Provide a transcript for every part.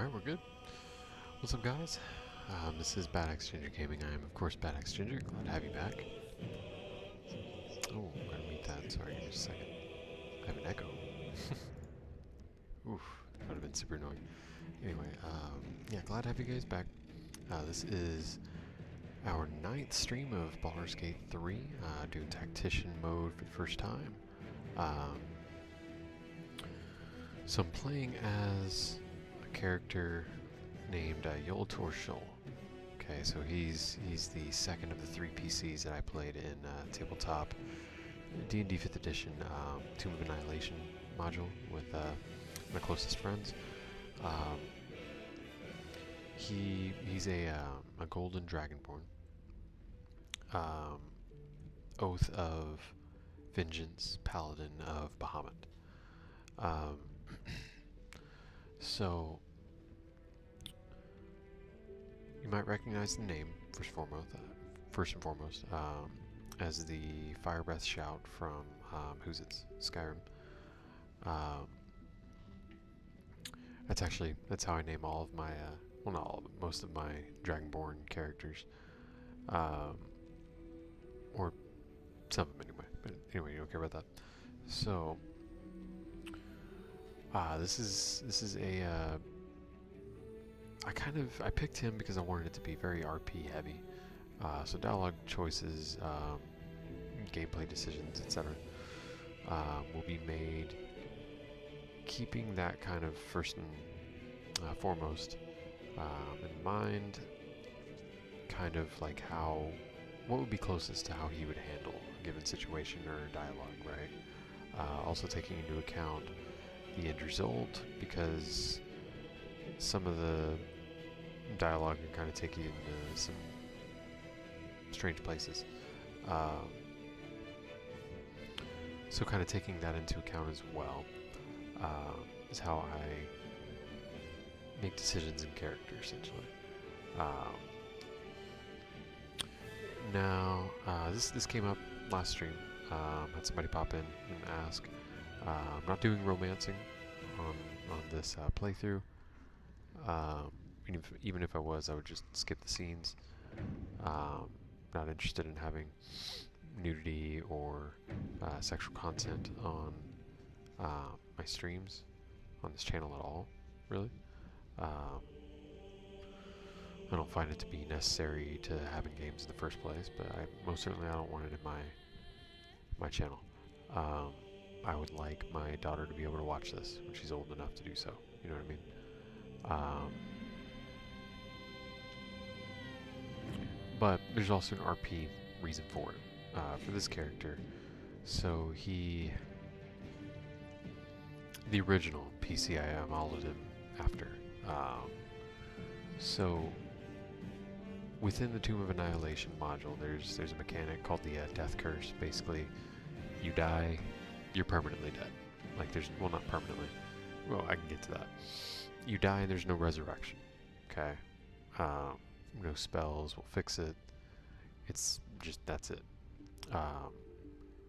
Alright, we're good. What's up, guys? This is Bad X Ginger Gaming. I am, of course, Bad X Ginger. Glad to have you back. Oh, I'm gonna mute that. Sorry, give me just a second. I have an echo. Oof, that would have been super annoying. Anyway, yeah, glad to have you guys back. This is our 9th stream of Baldur's Gate 3, doing Tactician mode for the first time. So I'm playing as a character named Yol Torshul. Okay, so he's the second of the 3 PCs that I played in tabletop D&D 5th edition Tomb of Annihilation module with my closest friends. He's a golden dragonborn. Oath of Vengeance Paladin of Bahamut. So you might recognize the name first and foremost, as the Fire Breath Shout from Skyrim. That's how I name all of my well, not all of them, most of my Dragonborn characters, or some of them anyway. But anyway, you don't care about that. So this is a I picked him because I wanted it to be very RP heavy. So dialogue choices, gameplay decisions, etc. Will be made keeping that kind of first and foremost in mind, kind of like what would be closest to how he would handle a given situation or dialogue, right? Also taking into account the end result, because some of the dialogue can kind of take you into some strange places. So kind of taking that into account as well is how I make decisions in character, essentially. Now, this came up last stream. Had somebody pop in and ask. I'm not doing romancing on this playthrough. Even if I was, I would just skip the scenes. Not interested in having nudity or sexual content on my streams on this channel at all, really. I don't find it to be necessary to have in games in the first place, but most certainly I don't want it in my channel. I would like my daughter to be able to watch this when she's old enough to do so. You know what I mean? But there's also an RP reason for it, for this character. So the original PC I modeled him after. So within the Tomb of Annihilation module, there's a mechanic called the Death Curse. Basically, you die, you're permanently dead. Like well, not permanently. Well, I can get to that. You die and there's no resurrection. Okay. No spells will fix it. It's just, that's it.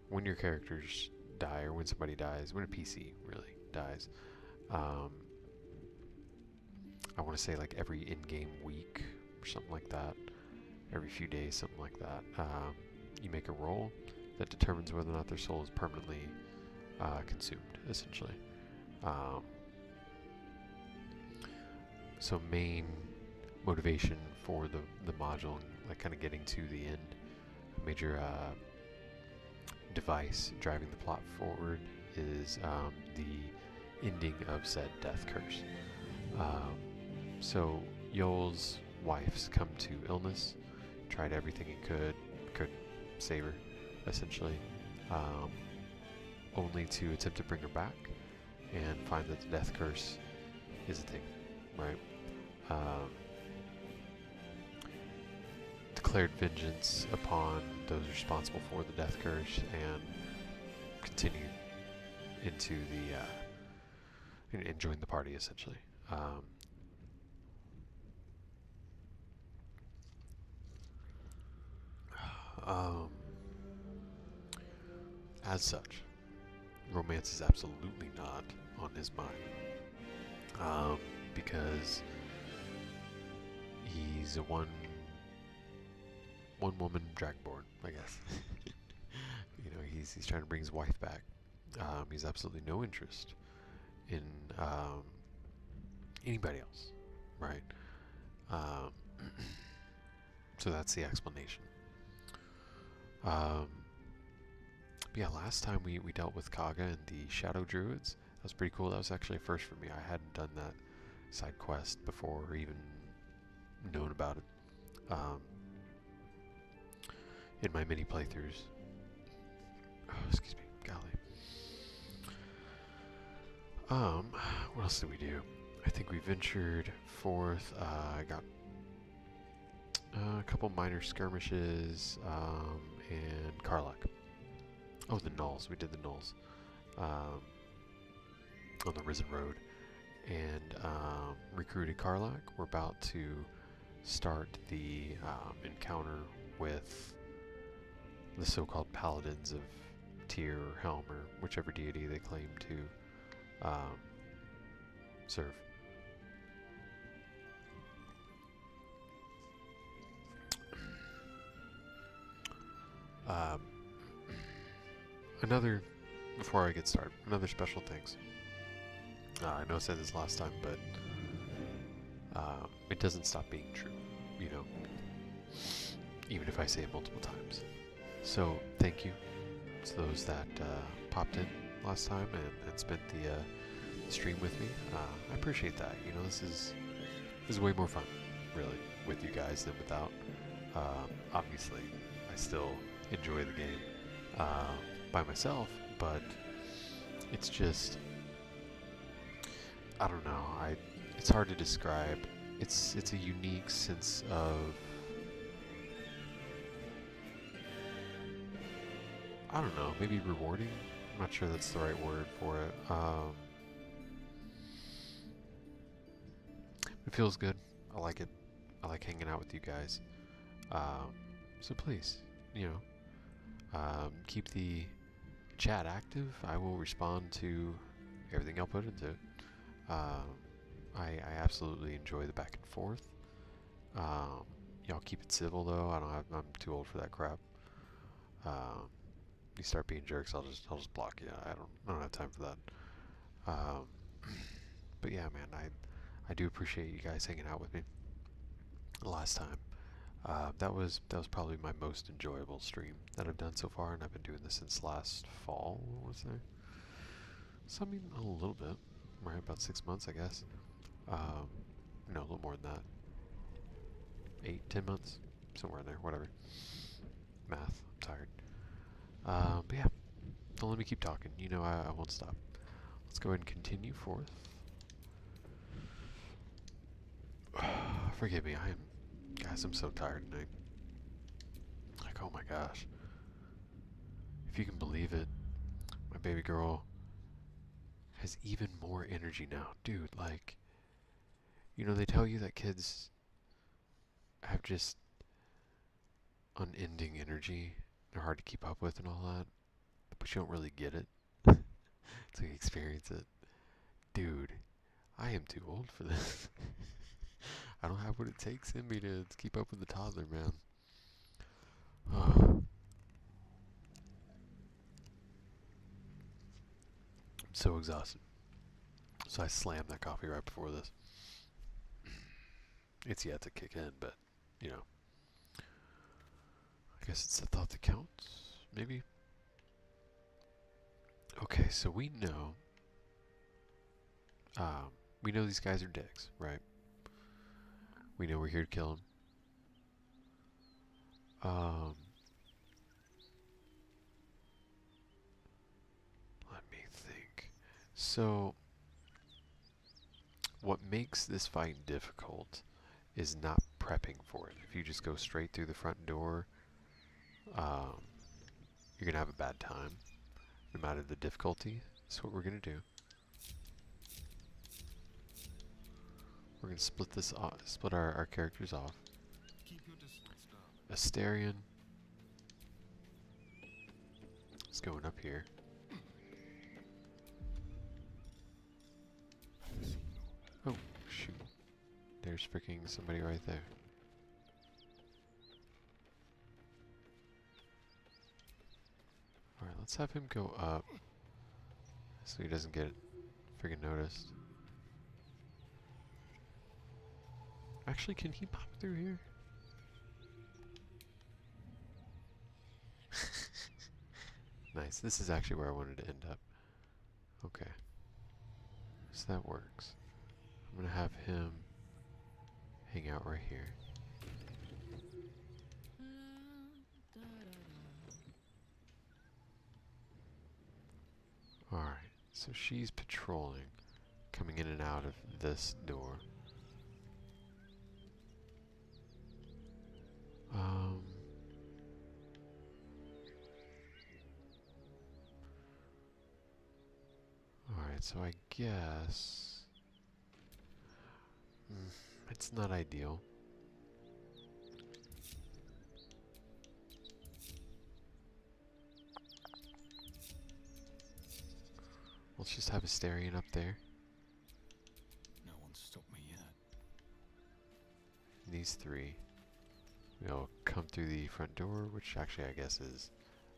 When your characters die, or when somebody dies, when a PC really dies, I want to say like every in-game week or something like that, every few days, something like that, you make a roll that determines whether or not their soul is permanently consumed, essentially. So main motivation for the module, like kind of getting to the end, major device driving the plot forward is the ending of said death curse. So Yol's wife succumbed to illness, tried everything he couldn't save her, essentially, only to attempt to bring her back and find that the death curse is a thing, right? Declared vengeance upon those responsible for the death curse and continued into and joined the party, essentially. As such, romance is absolutely not on his mind. because he's a one woman dragonborn, I guess. You know, he's trying to bring his wife back. He's absolutely no interest in anybody else, right? So that's the explanation. Yeah, last time we dealt with Kaga and the Shadow Druids. That was pretty cool. That was actually a first for me. I hadn't done that side quest before or even known about it in my mini playthroughs. Oh, excuse me, golly. What else did we do? I think we ventured forth. I got a couple minor skirmishes, and Karlach. Oh, the Gnolls. We did the Gnolls on the Risen Road, and recruited Karlach. We're about to start the encounter with the so-called Paladins of Tyr or Helm, or whichever deity they claim to serve. Before I get started, another special thanks. I know I said this last time, but it doesn't stop being true, you know, even if I say it multiple times. So, thank you to those that popped in last time and spent the stream with me. I appreciate that. You know, this is way more fun, really, with you guys than without. Obviously, I still enjoy the game by myself, but it's just, I don't know. It's hard to describe. It's a unique sense of, I don't know, maybe rewarding. I'm not sure that's the right word for it. It feels good. I like it. I like hanging out with you guys. So please, you know, keep the chat active. I will respond to everything I'll put into it. I absolutely enjoy the back and forth. Y'all keep it civil though. I'm too old for that crap. You start being jerks, I'll just block you. I don't have time for that. But yeah, man, I do appreciate you guys hanging out with me. Last time, that was probably my most enjoyable stream that I've done so far, and I've been doing this since last fall. What was there? So I mean, a little bit, right? About 6 months, I guess. No, a little more than that. 8, 10 months, somewhere in there. Whatever. Math. I'm tired. But yeah, don't let me keep talking. You know I won't stop. Let's go ahead and continue forth. Forgive me, guys, I'm so tired tonight. Like, oh my gosh. If you can believe it, my baby girl has even more energy now. Dude, like, you know, they tell you that kids have just unending energy. They're hard to keep up with and all that, but you don't really get it until you experience it. Dude, I am too old for this. I don't have what it takes in me to keep up with the toddler, man. Oh. I'm so exhausted. So I slammed that coffee right before this. It's yet to kick in, but, you know. I guess it's the thought that counts, maybe? Okay, so we know these guys are dicks, right? We know we're here to kill them. Let me think. So, what makes this fight difficult is not prepping for it. If you just go straight through the front door, you're gonna have a bad time, no matter the difficulty. That's what we're gonna do. We're gonna split this off, split our characters off. Asterion is going up here. Oh, shoot. there's freaking somebody right there. Alright, let's have him go up so he doesn't get freaking noticed. Actually, can he pop through here? Nice. This is actually where I wanted to end up. Okay. So that works. I'm going to have him hang out right here. Alright. So she's patrolling, coming in and out of this door. Alright, so I guess it's not ideal. Let's just have Asterion up there. No one's stopped me yet. These three will come through the front door, which actually I guess is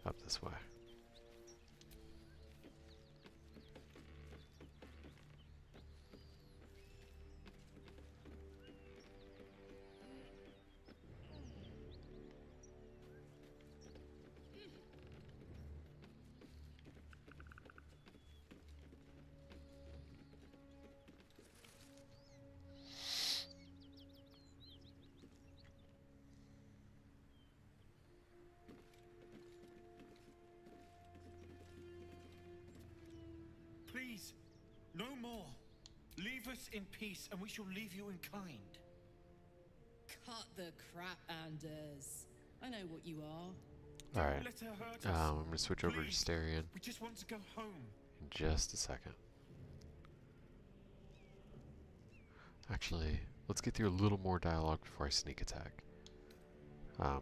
up this way. Please, no more. Leave us in peace and we shall leave you in kind. Cut the crap, Anders. I know what you are. Alright, Let her hurt us. I'm going to switch over to Please. Asterion We just want to go home. in just a second. Actually, let's get through a little more dialogue before I sneak attack.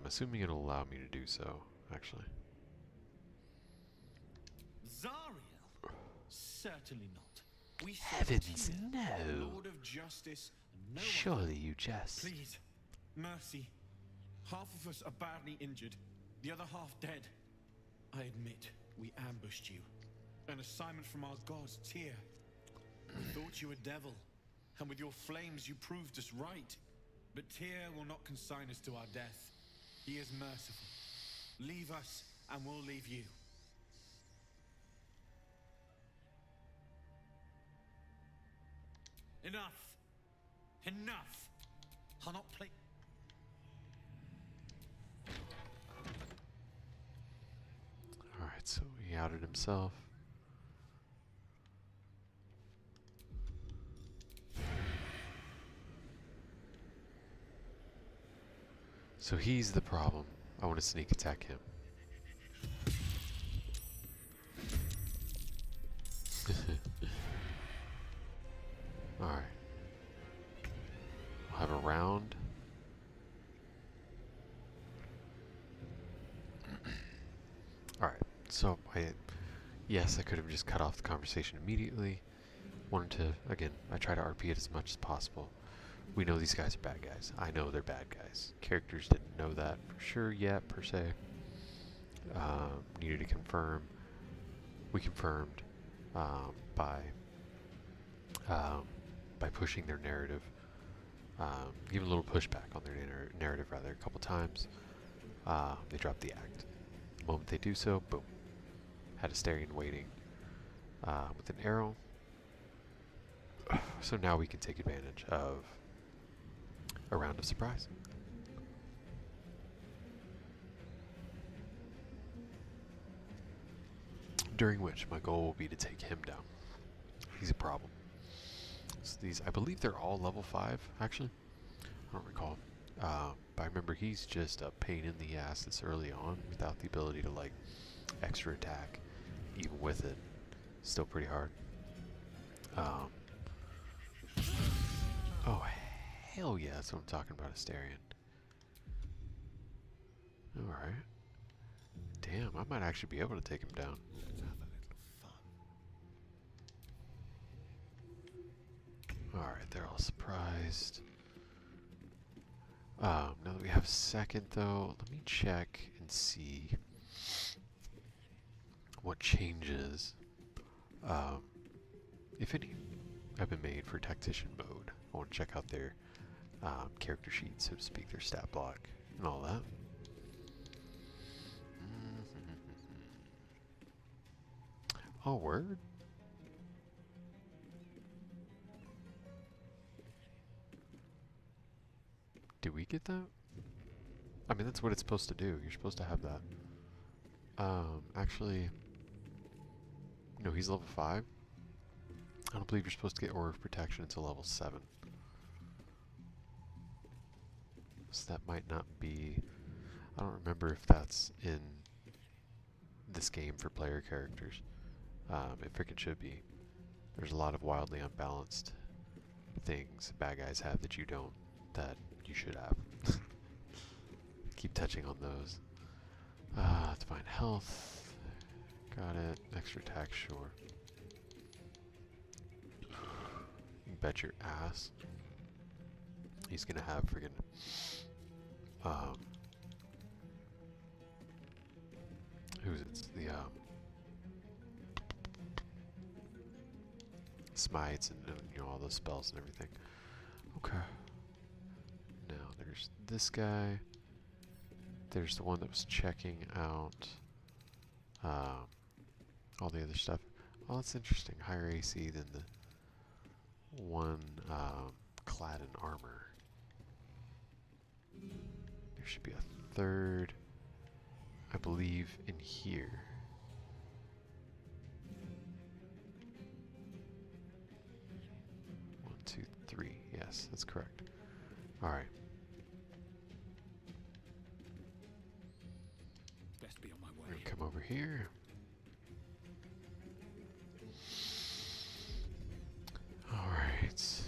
Assuming it'll allow me to do so, actually. Zariel? Certainly not. We saw Heavens, Tyr, no. Lord of Justice, and no one. Surely you jest. Please, mercy. Half of us are badly injured, the other half dead. I admit, we ambushed you. An assignment from our gods, Tyr. We thought you a devil, and with your flames you proved us right. But Tyr will not consign us to our death. He is merciful. Leave us, and we'll leave you. Enough! Enough! I'll not play. Alright, so he outed himself. So he's the problem. I want to sneak attack him. Alright. We'll have a round. Alright, so yes, I could have just cut off the conversation immediately. Wanted to, again, I try to RP it as much as possible. We know these guys are bad guys. I know they're bad guys. Characters didn't know that for sure yet, per se. Needed to confirm. We confirmed by pushing their narrative, giving a little pushback on their narrative rather a couple times. They dropped the act. The moment they do so, boom, had Asterion waiting with an arrow. So now we can take advantage of a round of surprise. During which my goal will be to take him down. He's a problem. So these, I believe they're all level 5, actually. I don't recall. But I remember he's just a pain in the ass this early on without the ability to, like, extra attack. Even with it, still pretty hard. Oh, hell yeah, that's what I'm talking about, Asterion. Alright. Damn, I might actually be able to take him down. Let's have a little fun. Alright, they're all surprised. Now that we have second, though, let me check and see what changes, if any, have been made for Tactician mode. I want to check out their character sheet, so to speak, their stat block, and all that. Oh, word? Did we get that? I mean, that's what it's supposed to do. You're supposed to have that. Actually, no, he's level 5. I don't believe you're supposed to get Aura of Protection until level 7. So that might not be... I don't remember if that's in this game for player characters. It freaking should be. There's a lot of wildly unbalanced things bad guys have that you don't, that you should have. Keep touching on those. Divine health. Got it. Extra attack, sure. You bet your ass. He's gonna have friggin' who's it? The smites and you know, all those spells and everything. Okay. Now there's this guy. There's the one that was checking out all the other stuff. Oh, that's interesting. Higher AC than the one clad in armor. There should be a third, I believe, in here. One, two, three. Yes, that's correct. Alright. Best be on my way. We're gonna come over here. Alright.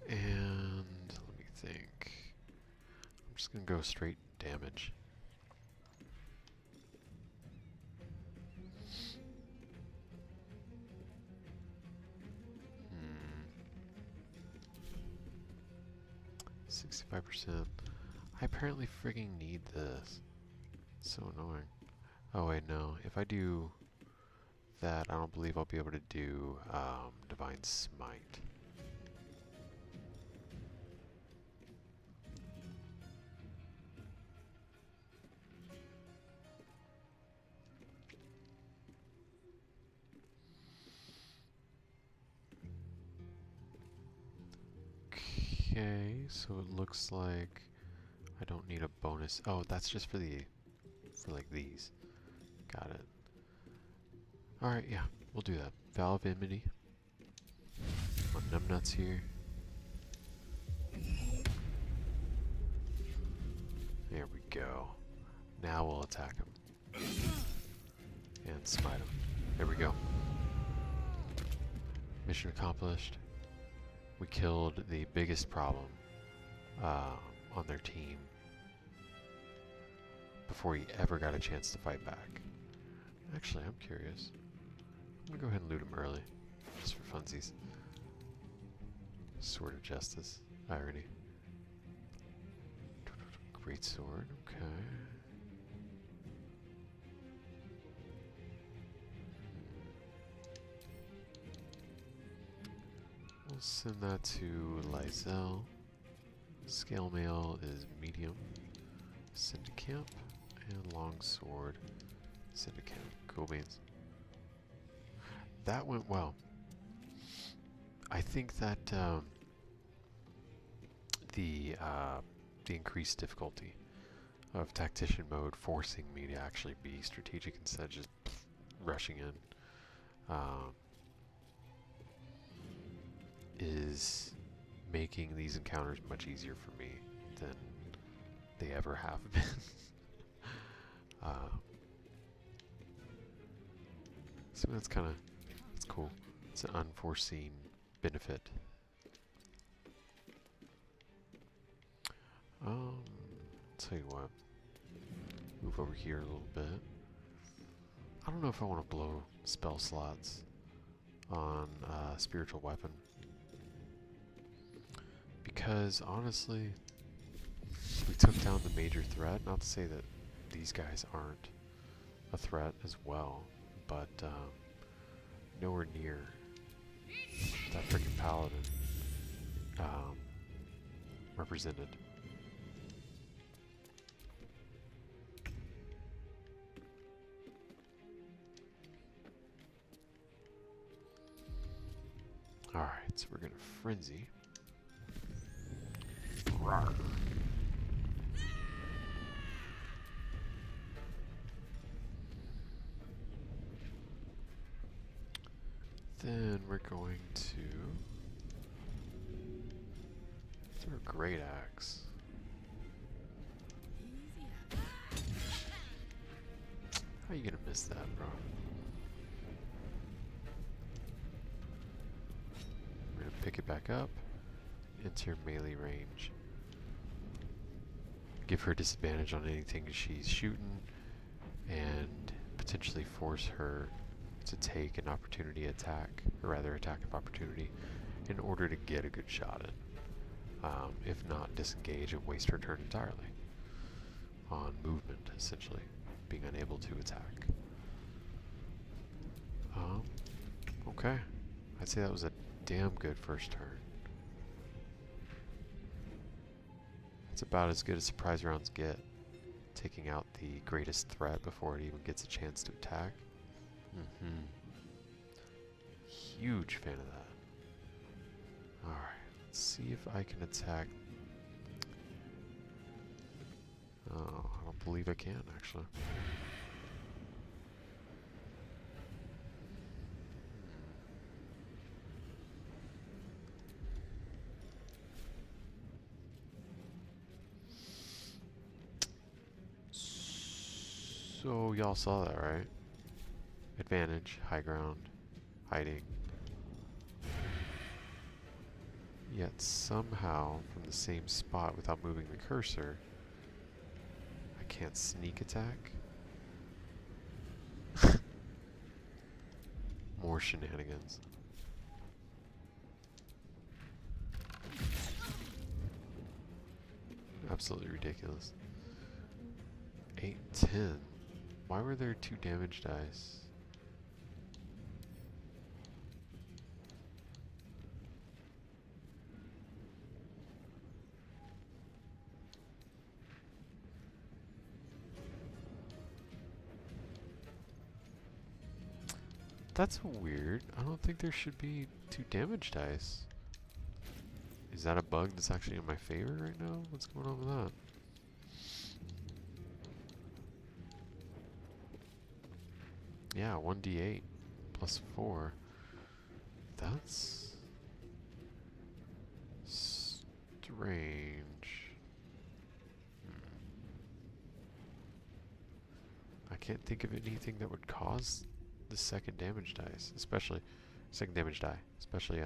And let me think. I'm just gonna go straight damage. Hmm. 65%. I apparently frigging need this. It's so annoying. Oh wait, no. If I do that, I don't believe I'll be able to do Divine Smite. Okay, so it looks like I don't need a bonus. Oh, that's just for the, for like these. Got it. Alright, yeah, we'll do that. Vow of Enmity. On numbnuts here. There we go. Now we'll attack him. And smite him. There we go. Mission accomplished. We killed the biggest problem on their team before he ever got a chance to fight back. Actually, I'm curious. I'm gonna go ahead and loot him early, just for funsies. Sword of Justice. Irony. Great sword, okay. We'll send that to Lysel. Scale mail is medium. Send to camp. And longsword. Send to camp. Cool beans. That went well. I think that the increased difficulty of Tactician mode forcing me to actually be strategic instead of just rushing in is making these encounters much easier for me than they ever have been. So that's kind of, it's cool. It's an unforeseen benefit. Tell you what, move over here a little bit. I don't know if I want to blow spell slots on spiritual weapon, because honestly, We took down the major threat. Not to say that these guys aren't a threat as well, but nowhere near that freaking paladin represented. Alright, so we're gonna frenzy. Rawr. Then we're going to throw a great axe. How are you gonna miss that, bro? We're gonna pick it back up, enter melee range. Give her disadvantage on anything she's shooting, and potentially force her to take an opportunity attack, or rather attack of opportunity, in order to get a good shot in. If not, disengage and waste her turn entirely on movement, essentially, being unable to attack. Okay, I'd say that was a damn good first turn. It's about as good as surprise rounds get, taking out the greatest threat before it even gets a chance to attack. Huge fan of that. Alright, let's see if I can attack. Oh, I don't believe I can, actually. So, y'all saw that, right? Advantage, high ground, hiding. Yet somehow, from the same spot without moving the cursor, I can't sneak attack. More shenanigans. Absolutely ridiculous. 8, 10. Why were there 2 damage dice? That's weird. I don't think there should be 2 damage dice. Is that a bug that's actually in my favor right now? What's going on with that? Yeah, 1d8 plus 4. That's strange. I can't think of anything that would cause the second damage dice, especially second damage die, especially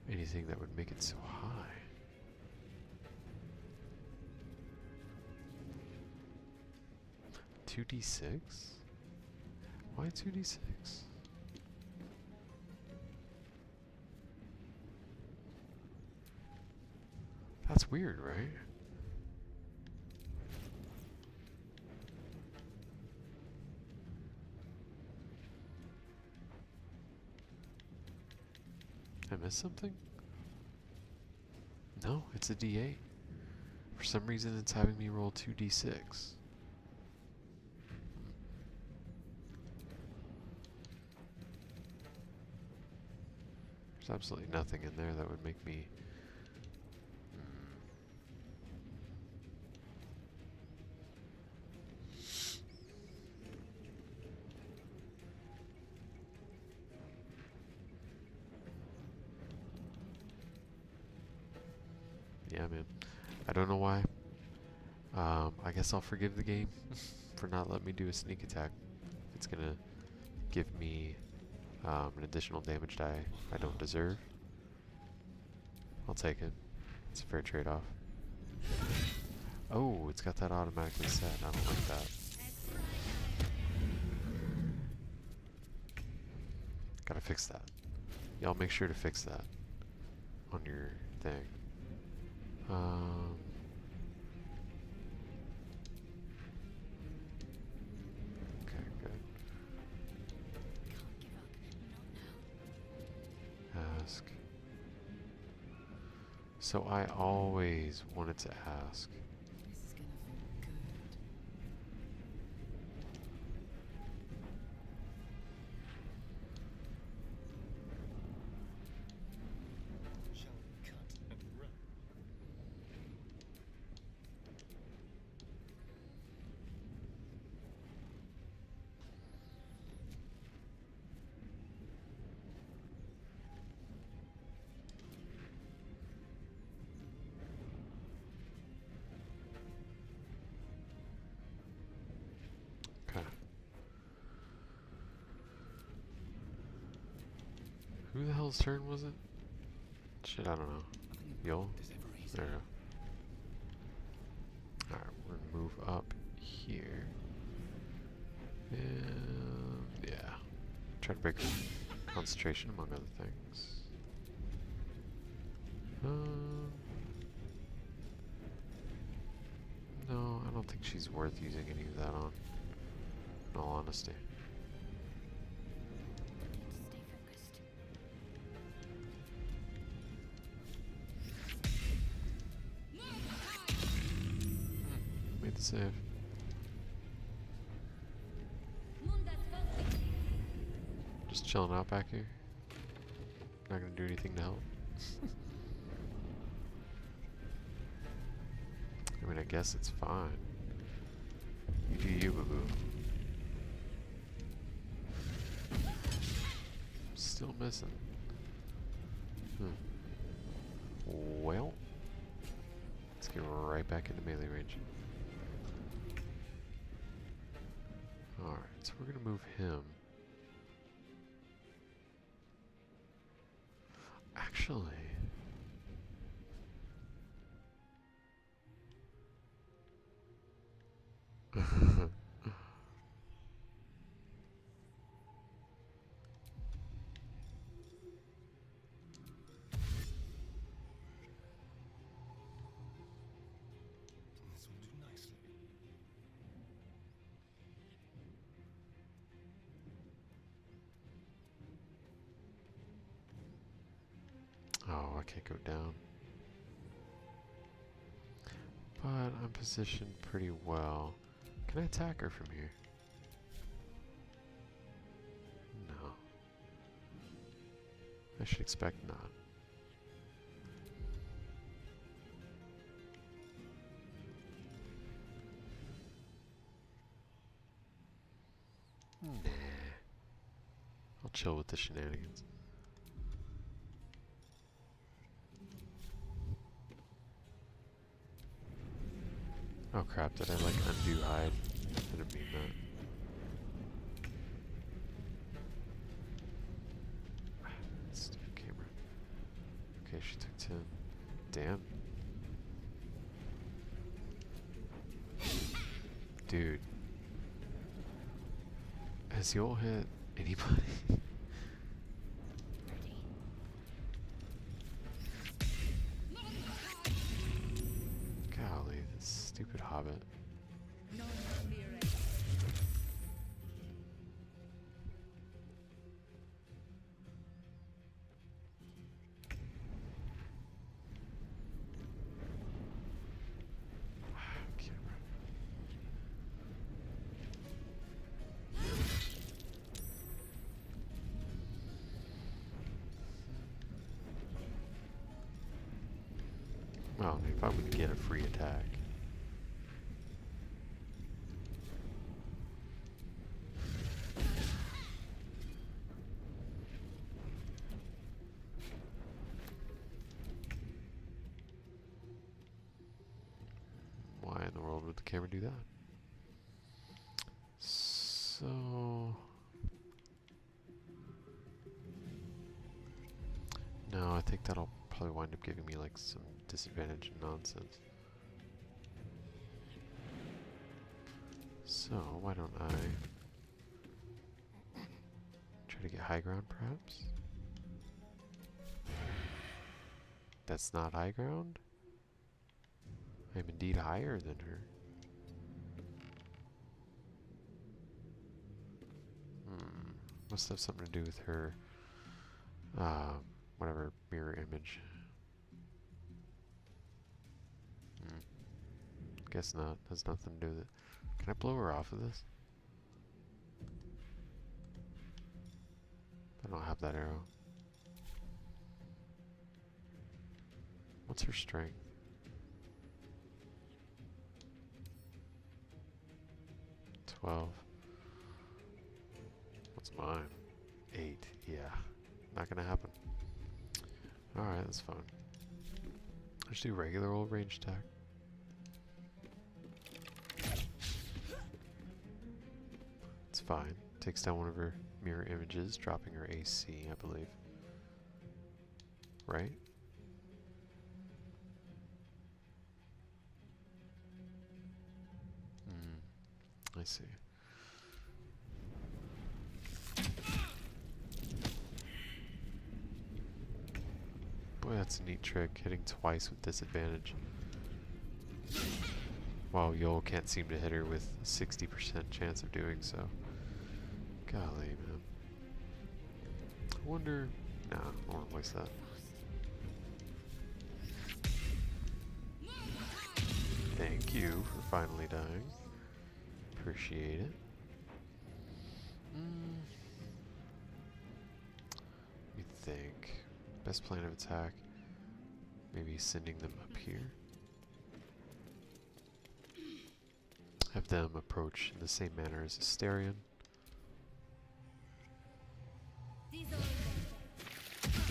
anything that would make it so high. $2d6? Why 2d6? That's weird, right? I missed something? No, it's a d8. For some reason it's having me roll 2d6. There's absolutely nothing in there that would make me... Yeah, man. I don't know why. I guess I'll forgive the game for not letting me do a sneak attack. It's gonna give me an additional damage die I don't deserve. I'll take it. It's a fair trade-off. Oh, it's got that automatically set. I don't like that. Gotta fix that. Y'all make sure to fix that on your thing. ask. So I always wanted to ask. This is gonna feel good. Shall we cut and run? Okay. Who the hell's turn was it? Shit, I don't know. Yo? There we go. Alright, we're gonna move up here. And yeah. Try to break concentration among other things. No, I don't think she's worth using any of that on. In all honesty. Stay focused. Made the save. Just chilling out back here. Not gonna do anything to help. I mean, I guess it's fine. You do you, boo-boo. Still missing. Well, let's get right back into melee range. Alright, so we're gonna move him. Actually, This will do nicely. oh, I can't go down. But I'm positioned pretty well. Can I attack her from here? No. I should expect not. Nah. I'll chill with the shenanigans. Oh crap, did I like undo hide? Didn't mean that. Stupid camera. Okay, she took 10. Damn. Dude. Has Yol hit anybody? Golly, this stupid hobbit. Well, I mean, if I would get a free attack. Why in the world would the camera do that? So... no, I think that'll probably wind up giving me like some disadvantage and nonsense. So, why don't I try to get high ground perhaps? That's not high ground? I'm indeed higher than her. Must have something to do with her whatever mirror image. Guess not. Has nothing to do with it. Can I blow her off of this? I don't have that arrow. What's her strength? 12. What's mine? 8. Yeah. Not gonna happen. Alright, that's fine. Let's do regular old range attack. It's fine. Takes down one of her mirror images, dropping her AC, I believe. Right? I see. Boy, that's a neat trick, hitting twice with disadvantage. While Yol can't seem to hit her with a 60% chance of doing so. Golly, man. I wonder... Nah, I won't waste that. Thank you for finally dying. Appreciate it. Let me think. Best plan of attack. Maybe sending them up here. Have them approach in the same manner as Asterion.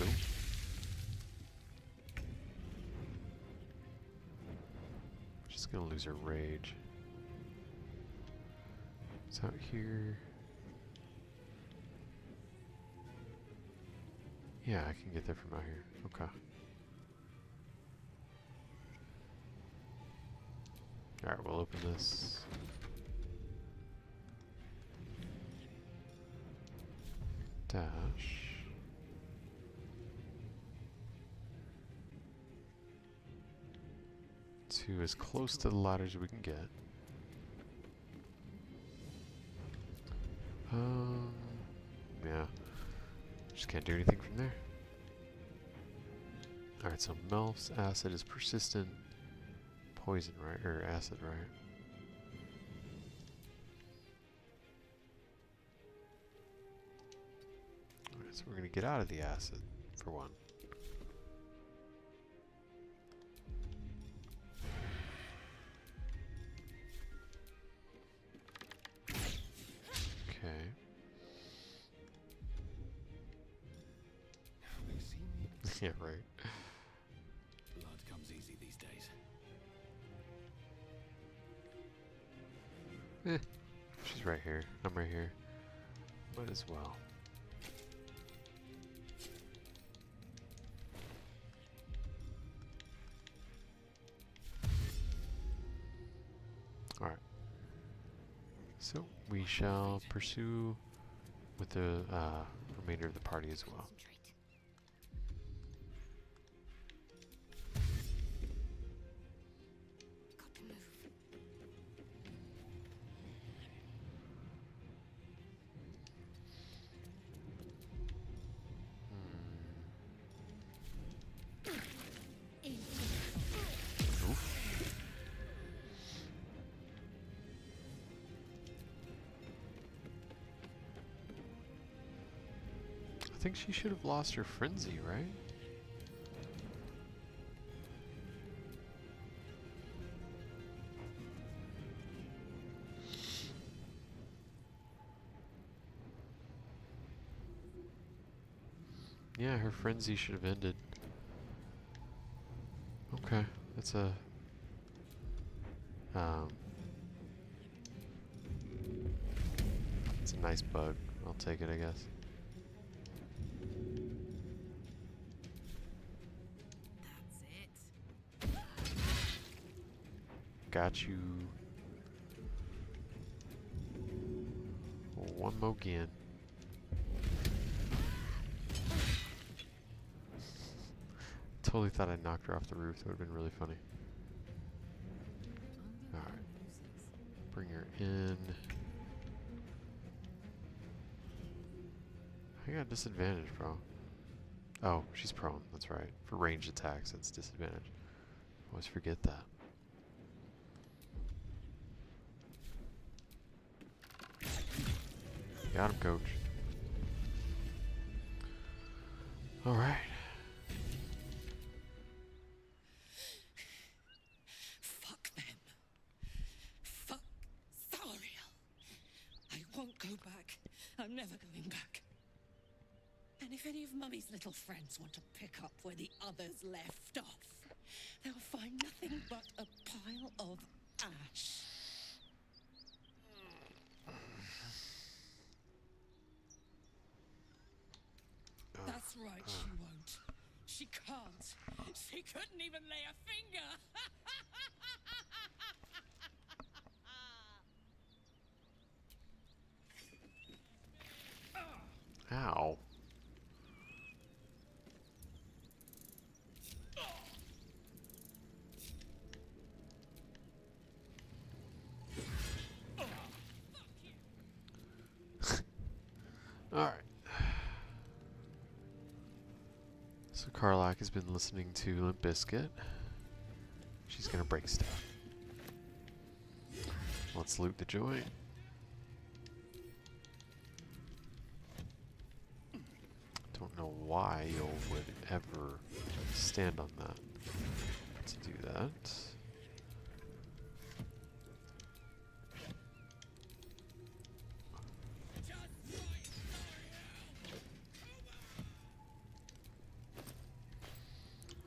Nope. She's gonna lose her rage. It's out here. Yeah, I can get there from out here. Okay. Alright, we'll open this. Dash. To as close to the ladder as we can get. Yeah. Just can't do anything from there. Alright, so Melf's acid is persistent. Poison, right? Or acid, right? Alright, so we're gonna get out of the acid, for one. Okay. Yeah, right. Blood comes easy these days. She's right here. I'm right here. Might as well. Alright. So, we shall pursue with the remainder of the party as well. I think she should have lost her frenzy, right? Yeah, her frenzy should have ended. Okay, that's a... it's a nice bug. I'll take it, I guess. Got you. One more again. Totally thought I knocked her off the roof. That would have been really funny. Alright. Bring her in. I got disadvantage, bro. Oh, she's prone. That's right. For ranged attacks, it's disadvantage. Always forget that. Got him, coach. Alright. Fuck them. Fuck Thariel. I won't go back. I'm never going back. And if any of Mummy's little friends want to pick up where the others left off, they'll find nothing but a pile of ash. That's right, she won't. She can't. She couldn't even lay a finger. Ow. Alright. So Karlach has been listening to Limp Bizkit. She's gonna break stuff. Let's loot the joint. Don't know why you would ever stand on that to do that.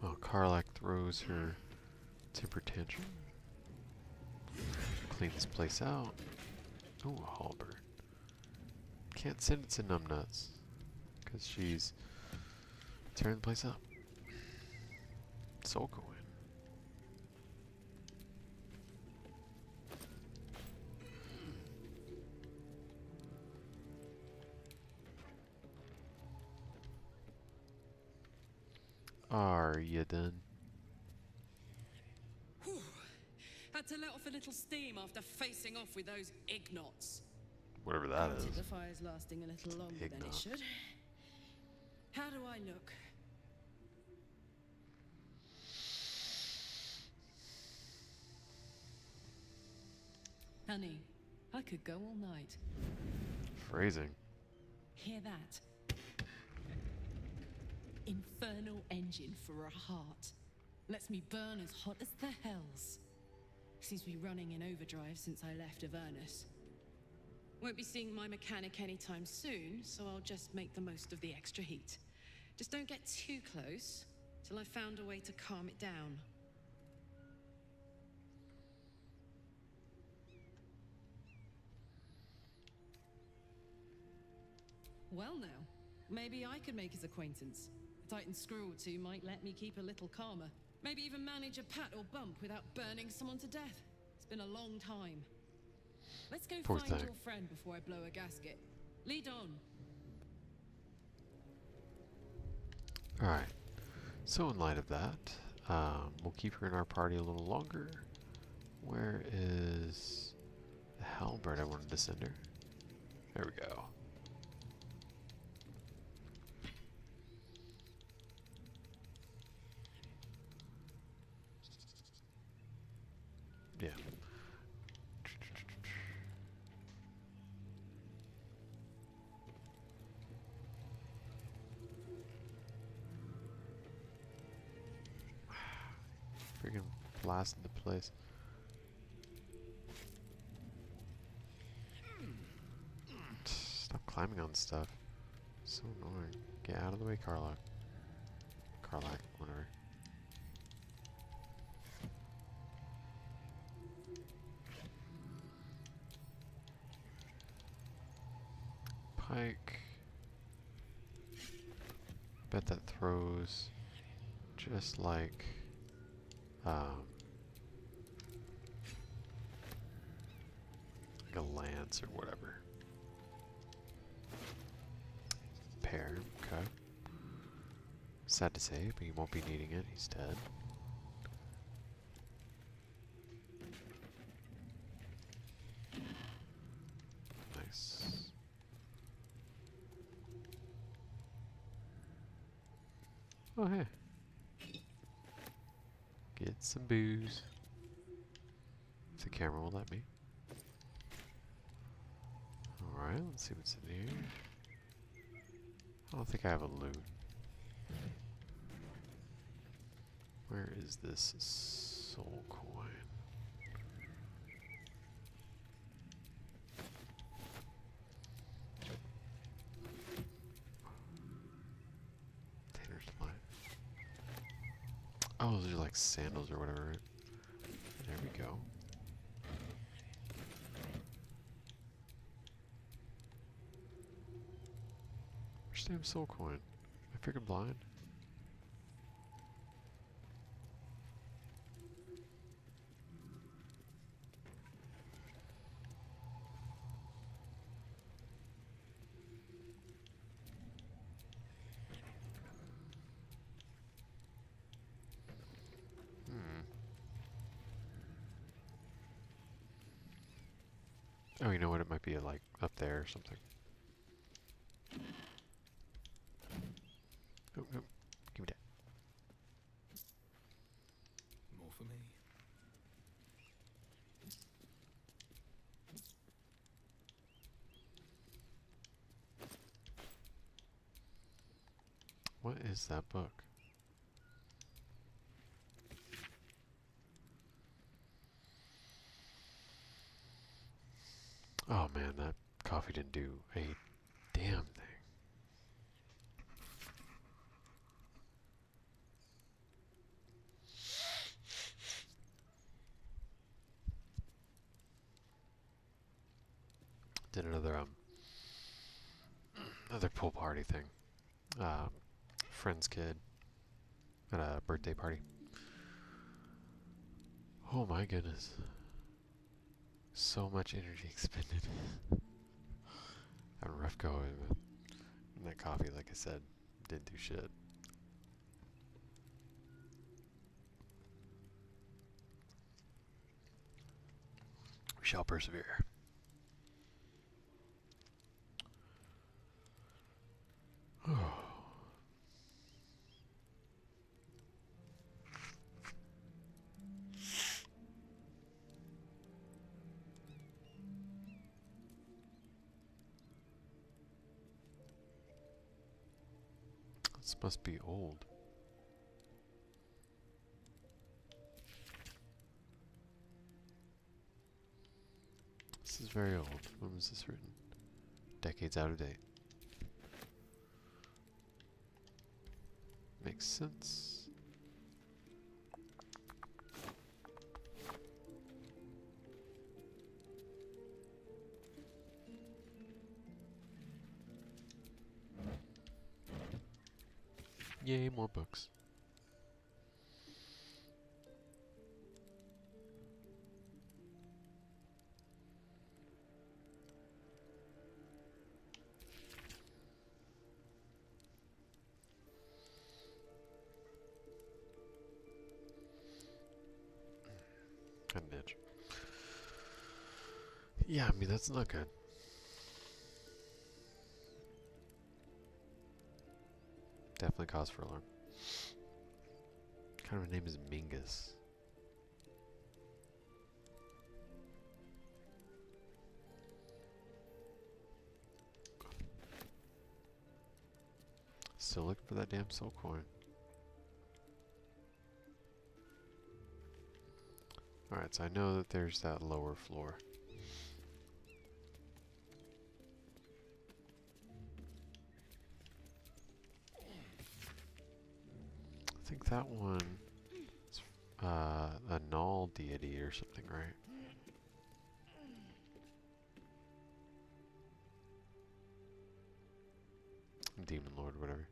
Oh, Karlach throws her temper tantrum. Clean this place out. Oh, a halberd. Can't send it to Numbnuts because she's tearing the place up. Soul coin. Are you done? Whew. Had to let off a little steam after facing off with those ignots. Whatever that Granted, is. the fire's lasting a little longer than it Ignot. should. How do I look? Honey, I could go all night. Phrasing. Hear that? Infernal engine for a heart. Lets me burn as hot as the hells. Seems to be running in overdrive since I left Avernus. Won't be seeing my mechanic anytime soon, so I'll just make the most of the extra heat. Just don't get too close till I've found a way to calm it down. Well now, maybe I could make his acquaintance. A Titan screw or two might let me keep a little calmer. Maybe even manage a pat or bump without burning someone to death. It's been a long time. Let's go Poor find thing. your friend before I blow a gasket. Lead on. Alright. So in light of that, we'll keep her in our party a little longer. Where is the halberd I wanted to send her? There we go. Yeah. Freaking blast into place. Stop climbing on stuff. So annoying. Get out of the way, Karlach. Karlach, whatever. Pike. Bet that throws just like like a lance or whatever. Pear, okay. Sad to say, but he won't be needing it. He's dead. Nice. Oh, hey. Get some booze. If the camera will let me. Alright, let's see what's in here. I don't think I have a loot. Where is this soul coin? Tanner's light. Oh, those are like sandals or whatever. There we go. Where's the damn soul coin? Am I freaking blind? Oh, you know what? It might be like up there or something. Oh, no. Give me that. More for me. What is that book? Oh man, that coffee didn't do a damn thing. Did another pool party thing. Friend's kid at a birthday party. Oh my goodness. So much energy expended. Having a rough go of it. And that coffee, like I said, didn't do shit. We shall persevere. Oh. This must be old. This is very old. When was this written? Decades out of date. Makes sense. Yay, more books. Got an itch. Yeah, I mean, that's not good. Definitely cause for alarm. What kind of a name is Mingus? Still looking for that damn soul coin. Alright, so I know that there's that lower floor. I think that one is a Gnoll deity or something, right? Demon Lord, whatever.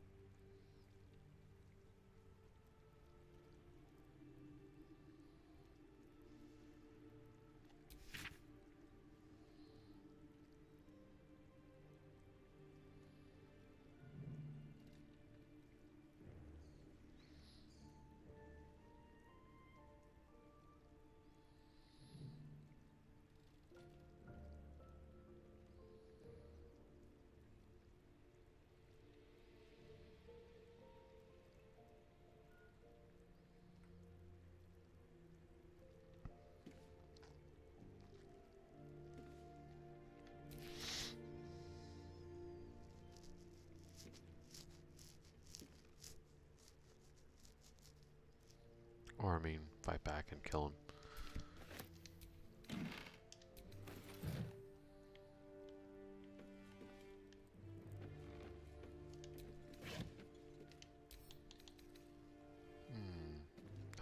Or, I mean, fight back and kill him.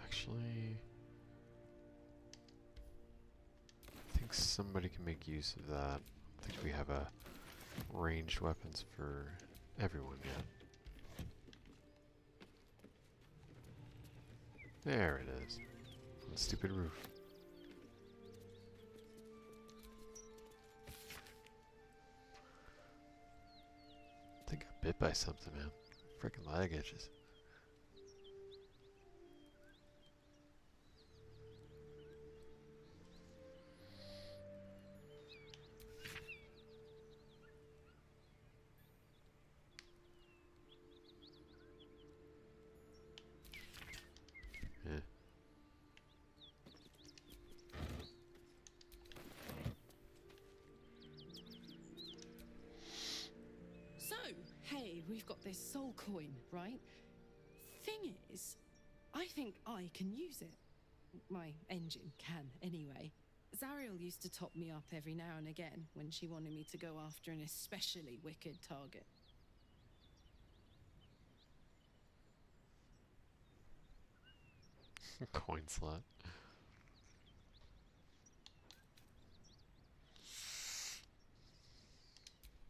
Actually, I think somebody can make use of that. I think we have a ranged weapons for everyone yet. There it is. On the stupid roof. I think I got bit by something, man. Freaking leg itches. Hey, we've got this soul coin, right? Thing is, I think I can use it. My engine can, anyway. Zariel used to top me up every now and again when she wanted me to go after an especially wicked target. Coin slot.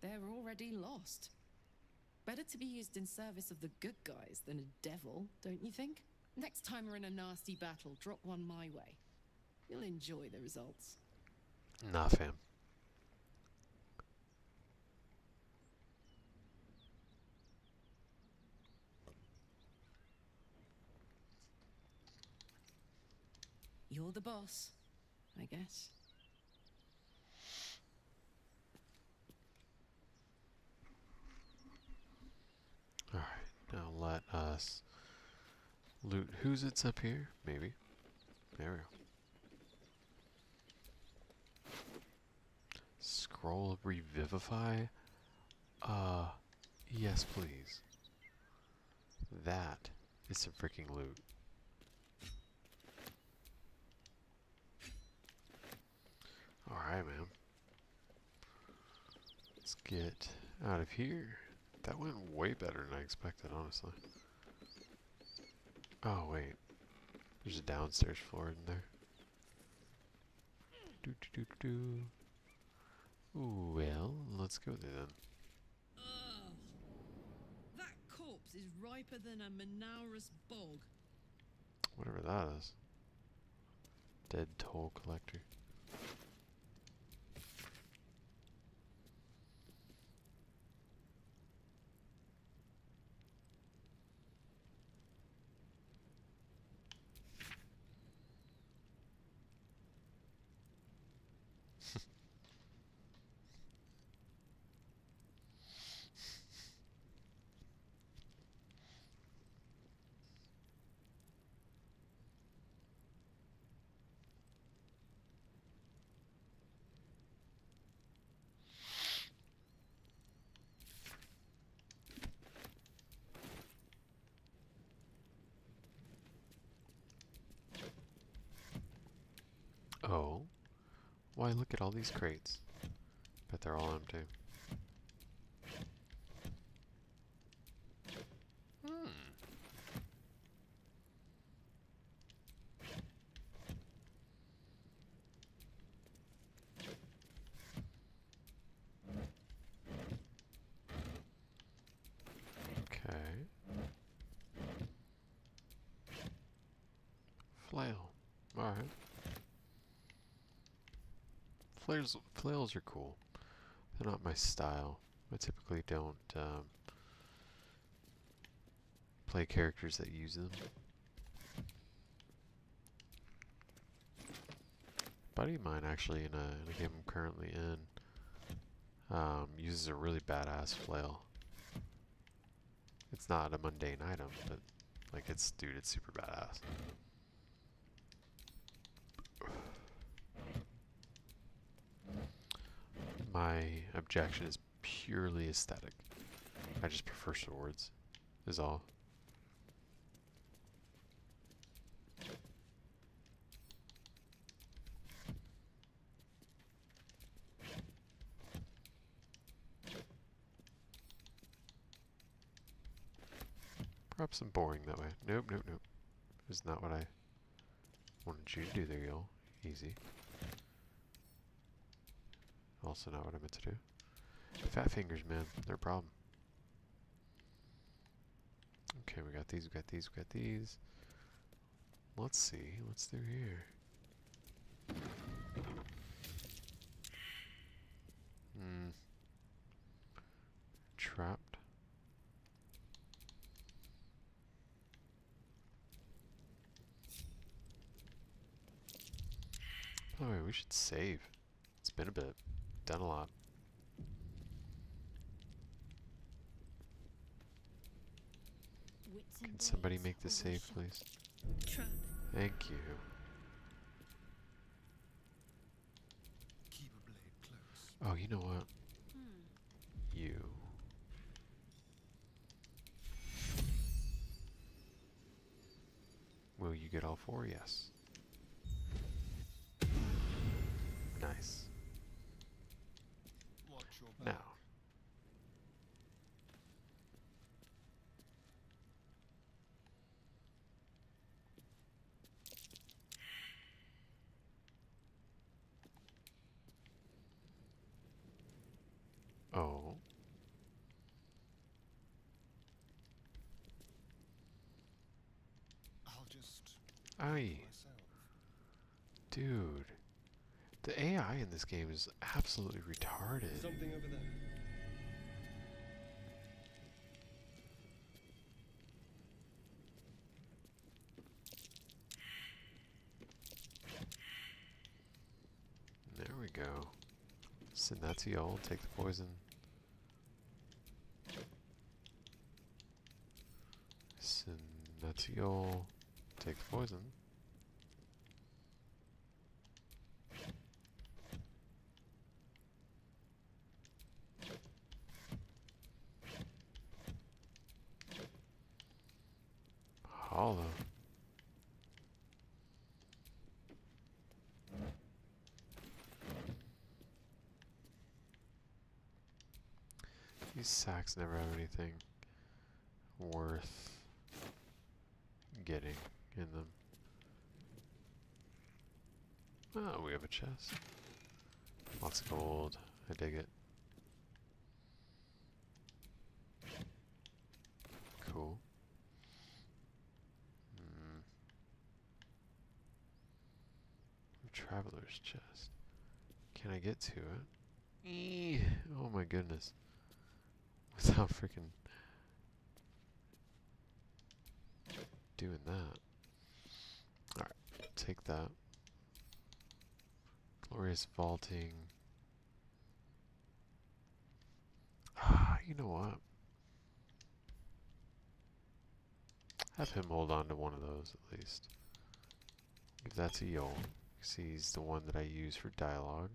They're already lost. Better to be used in service of the good guys than a devil, don't you think? Next time we're in a nasty battle, drop one my way. You'll enjoy the results. Nah, fam. You're the boss, I guess. Alright, now let us loot who's it's up here, maybe. There we go. Scroll of Revivify? Yes please. That is some freaking loot. Alright, man. Let's get out of here. That went way better than I expected, honestly. Oh, wait. There's a downstairs floor in there. Ooh, well, let's go there then. Ugh. That corpse is riper than a Manaurus bog. Whatever that is. Dead toll collector. Oh. Why, look at all these crates. Bet they're all empty. Okay. Flail. Alright. Flails are cool. They're not my style. I typically don't play characters that use them. Buddy of mine actually in a game I'm currently in uses a really badass flail. It's not a mundane item, but like it's super badass. My objection is purely aesthetic. I just prefer swords, is all. Perhaps I'm boring that way. Nope, nope, nope. It's not what I wanted you to do there, y'all. Easy. Also not what I meant to do. Fat fingers, man. They're a problem. Okay, we got these, we got these, we got these. Let's see. What's through here? Trapped. Oh, wait, we should save. It's been a bit. Done a lot. Can somebody make this save, please? Thank you. Keep a blade close. Oh, you know what? You. Will you get all four? Yes. Nice. Watch your back. Now. Oh. I'll just Aye. myself. Dude. The AI in this game is absolutely retarded. Something over there. There we go. Send that to y'all. Take the poison. Send that to y'all. Take the poison. Hollow. These sacks never have anything worth getting in them. Oh, we have a chest. Lots of gold. I dig it. Cool. Traveler's chest. Can I get to it? Oh my goodness. Without freaking doing that. Alright, take that. Glorious vaulting. Ah, you know what? Have him hold on to one of those at least. Give that to Yol. See, he's the one that I use for dialogue.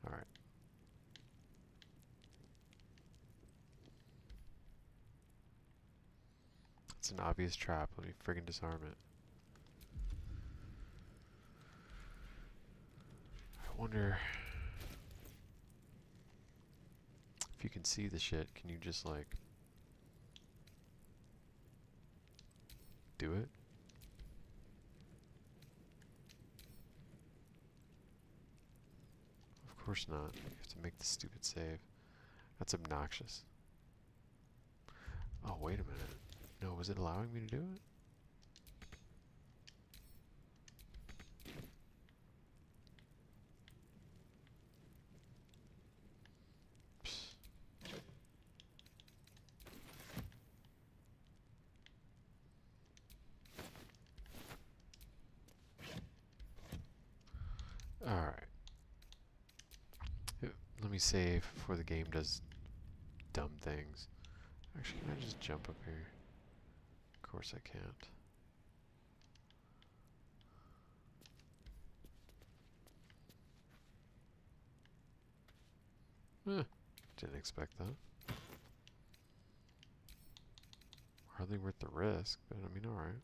Alright. It's an obvious trap. Let me friggin' disarm it. I wonder if you can see the shit. Can you just, like, do it? Of course not. You have to make the stupid save. That's obnoxious. Oh, wait a minute. No, was it allowing me to do it? Alright. Let me save before the game does dumb things. Actually, can I just jump up here? Of course I can't. Didn't expect that. Hardly worth the risk, but I mean, alright.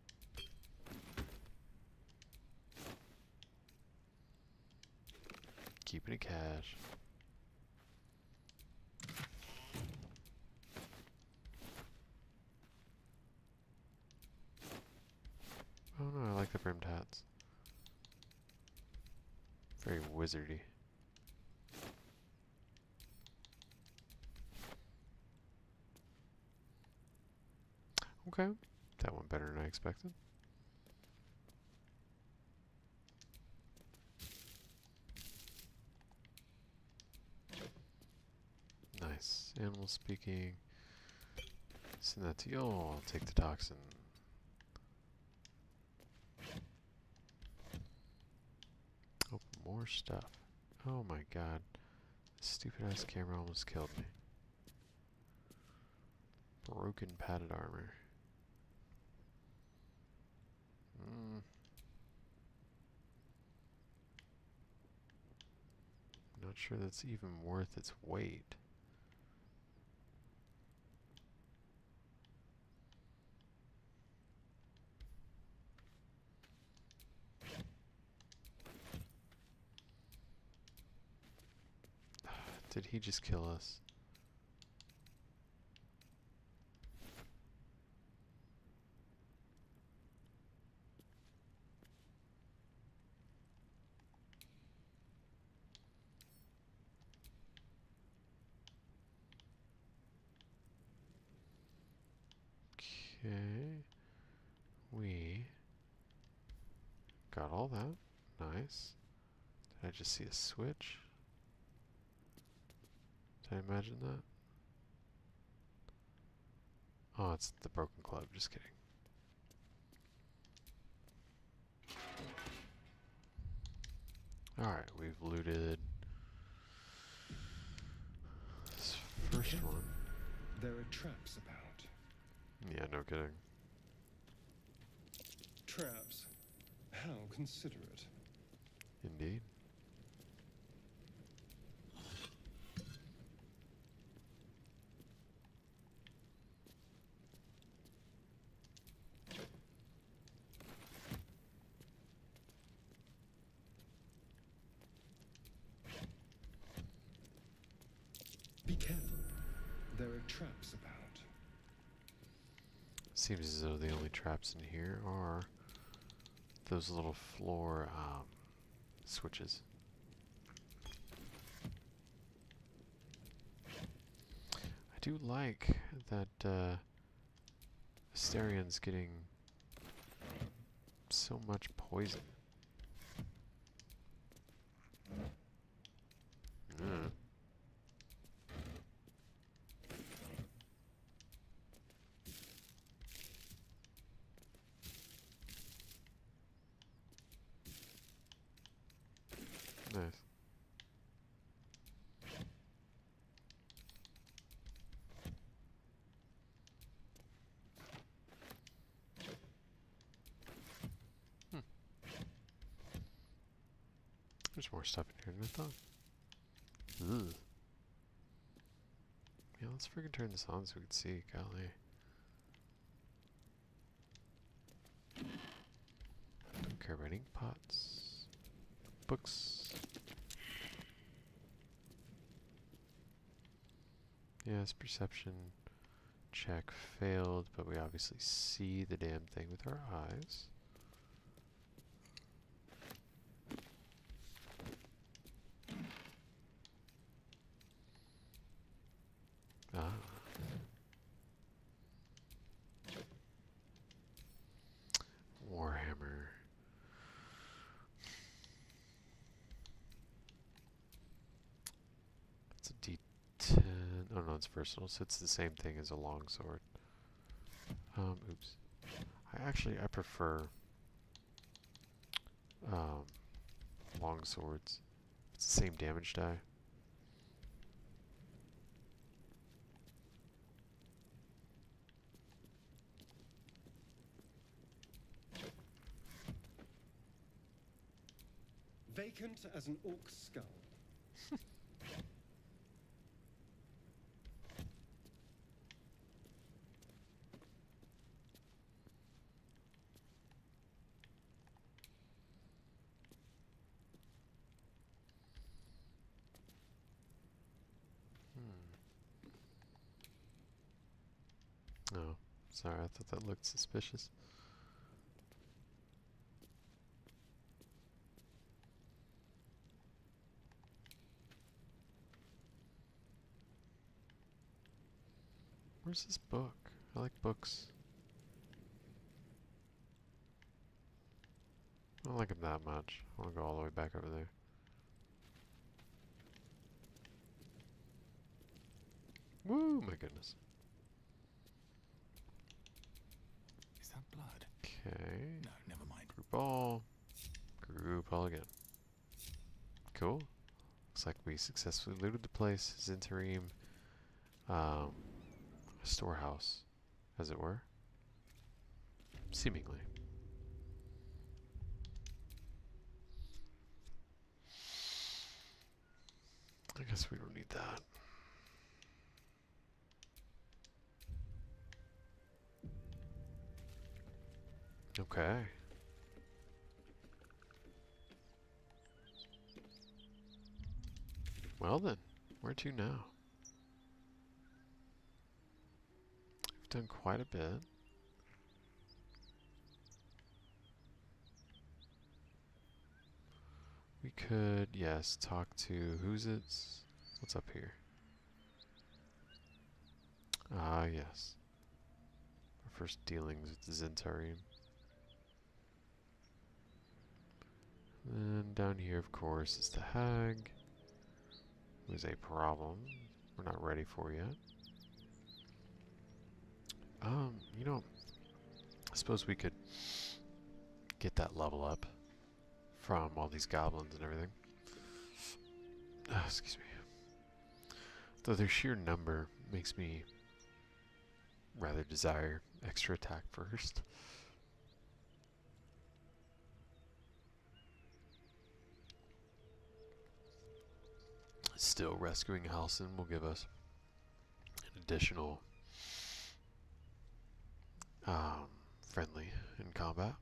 Keeping it cash. Very wizardy. Okay, that went better than I expected. Nice. Animal speaking. Send that to you. Oh, I'll take the toxin. Open more stuff. Oh my god. This stupid ass camera almost killed me. Broken padded armor. Not sure that's even worth its weight. Did he just kill us? Okay. We got all that. Nice. Did I just see a switch? Did I imagine that? Oh, it's the broken club. Just kidding. Alright, we've looted this first one. There are traps about. Yeah, no kidding. Traps? How considerate. Indeed. Be careful. There are traps about. Seems as though the only traps in here are those little floor switches. I do like that Astarion's getting so much poison. Nice. There's more stuff in here than I thought. Ugh. Yeah, let's freaking turn this on so we can see. Golly. Don't care about ink pots. Books. Yes, perception check failed, but we obviously see the damn thing with our eyes. Ah. Warhammer. It's a D10. Oh no, it's versatile, so it's the same thing as a longsword. Oops. I prefer long swords. It's the same damage die. Vacant as an orc skull. Oh, sorry, I thought that looked suspicious. Where's this book? I like books. I don't like them that much. I want to go all the way back over there. Woo, my goodness. Is that blood? Okay. No, never mind. Group all. Group all again. Cool. Looks like we successfully looted the place. Zhentarim. Storehouse, as it were. Seemingly. I guess we don't need that. Okay. Well then, where to now? We've done quite a bit. We could, yes, talk to who's it? What's up here? Ah, yes. Our first dealings with the Zhentarim. And down here, of course, is the hag. Who is a problem we're not ready for yet. You know, I suppose we could get that level up from all these goblins and everything. Excuse me. Though their sheer number makes me rather desire extra attack first. Still, rescuing Halsin will give us an additional friendly in combat.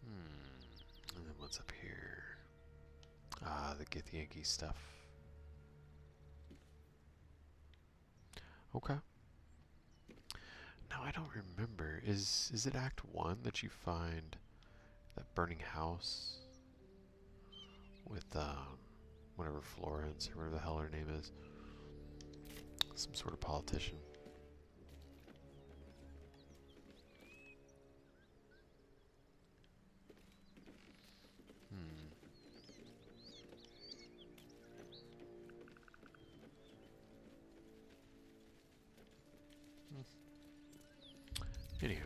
And then what's up here? Ah, the Githyanki stuff. Okay. Now I don't remember. Is it Act 1 that you find that burning house with whatever Florence or whatever the hell her name is? Some sort of politician. Anywho.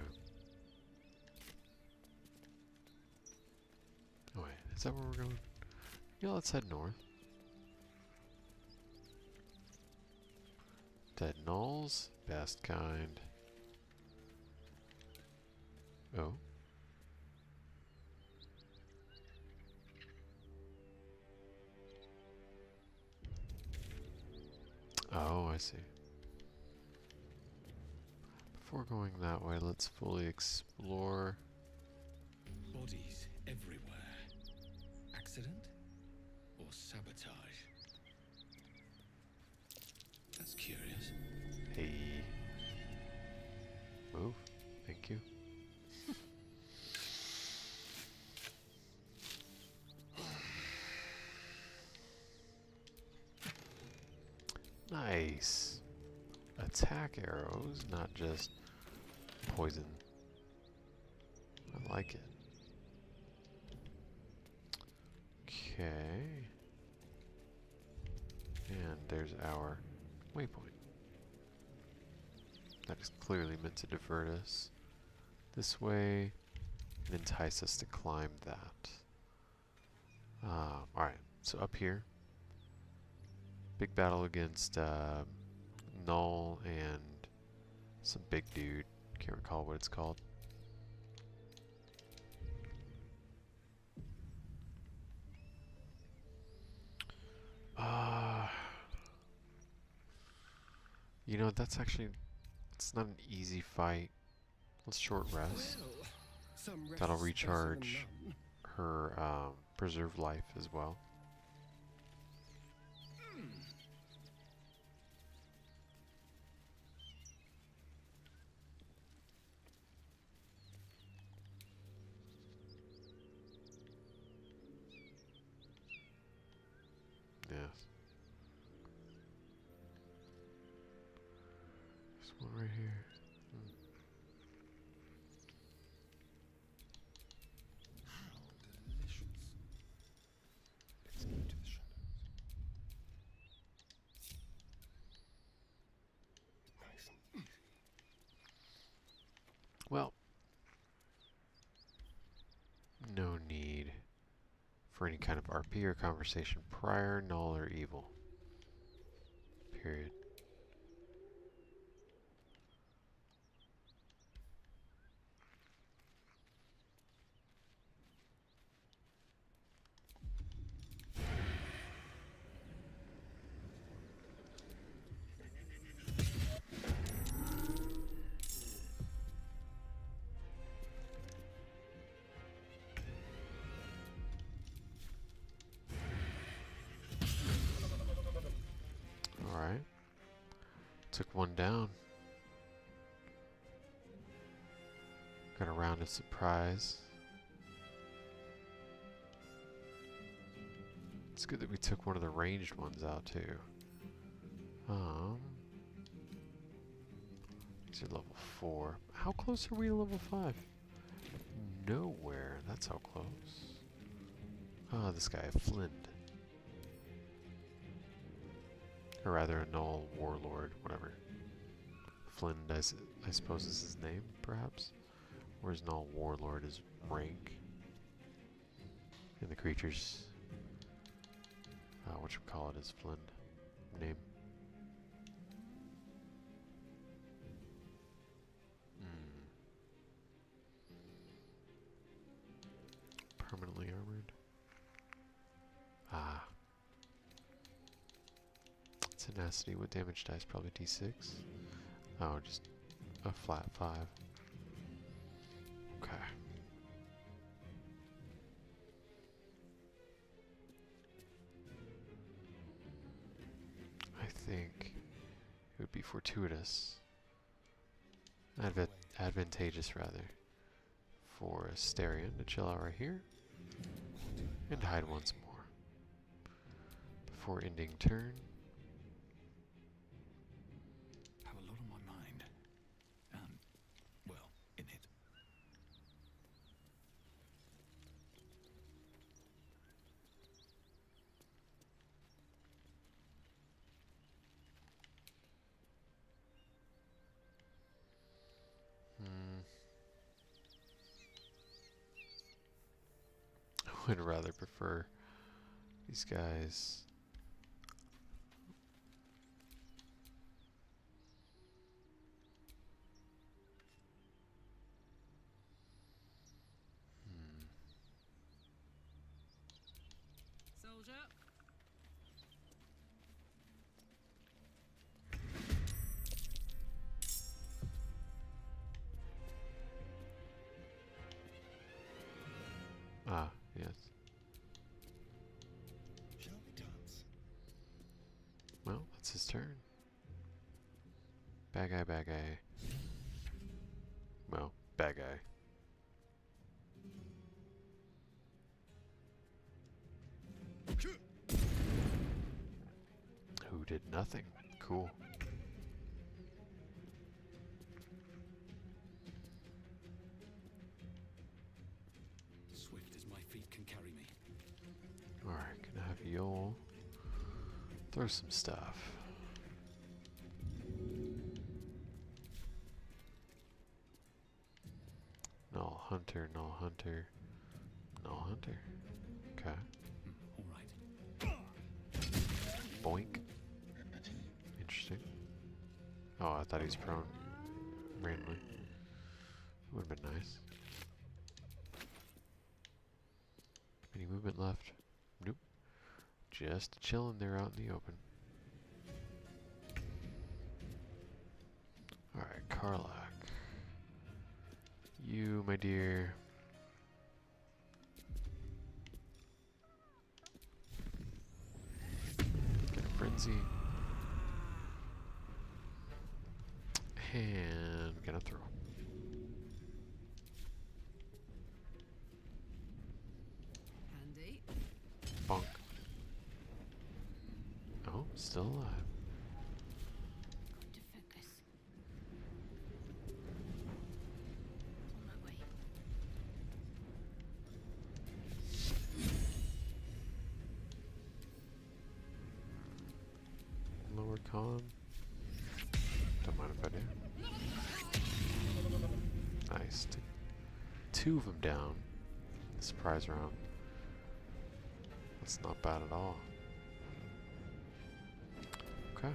Oh wait, is that where we're going? Yeah, let's head north. Dead Gnolls, best kind. Oh. Oh, I see. Before going that way, let's fully explore. Bodies everywhere. Accident or sabotage? That's curious. Hey. Move. Thank you. Nice. Attack arrows, not just poison. I like it. Okay. And there's our waypoint. That is clearly meant to divert us this way and entice us to climb that. Alright, so up here, big battle against Gnoll and some big dude. Can't recall what it's called. You know, that's actually, it's not an easy fight. Let's short rest. That'll recharge her preserved life as well. Yes. There's one right here. How delicious. It's into the shadows. Nice and easy. Well, no need for any kind of RP or conversation prior, null, or evil. Period. Alright. Took one down. Got a round of surprise. It's good that we took one of the ranged ones out too. These are level 4. How close are we to level 5? Nowhere. That's how close. Ah, this guy, Flynn. Or rather, a Gnoll warlord, whatever. Flynn, I suppose, is his name, perhaps? Whereas Gnoll warlord is rank. And the creature's, whatchamacallit is Flynn name. Permanently armored. Ah. Tenacity, what damage dice? Probably d6. Oh, just a flat 5. Okay. I think it would be fortuitous, advantageous rather, for Asterion to chill out right here and hide once more before ending turn. Have a lot on my mind. And, well, in it. I would rather prefer these guys. Soldier. Ah, yes. Shall we dance? Well, that's his turn. Bad guy, bad guy. Well, bad guy. Who did nothing. Cool. Swift as my feet can carry me. Alright, gonna have Yol throw some stuff. Null Hunter, Null Hunter, Null Hunter. Okay. All right. Boink. Interesting. Oh, I thought he was prone randomly. Would have been nice. Any movement left? Nope. Just chilling there out in the open. Alright, Karlach. You, my dear. Get a frenzy. And gonna throw. Handy. Bonk. Oh, still alive. Got to focus. Nice. Took 2 of them down. The surprise round. That's not bad at all. Okay.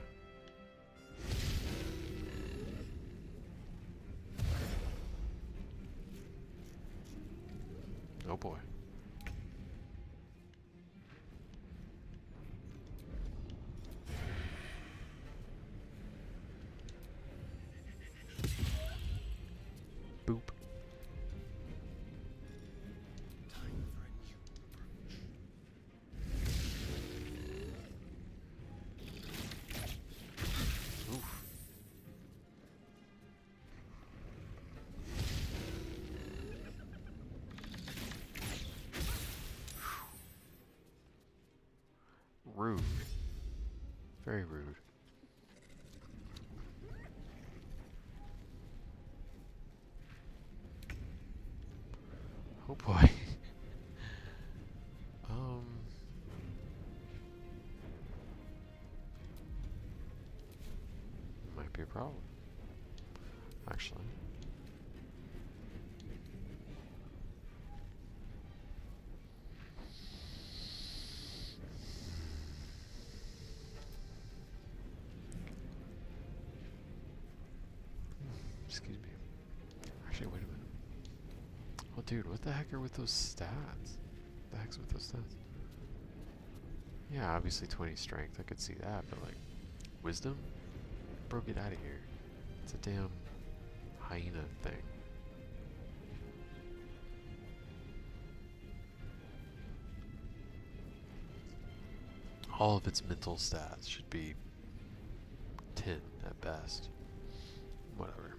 Oh boy. Boop. Time for a new approach. Oof. Rude. Very rude. Oh boy. Might be a problem. Actually. Excuse me. Actually, wait a minute. Oh, dude, what the heck are with those stats? The heck's with those stats? Yeah, obviously 20 strength. I could see that, but like, wisdom? Bro, get out of here. It's a damn hyena thing. All of its mental stats should be 10 at best. Whatever.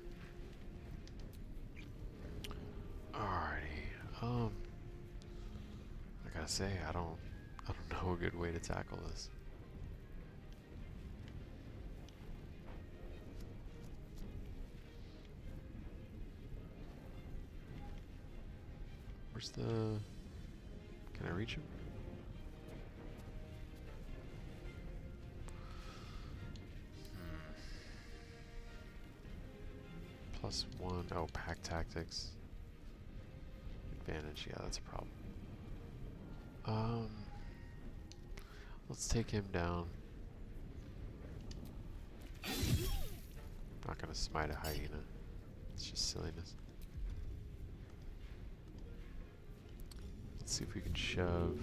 Alrighty. I gotta say, I don't know a good way to tackle this. Where's the... Can I reach him? +1. Oh, pack tactics. Advantage. Yeah, that's a problem. Let's take him down. Not gonna smite a hyena. It's just silliness. Let's see if we can shove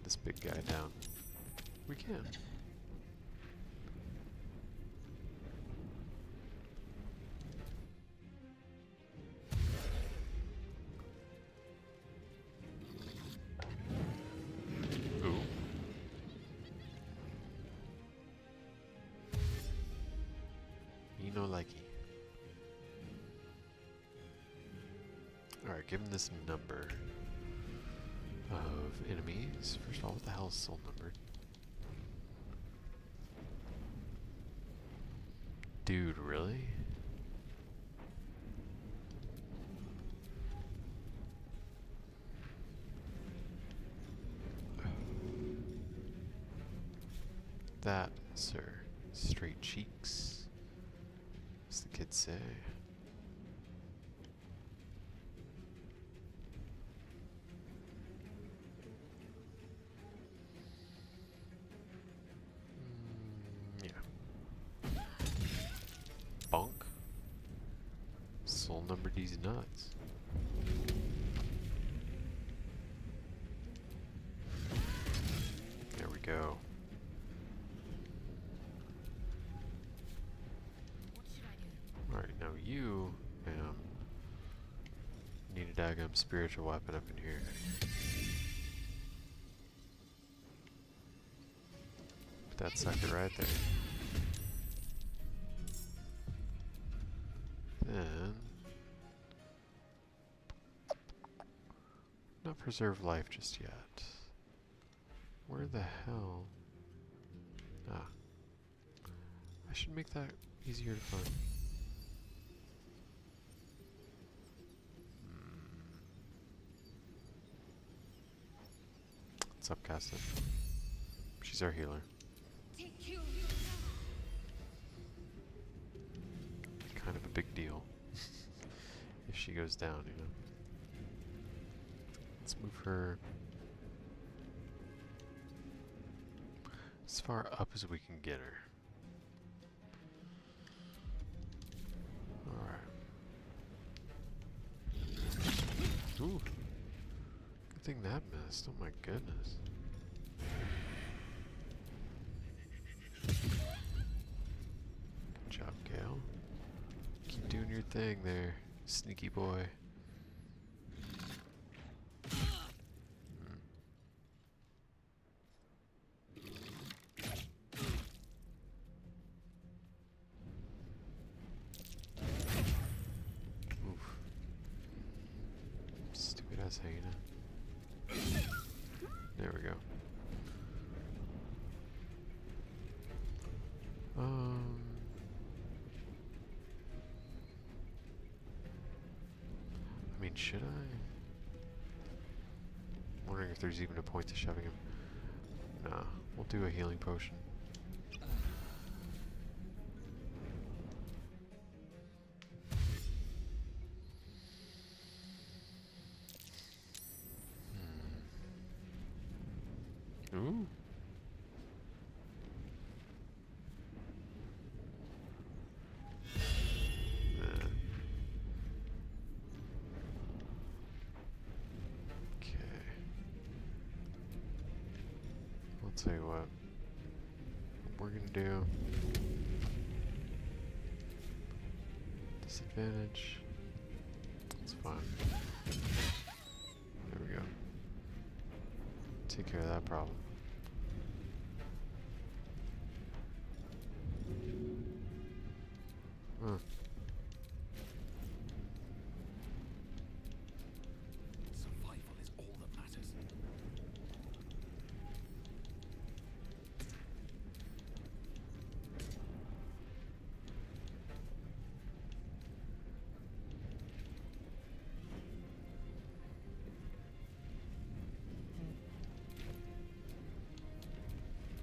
this big guy down. We can. Alright, give him this number of enemies. First of all, what the hell is soul numbered? Dude, really? That, sir. Straight cheeks. What's the kid say? Yeah. Bonk. Soul numbered these nuts. There we go. Alright, now you, need a daggum spiritual weapon up in here. Put that sucker right there. Then... not preserve life just yet. Where the hell? Ah. I should make that easier to find. What's up, Caston? She's our healer. big deal if she goes down, you know. Let's move her as far up as we can get her. Alright. Ooh. Good thing that missed. Oh my goodness. Good job, Gale. Keep doing your thing there, sneaky boy. Hyena. There we go. I mean, should I? I'm wondering if there's even a point to shoving him. Nah, we'll do a healing potion. Ooh. Okay. I'll tell you what we're gonna do. Disadvantage. It's fine. There we go. Take care of that problem. Huh. Survival is all that matters.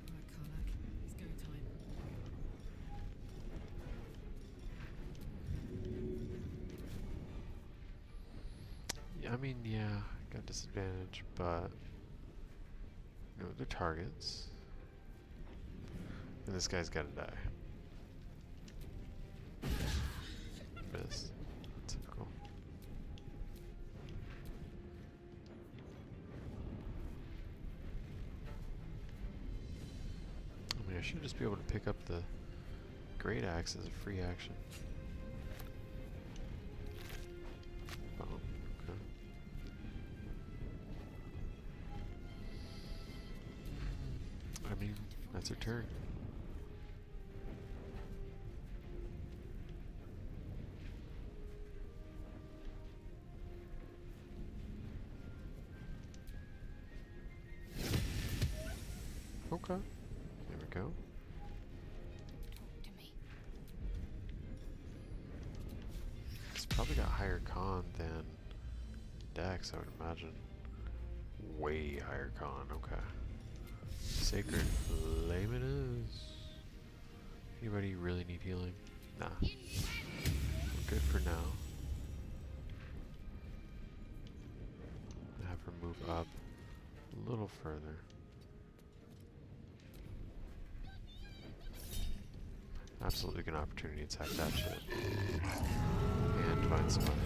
Alright, Karlach, it's go time. I mean, yeah, got disadvantage, but you know, they're targets. And this guy's gotta die. Missed. Typical. I mean, I should just be able to pick up the great axe as a free action. I mean, that's her turn. Okay. There we go. Talk to me. It's probably got higher con than Dex, I would imagine. Way higher con, okay. Sacred Flame it is. Anybody really need healing? Nah. We're good for now. Have her move up a little further. Absolutely get an opportunity to attack that shit. And find somebody.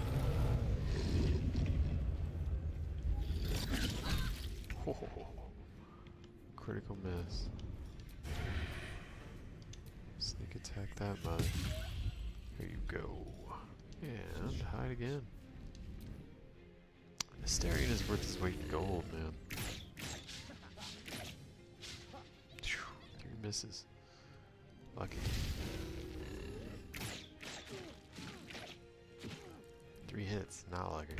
Oh. Critical miss. Sneak attack that mother. There you go. And hide again. Asterion is worth his weight in gold, man. 3 misses. Lucky. 3 hits, not lucky.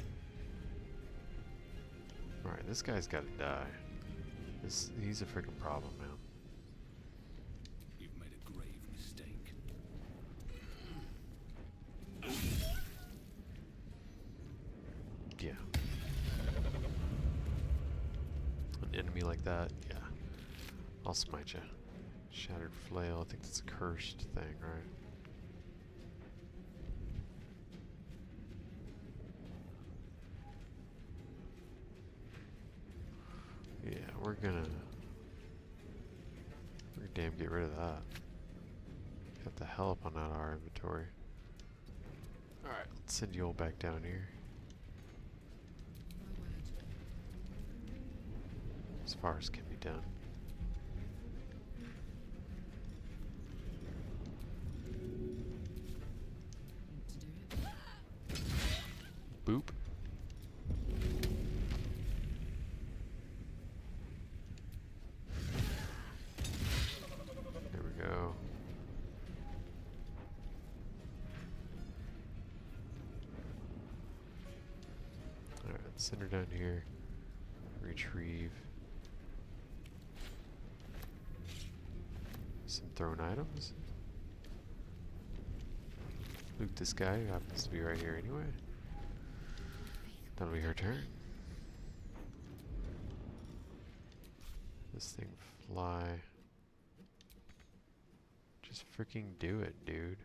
Alright, this guy's gotta die. He's a freaking problem, man. You've made a grave mistake. Yeah. An enemy like that, yeah. I'll smite you. Shattered flail, I think that's a cursed thing, right? we're gonna damn get rid of that. Got the hell up on out of our inventory. Alright, let's send you all back down here. As far as can be done. Boop. There we go. Alright, send her down here. Retrieve some thrown items. Loot this guy who happens to be right here anyway. That'll be her turn. This thing fly. Just freaking do it, dude.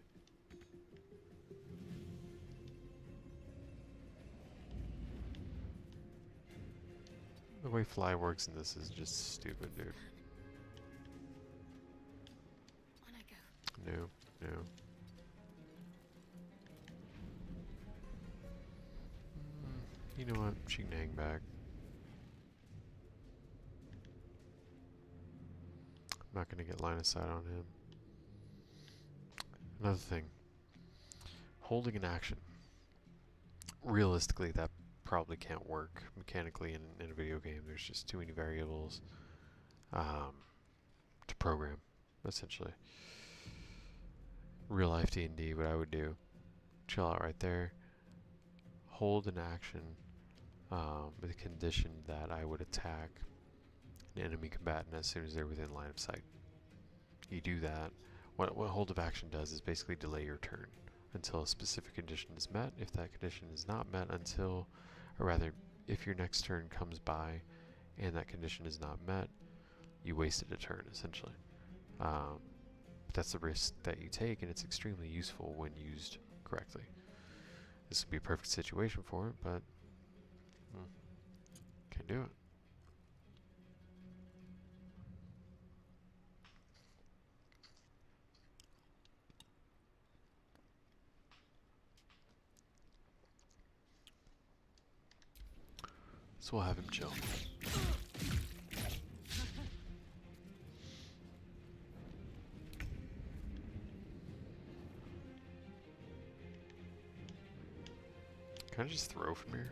The way fly works in this is just stupid, dude. No, no. You know what? She can hang back. I'm not gonna get line of sight on him. Another thing. Holding an action. Realistically, that probably can't work mechanically in a video game. There's just too many variables to program, essentially. Real life D&D, what I would do, chill out right there, hold an action with a condition that I would attack an enemy combatant as soon as they're within line of sight. You do that. What hold of action does is basically delay your turn until a specific condition is met. If that condition is not met until, or rather, if your next turn comes by and that condition is not met, you wasted a turn, essentially. But that's the risk that you take, and it's extremely useful when used correctly. This would be a perfect situation for it, but can't do it. So we'll have him chill. Can I just throw from here?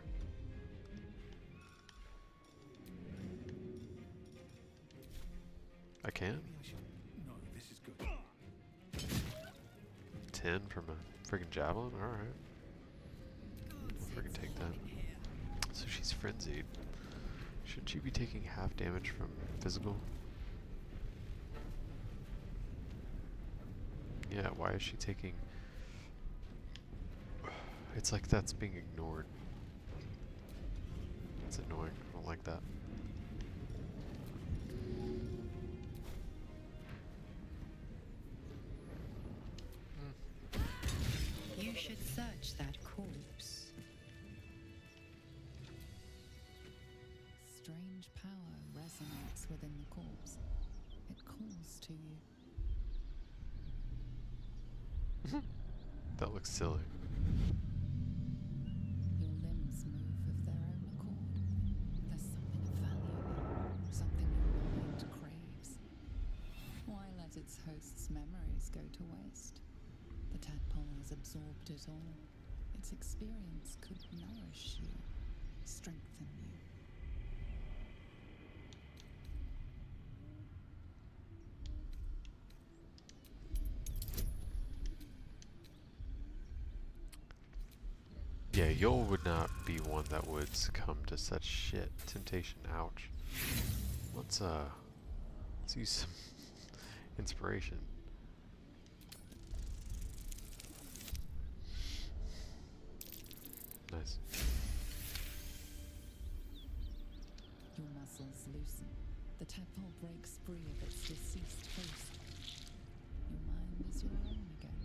I can? No, this is good. 10 from a friggin' javelin? Alright. I'll friggin' take that. So she's frenzied. Should she be taking half damage from physical? Yeah, why is she taking... It's like that's being ignored. It's annoying. I don't like that. You should search that corpse. Strange power resonates within the corpse. It calls to you. That looks silly. Your limbs move of their own accord. There's something of value, something your mind craves. Why let its host's memories go to waste? The tadpole has absorbed it all. Its experience could nourish you, strengthen you. Yeah, Yol would not be one that would succumb to such shit. Temptation, ouch. Let's use some inspiration. Nice. Your muscles loosen. The tadpole breaks free of its deceased host. Your mind is your own again.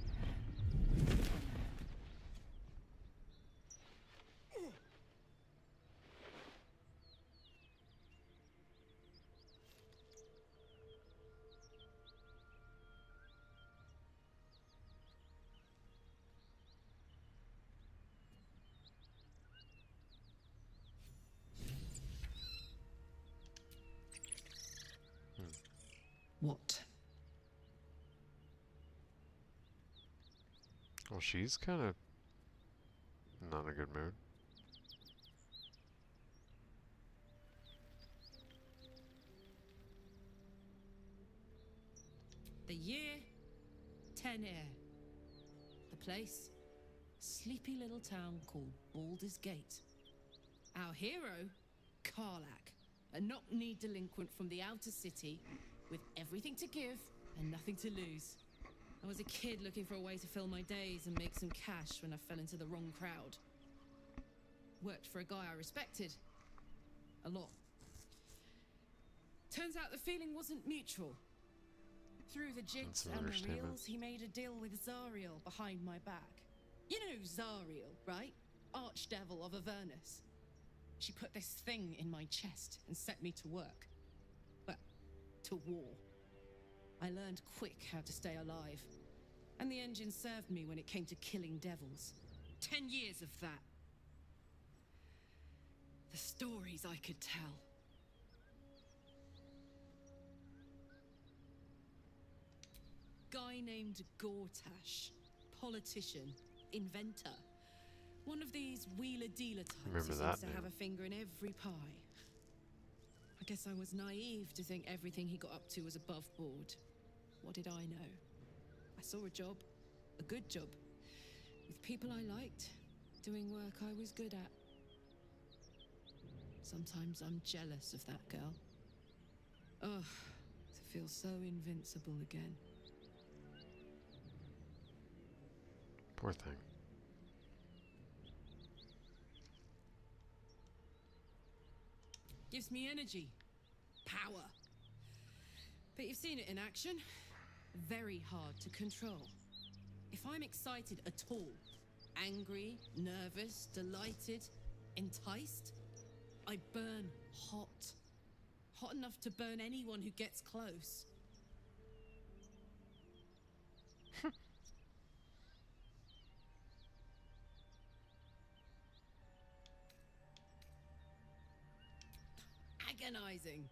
Well, she's kind of not in a good mood. The year, 10 air. The place, sleepy little town called Baldur's Gate. Our hero, Karlach, a knock-knee delinquent from the outer city with everything to give and nothing to lose. I was a kid looking for a way to fill my days and make some cash when I fell into the wrong crowd. Worked for a guy I respected. A lot. Turns out the feeling wasn't mutual. Through the jigs and the reels, he made a deal with Zariel behind my back. You know Zariel, right? Archdevil of Avernus. She put this thing in my chest and set me to work. Well, to war. I learned quick how to stay alive. And the engine served me when it came to killing devils. 10 years of that. The stories I could tell. Guy named Gortash. Politician. Inventor. One of these wheeler-dealer types who seems to have a finger in every pie. I guess I was naive to think everything he got up to was above board. What did I know? I saw a job. A good job. With people I liked. Doing work I was good at. Sometimes I'm jealous of that girl. Ugh. To feel so invincible again. Poor thing. Gives me energy. Power. But you've seen it in action. Very hard to control. If I'm excited at all, angry, nervous, delighted, enticed, I burn hot. Hot enough to burn anyone who gets close. Agonizing.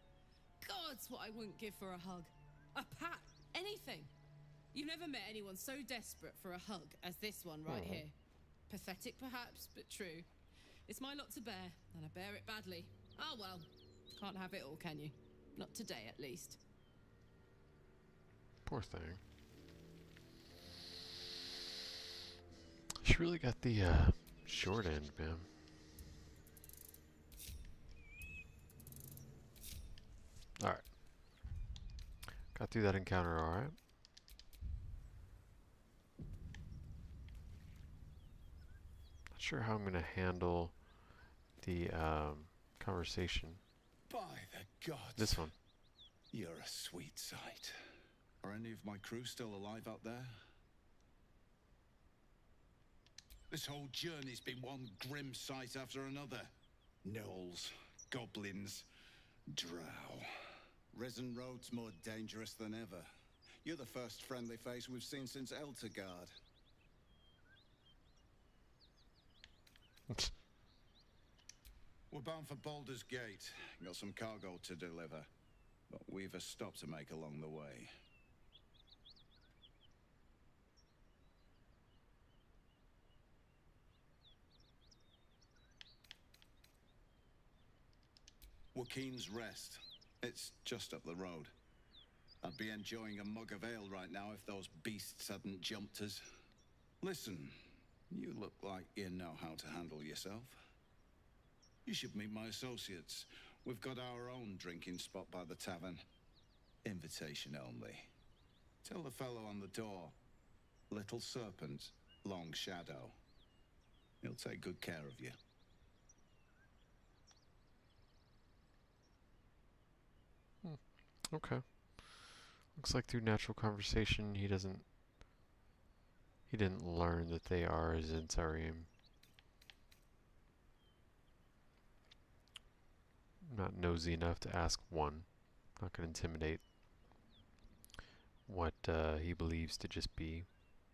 God's what I wouldn't give for a hug. A pat. Anything. You've never met anyone so desperate for a hug as this one right here. Pathetic perhaps, but true. It's my lot to bear, and I bear it badly. Oh well. Can't have it all, can you? Not today, at least. Poor thing. She really got the short end, man. Alright. Got through that encounter alright. Not sure how I'm going to handle the conversation. By the gods. This one. You're a sweet sight. Are any of my crew still alive out there? This whole journey's been one grim sight after another. Gnolls, goblins, drow. Risen Road's more dangerous than ever. You're the first friendly face we've seen since Eltergard. We're bound for Baldur's Gate. Got some cargo to deliver. But we've a stop to make along the way. Waukeen's Rest. It's just up the road. I'd be enjoying a mug of ale right now if those beasts hadn't jumped us. Listen, you look like you know how to handle yourself. You should meet my associates. We've got our own drinking spot by the tavern. Invitation only. Tell the fellow on the door. Little Serpent, Long Shadow. He'll take good care of you. Okay. Looks like through natural conversation he didn't learn that they are Zhentarim. Not nosy enough to ask one. Not gonna intimidate what he believes to just be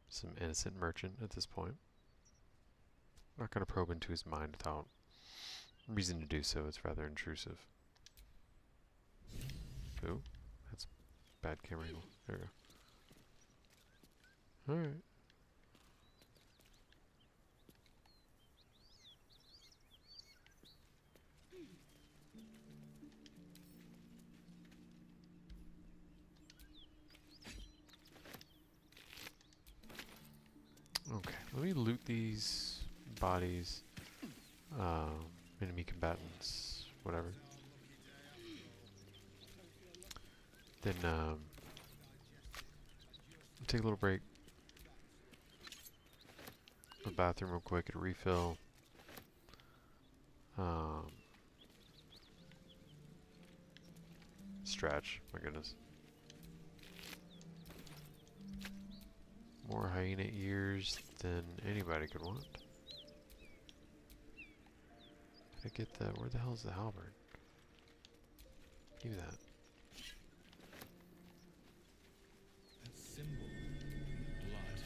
some innocent merchant at this point. Not gonna probe into his mind without reason to do so. It's rather intrusive. Ooh, that's bad camera angle. There we go. Alright. Let me loot these bodies. Enemy combatants, whatever. Then take a little break. Go to the bathroom real quick, get a refill. Stretch, my goodness. More hyena ears than anybody could want. Did I get that? Where the hell is the halberd? Give me that. That symbol, blood.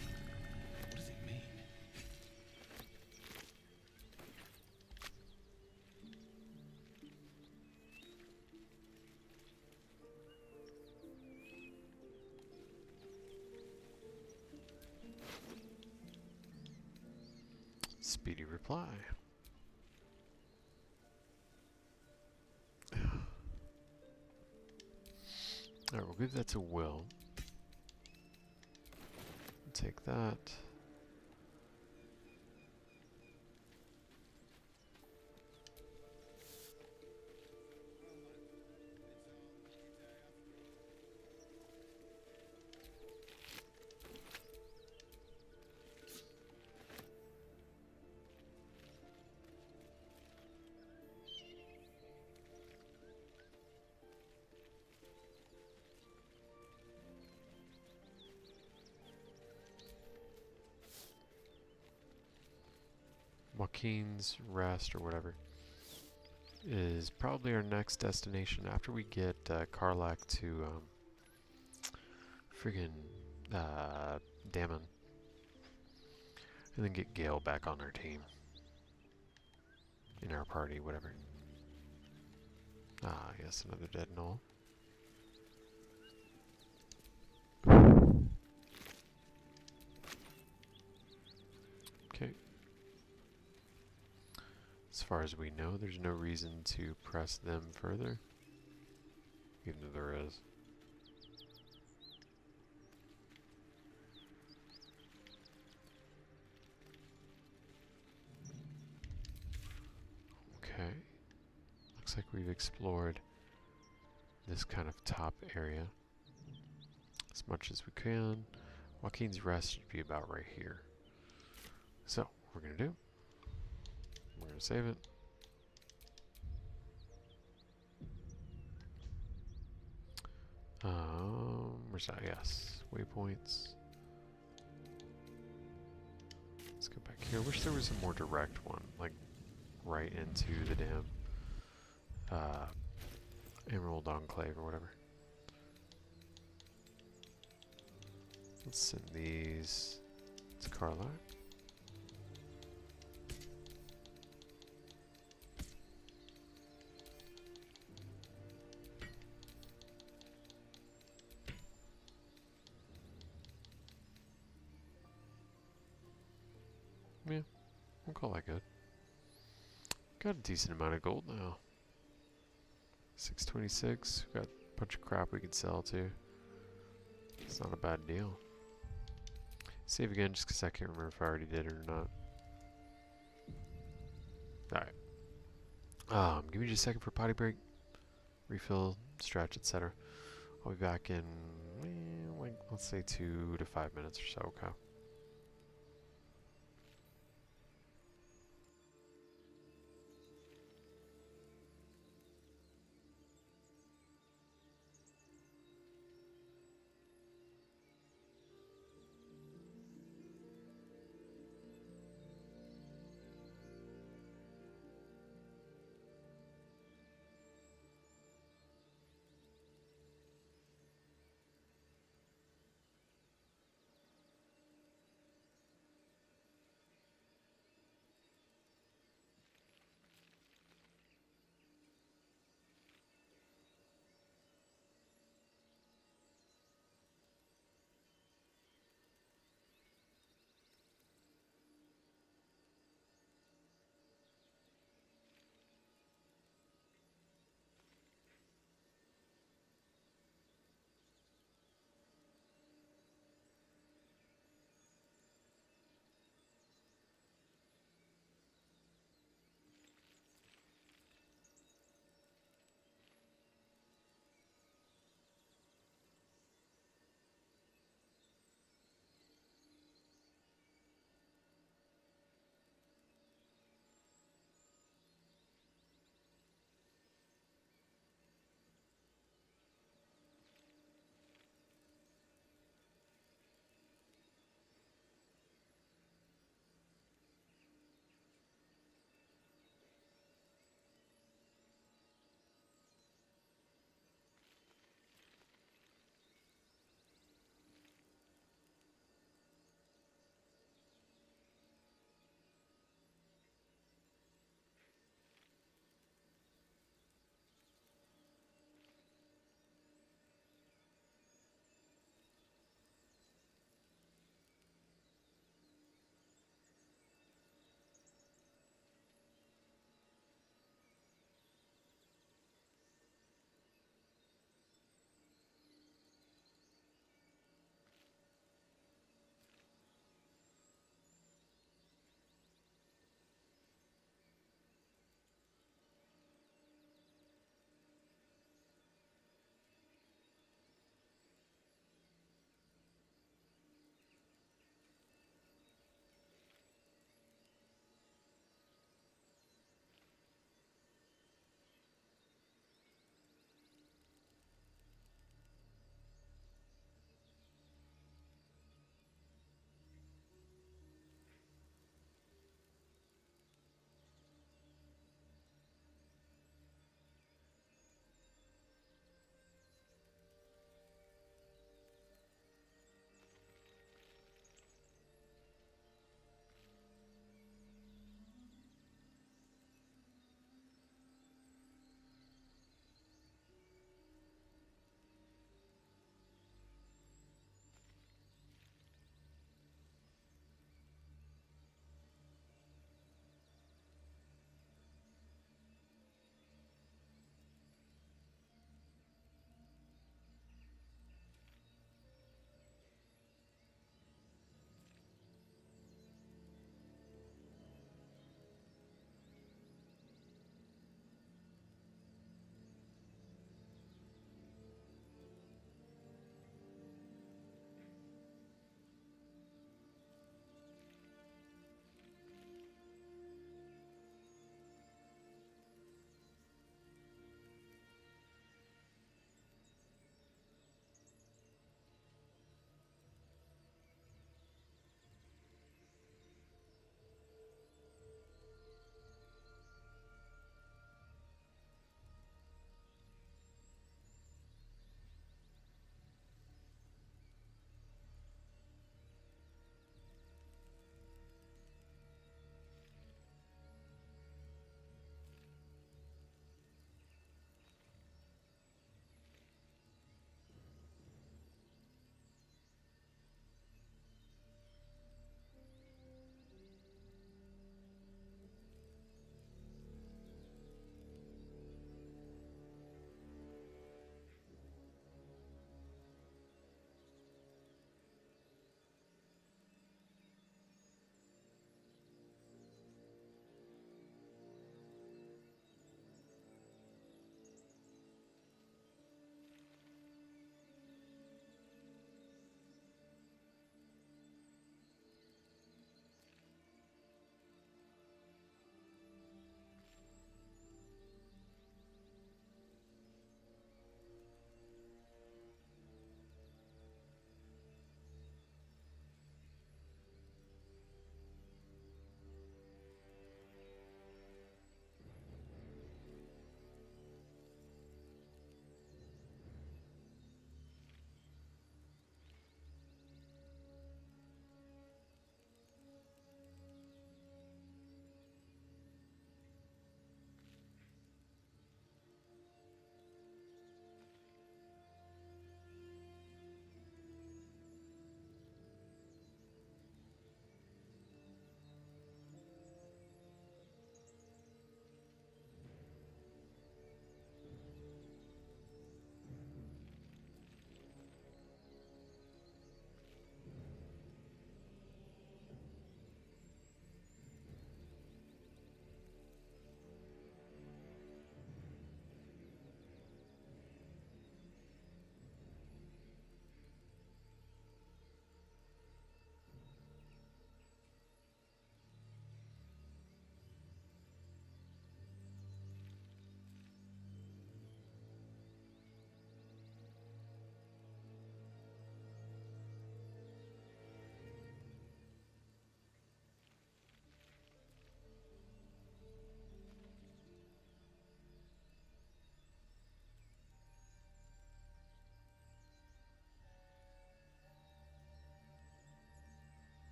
What does it mean? Speedy reply. Alright, we'll give that to Will. Take that. Waukeen's Rest or whatever is probably our next destination after we get Karlach to friggin' Damon, and then get Gale back on our team, in our party, whatever. Ah, yes, another dead Gnoll. Okay. As far as we know, there's no reason to press them further, even though there is. Okay. Looks like we've explored this kind of top area as much as we can. Waukeen's Rest should be about right here. So, what we're going to do, we're going to save it. Where's that? Yes. Waypoints. Let's go back here. I wish there was a more direct one, like right into the damn Emerald Enclave or whatever. Let's send these to Karlach. Yeah, we'll call that good. Got a decent amount of gold now. 626. Got a bunch of crap we could sell too. It's not a bad deal. Save again just because I can't remember if I already did it or not. Alright. Give me just a second for potty break. Refill, stretch, etc. I'll be back in, like, let's say 2 to 5 minutes or so, okay?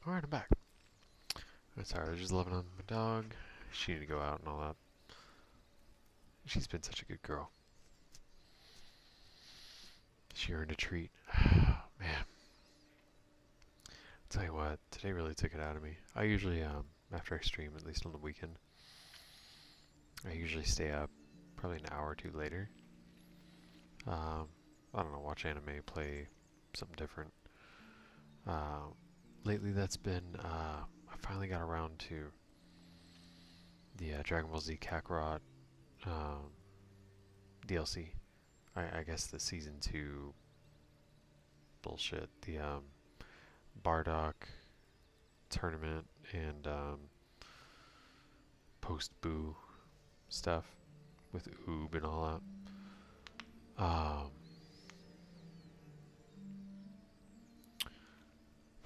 Alright, I'm back. Sorry, I was just loving on my dog. She needed to go out and all that. She's been such a good girl. She earned a treat. Man. Tell you what, today really took it out of me. I usually, after I stream, at least on the weekend, I usually stay up probably an hour or two later. I don't know, watch anime, play something different. Lately that's been, I finally got around to the Dragon Ball Z Kakarot DLC. I guess the Season 2 bullshit. The Bardock tournament and post-boo stuff with Oob and all that.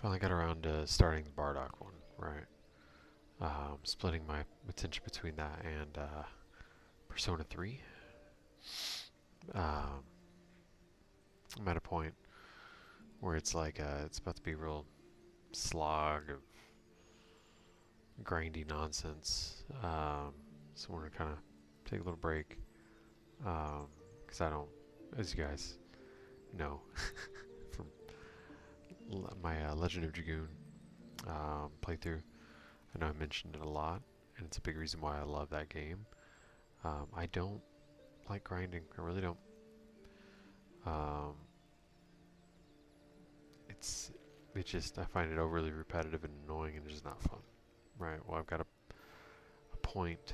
Finally got around to starting the Bardock one, right? Splitting my attention between that and Persona 3. I'm at a point where it's like it's about to be a real slog of grindy nonsense. So we're gonna kind of take a little break, because I don't, as you guys know, from my Legend of Dragoon playthrough, I know I mentioned it a lot, and it's a big reason why I love that game. I don't like grinding. I really don't. It just, I find it overly repetitive and annoying and just not fun. Right, well, I've got a point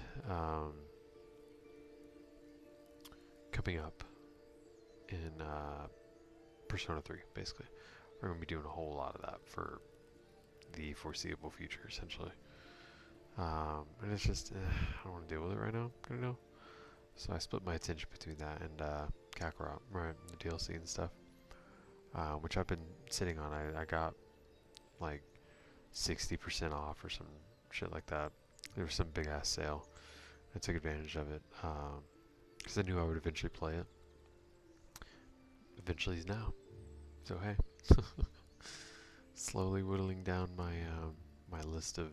coming up in Persona 3, basically. We're going to be doing a whole lot of that for the foreseeable future, essentially. And it's just, I don't want to deal with it right now, you know? So I split my attention between that and Kakarot, right, the DLC and stuff. Which I've been sitting on. I got like 60% off or some shit like that. There was some big ass sale. I took advantage of it because I knew I would eventually play it. Eventually is now. So hey, slowly whittling down my my list of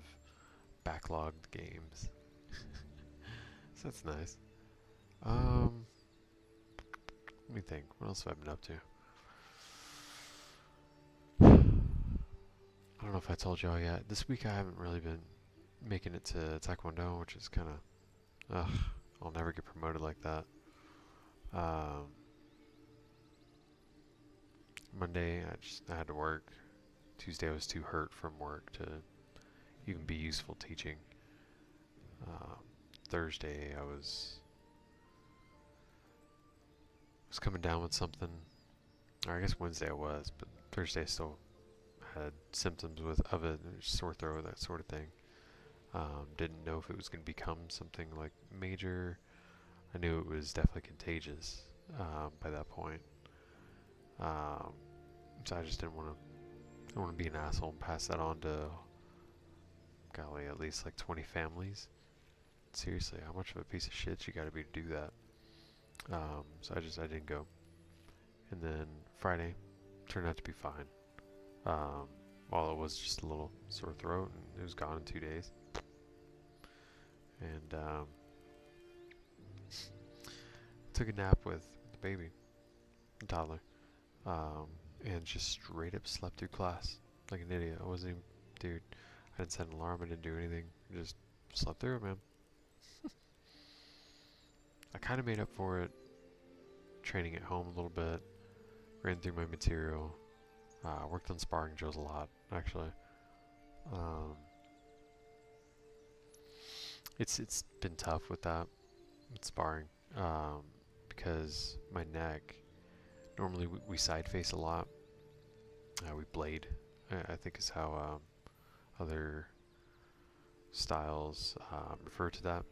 backlogged games. So that's nice. Let me think. What else have I been up to? I don't know if I told y'all yet. This week I haven't really been making it to Taekwondo, which is kind of, I'll never get promoted like that. Monday I had to work. Tuesday I was too hurt from work to even be useful teaching. Thursday I was coming down with something, or I guess Wednesday I was, but Thursday I still had symptoms of a sore throat, that sort of thing. Didn't know if it was going to become something like major. I knew it was definitely contagious by that point. So I just didn't want to be an asshole and pass that on to, golly, at least like 20 families. Seriously, how much of a piece of shit you got to be to do that? So I didn't go. And then Friday turned out to be fine. Well, it was just a little sore throat, and it was gone in 2 days. And took a nap with the baby, the toddler, and just straight up slept through class like an idiot. I wasn't even, dude. I didn't set an alarm. I didn't do anything. Just slept through it, man. I kind of made up for it training at home a little bit. Ran through my material. Worked on sparring drills a lot, actually. It's been tough with that, with sparring, because my neck, normally we side face a lot. We blade, I think is how other styles refer to that.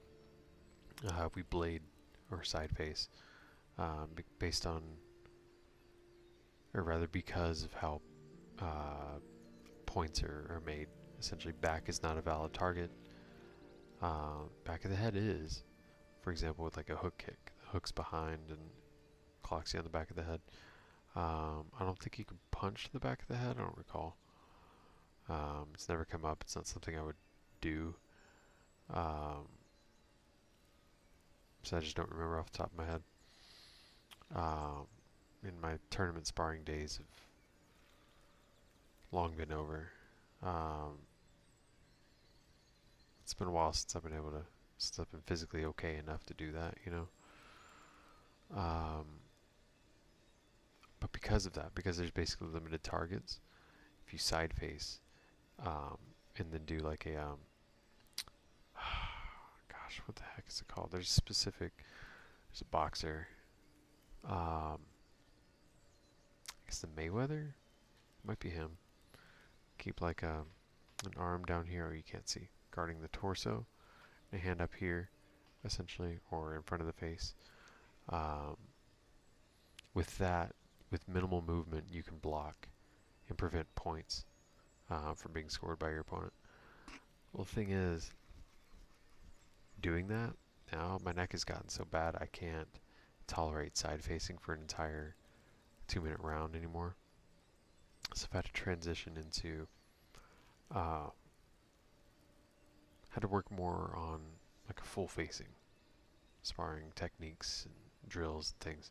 We blade or side face, based on, or rather because of how points are made. Essentially, back is not a valid target. Back of the head is. For example, with like a hook kick. The hook's behind and clocks you on the back of the head. I don't think you can punch the back of the head. I don't recall. It's never come up. It's not something I would do. So I just don't remember off the top of my head. In my tournament sparring days have long been over. It's been a while since I've been able to, since I've been physically okay enough to do that, you know. But because of that, because there's basically limited targets, if you side face, and then do like a, gosh, what the heck is it called? There's a boxer, I guess the Mayweather, might be him. Keep like an arm down here, or you can't see, guarding the torso, and a hand up here, essentially, or in front of the face. With that, with minimal movement, you can block and prevent points from being scored by your opponent. Well, the thing is, doing that, now my neck has gotten so bad I can't tolerate side facing for an entire 2-minute round anymore. So I've had to transition into, had to work more on like a full facing sparring techniques and drills and things,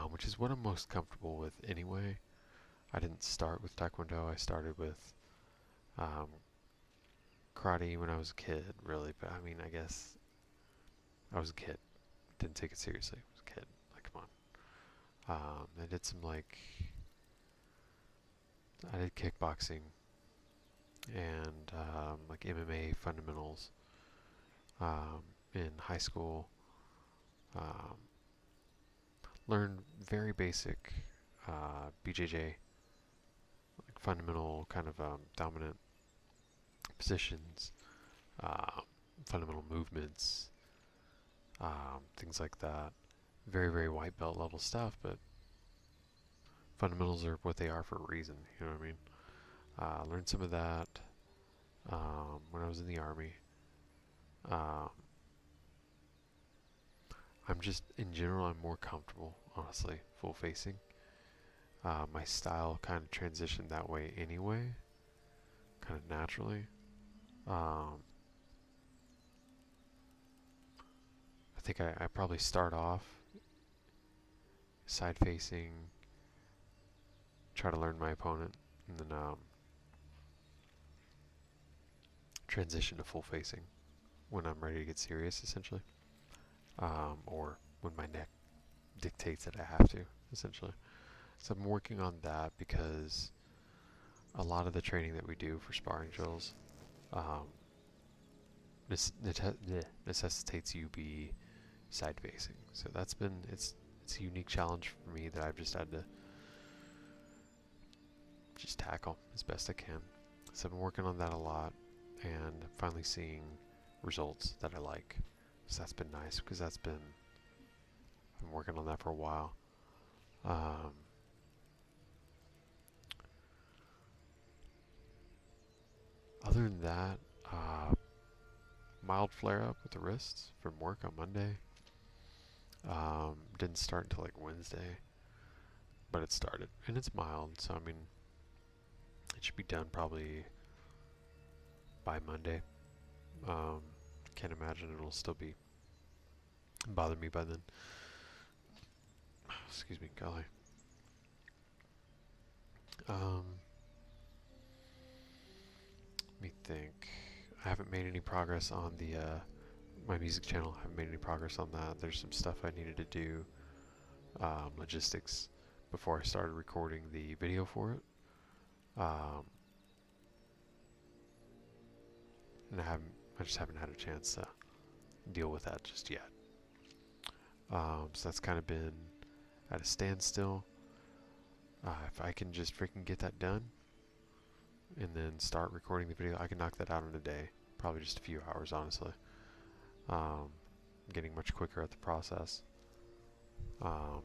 which is what I'm most comfortable with anyway. I didn't start with Taekwondo. I started with karate when I was a kid, really. But I mean, I guess I was a kid. Didn't take it seriously. I was a kid. Like, come on. I did some I did kickboxing and like MMA fundamentals in high school. Learned very basic BJJ, like fundamental kind of dominant positions, fundamental movements, things like that. Very, very white belt level stuff, but fundamentals are what they are for a reason, you know what I mean? Learned some of that when I was in the Army. I'm just, in general, I'm more comfortable, honestly, full facing. My style kind of transitioned that way anyway, kind of naturally. I think I probably start off side facing, try to learn my opponent, and then transition to full facing when I'm ready to get serious, essentially. Or when my neck dictates that I have to, essentially. So I'm working on that because a lot of the training that we do for sparring drills necessitates you be side facing. So that's been, it's a unique challenge for me that I've just had to just tackle as best I can. So I've been working on that a lot and finally seeing results that I like. So that's been nice because I've been working on that for a while. Other than that, mild flare-up with the wrists from work on Monday. Didn't start until like Wednesday, but it started, and it's mild, so I mean, it should be done probably by Monday. Can't imagine it'll still be bother me by then. Excuse me, golly. Let me think. I haven't made any progress on the my music channel. I haven't made any progress on that. There's some stuff I needed to do, logistics, before I started recording the video for it. And I just haven't had a chance to deal with that just yet. So that's kind of been at a standstill. If I can just freaking get that done and then start recording the video, I can knock that out in a day. Probably just a few hours, honestly. Getting much quicker at the process. I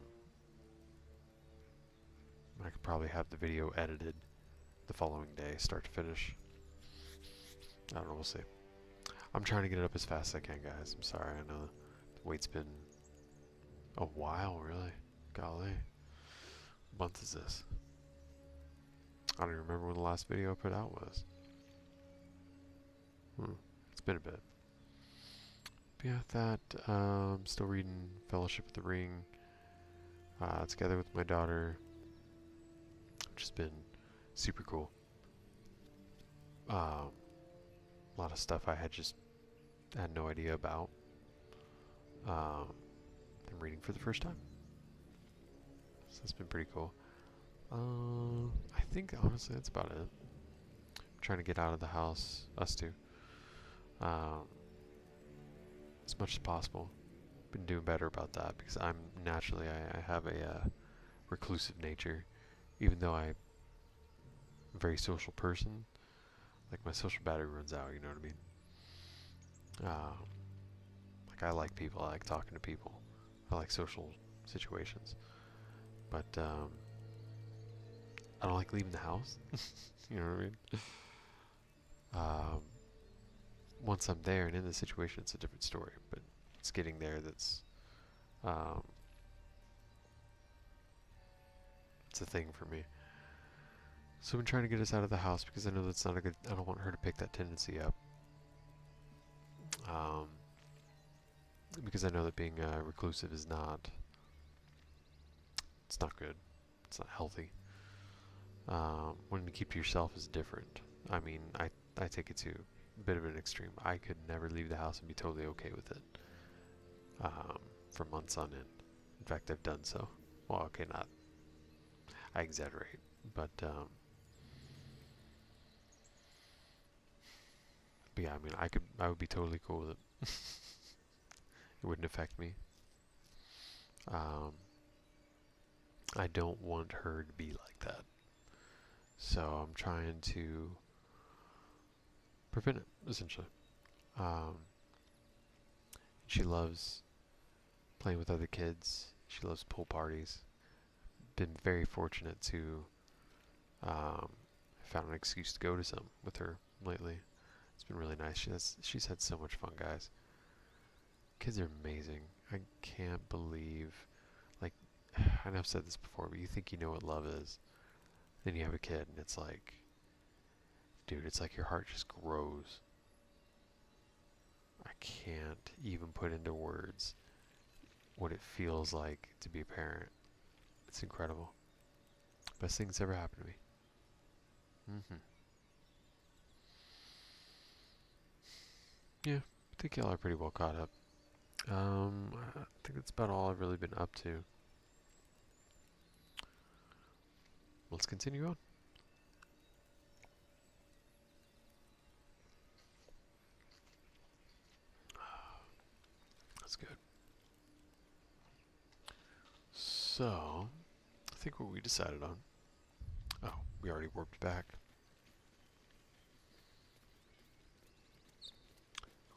could probably have the video edited the following day, start to finish. I don't know, we'll see. I'm trying to get it up as fast as I can, guys. I'm sorry, I know the wait's been a while, really. Golly. What month is this? I don't even remember when the last video I put out was. It's been a bit. But yeah, that, still reading Fellowship of the Ring, together with my daughter, which has been super cool. A lot of stuff I had no idea about. I'm reading for the first time. So that's been pretty cool. I think honestly that's about it. I'm trying to get out of the house, us two, as much as possible. Been doing better about that because I'm naturally, I have a reclusive nature, even though I'm a very social person. Like my social battery runs out, you know what I mean? Like I like people, I like talking to people, I like social situations, but I don't like leaving the house. You know what I mean? Once I'm there and in the situation, it's a different story, but it's getting there that's it's a thing for me. So I've been trying to get us out of the house because I know that's not a good, I don't want her to pick that tendency up. Because I know that being reclusive is not, it's not good. It's not healthy. When you keep to yourself is different. I mean, I take it to a bit of an extreme. I could never leave the house and be totally okay with it. For months on end. In fact, I've done so. Well, okay, not, I exaggerate, but yeah, I mean, I would be totally cool with it. It wouldn't affect me. I don't want her to be like that. So I'm trying to prevent it, essentially. She loves playing with other kids. She loves pool parties. Been very fortunate to found an excuse to go to some with her lately. It's been really nice. She's had so much fun, guys. Kids are amazing. I can't believe, like, I know I've said this before, but you think you know what love is. Then you have a kid and it's like, dude, it's like your heart just grows. I can't even put into words what it feels like to be a parent. It's incredible. Best thing that's ever happened to me. Yeah, I think y'all are pretty well caught up. I think that's about all I've really been up to. Let's continue on. That's good. So, I think what we decided on. Oh, we already warped back.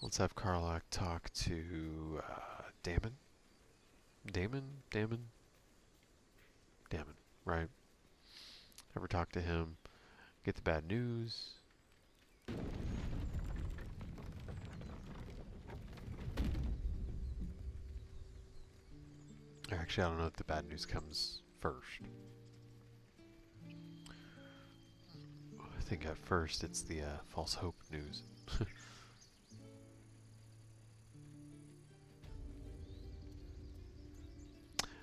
Let's have Karlach talk to Damon. Damon, right? Ever talk to him, get the bad news. Actually, I don't know if the bad news comes first. I think at first it's the false hope news.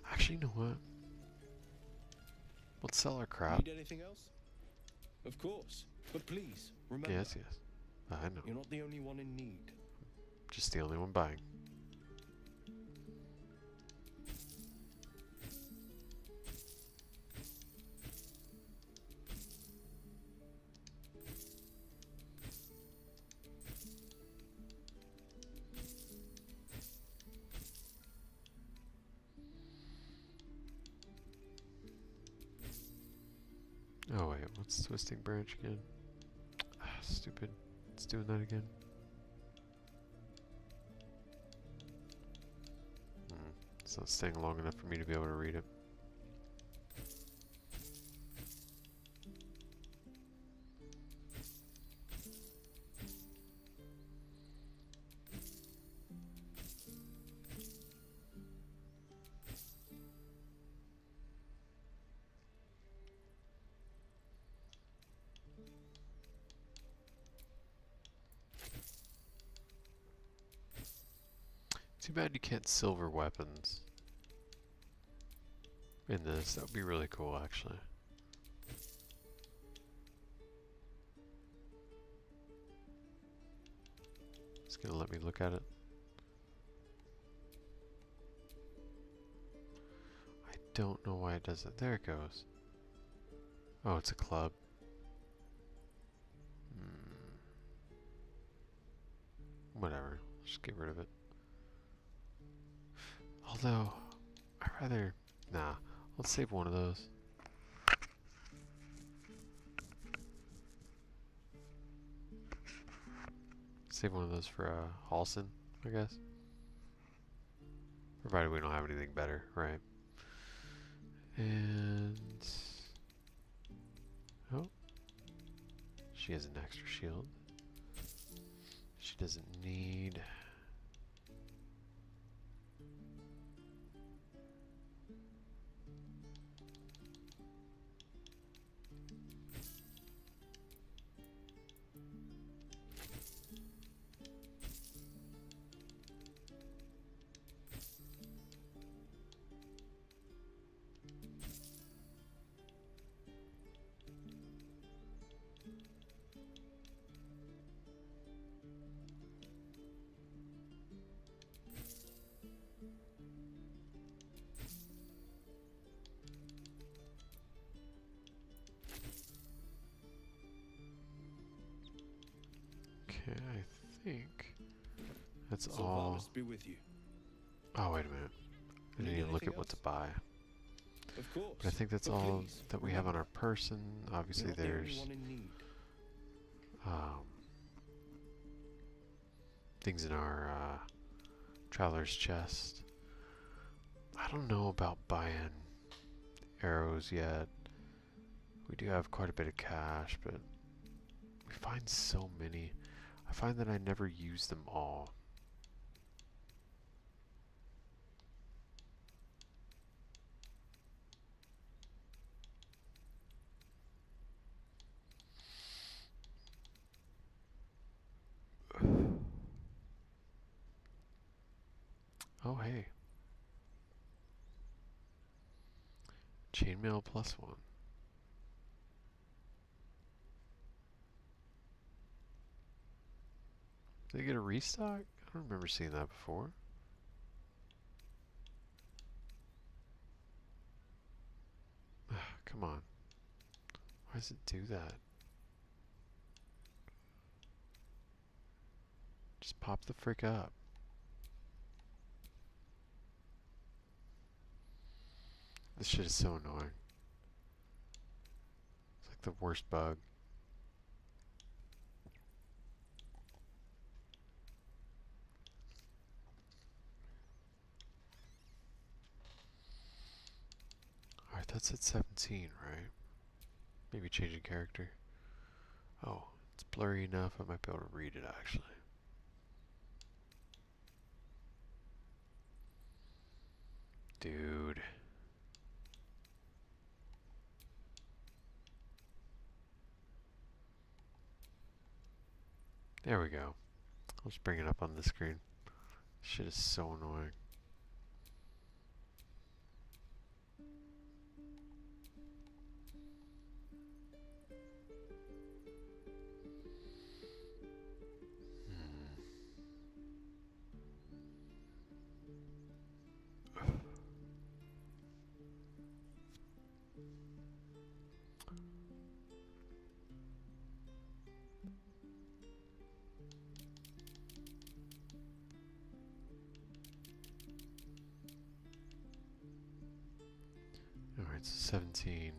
Actually, you know what? Let's sell our crap. Need anything else? Of course. But please, remember. Yes. I know. You're not the only one in need. Just the only one buying. Oh wait, what's twisting branch again? Ah, stupid. It's doing that again. It's not staying long enough for me to be able to read it. Too bad you can't silver weapons in this. That would be really cool, actually. It's gonna let me look at it. I don't know why it does it. There it goes. Oh, it's a club. Whatever. Just get rid of it. Although, I'd rather... Nah. Let's save one of those. Save one of those for Halsin, I guess. Provided we don't have anything better, right? And... Oh. She has an extra shield. She doesn't need... Okay, I think that's all. Be with you. Oh, wait a minute. I didn't even look at what to buy. Of course. But I think that's But all please, that we have on our person. Obviously, you're not the only there's one in need. things in our traveler's chest. I don't know about buying arrows yet. We do have quite a bit of cash, but we find so many. I find that I never use them all. Oh, hey. Chainmail +1. Did they get a restock? I don't remember seeing that before. Come on. Why does it do that? Just pop the frick up. This shit is so annoying. It's like the worst bug. Alright, that's at 17, right? Maybe changing character. Oh, it's blurry enough I might be able to read it actually. Dude. There we go. Let's bring it up on the screen. Shit is so annoying. Alright, so 17.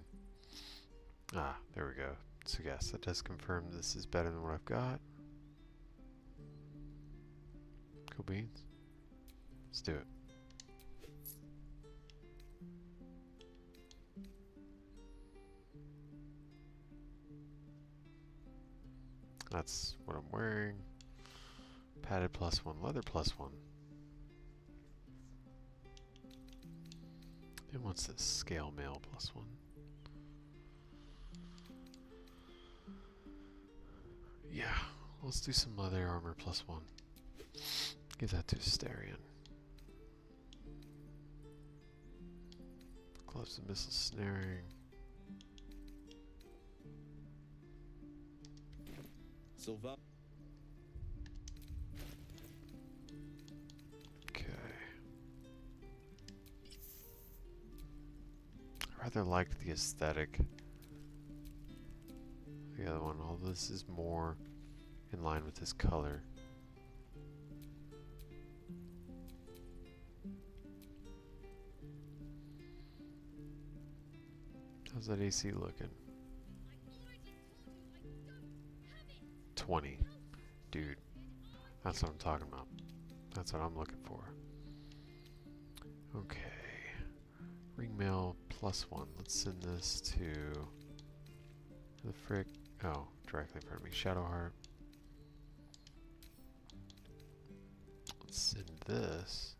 Ah, there we go. So yes, that does confirm this is better than what I've got. Cool beans. Let's do it. That's what I'm wearing. Padded +1, leather +1. And what's this? Scale mail +1. Yeah, let's do some leather armor +1. Give that to Asterion. Explosive missile snaring. Silva. Okay. I rather liked the aesthetic. The other one, all this is more in line with this color. How's that AC looking? 20. Dude, that's what I'm talking about. That's what I'm looking for. Okay. Ringmail +1. Let's send this to the frick. Oh, directly in front of me. Shadowheart. Let's send this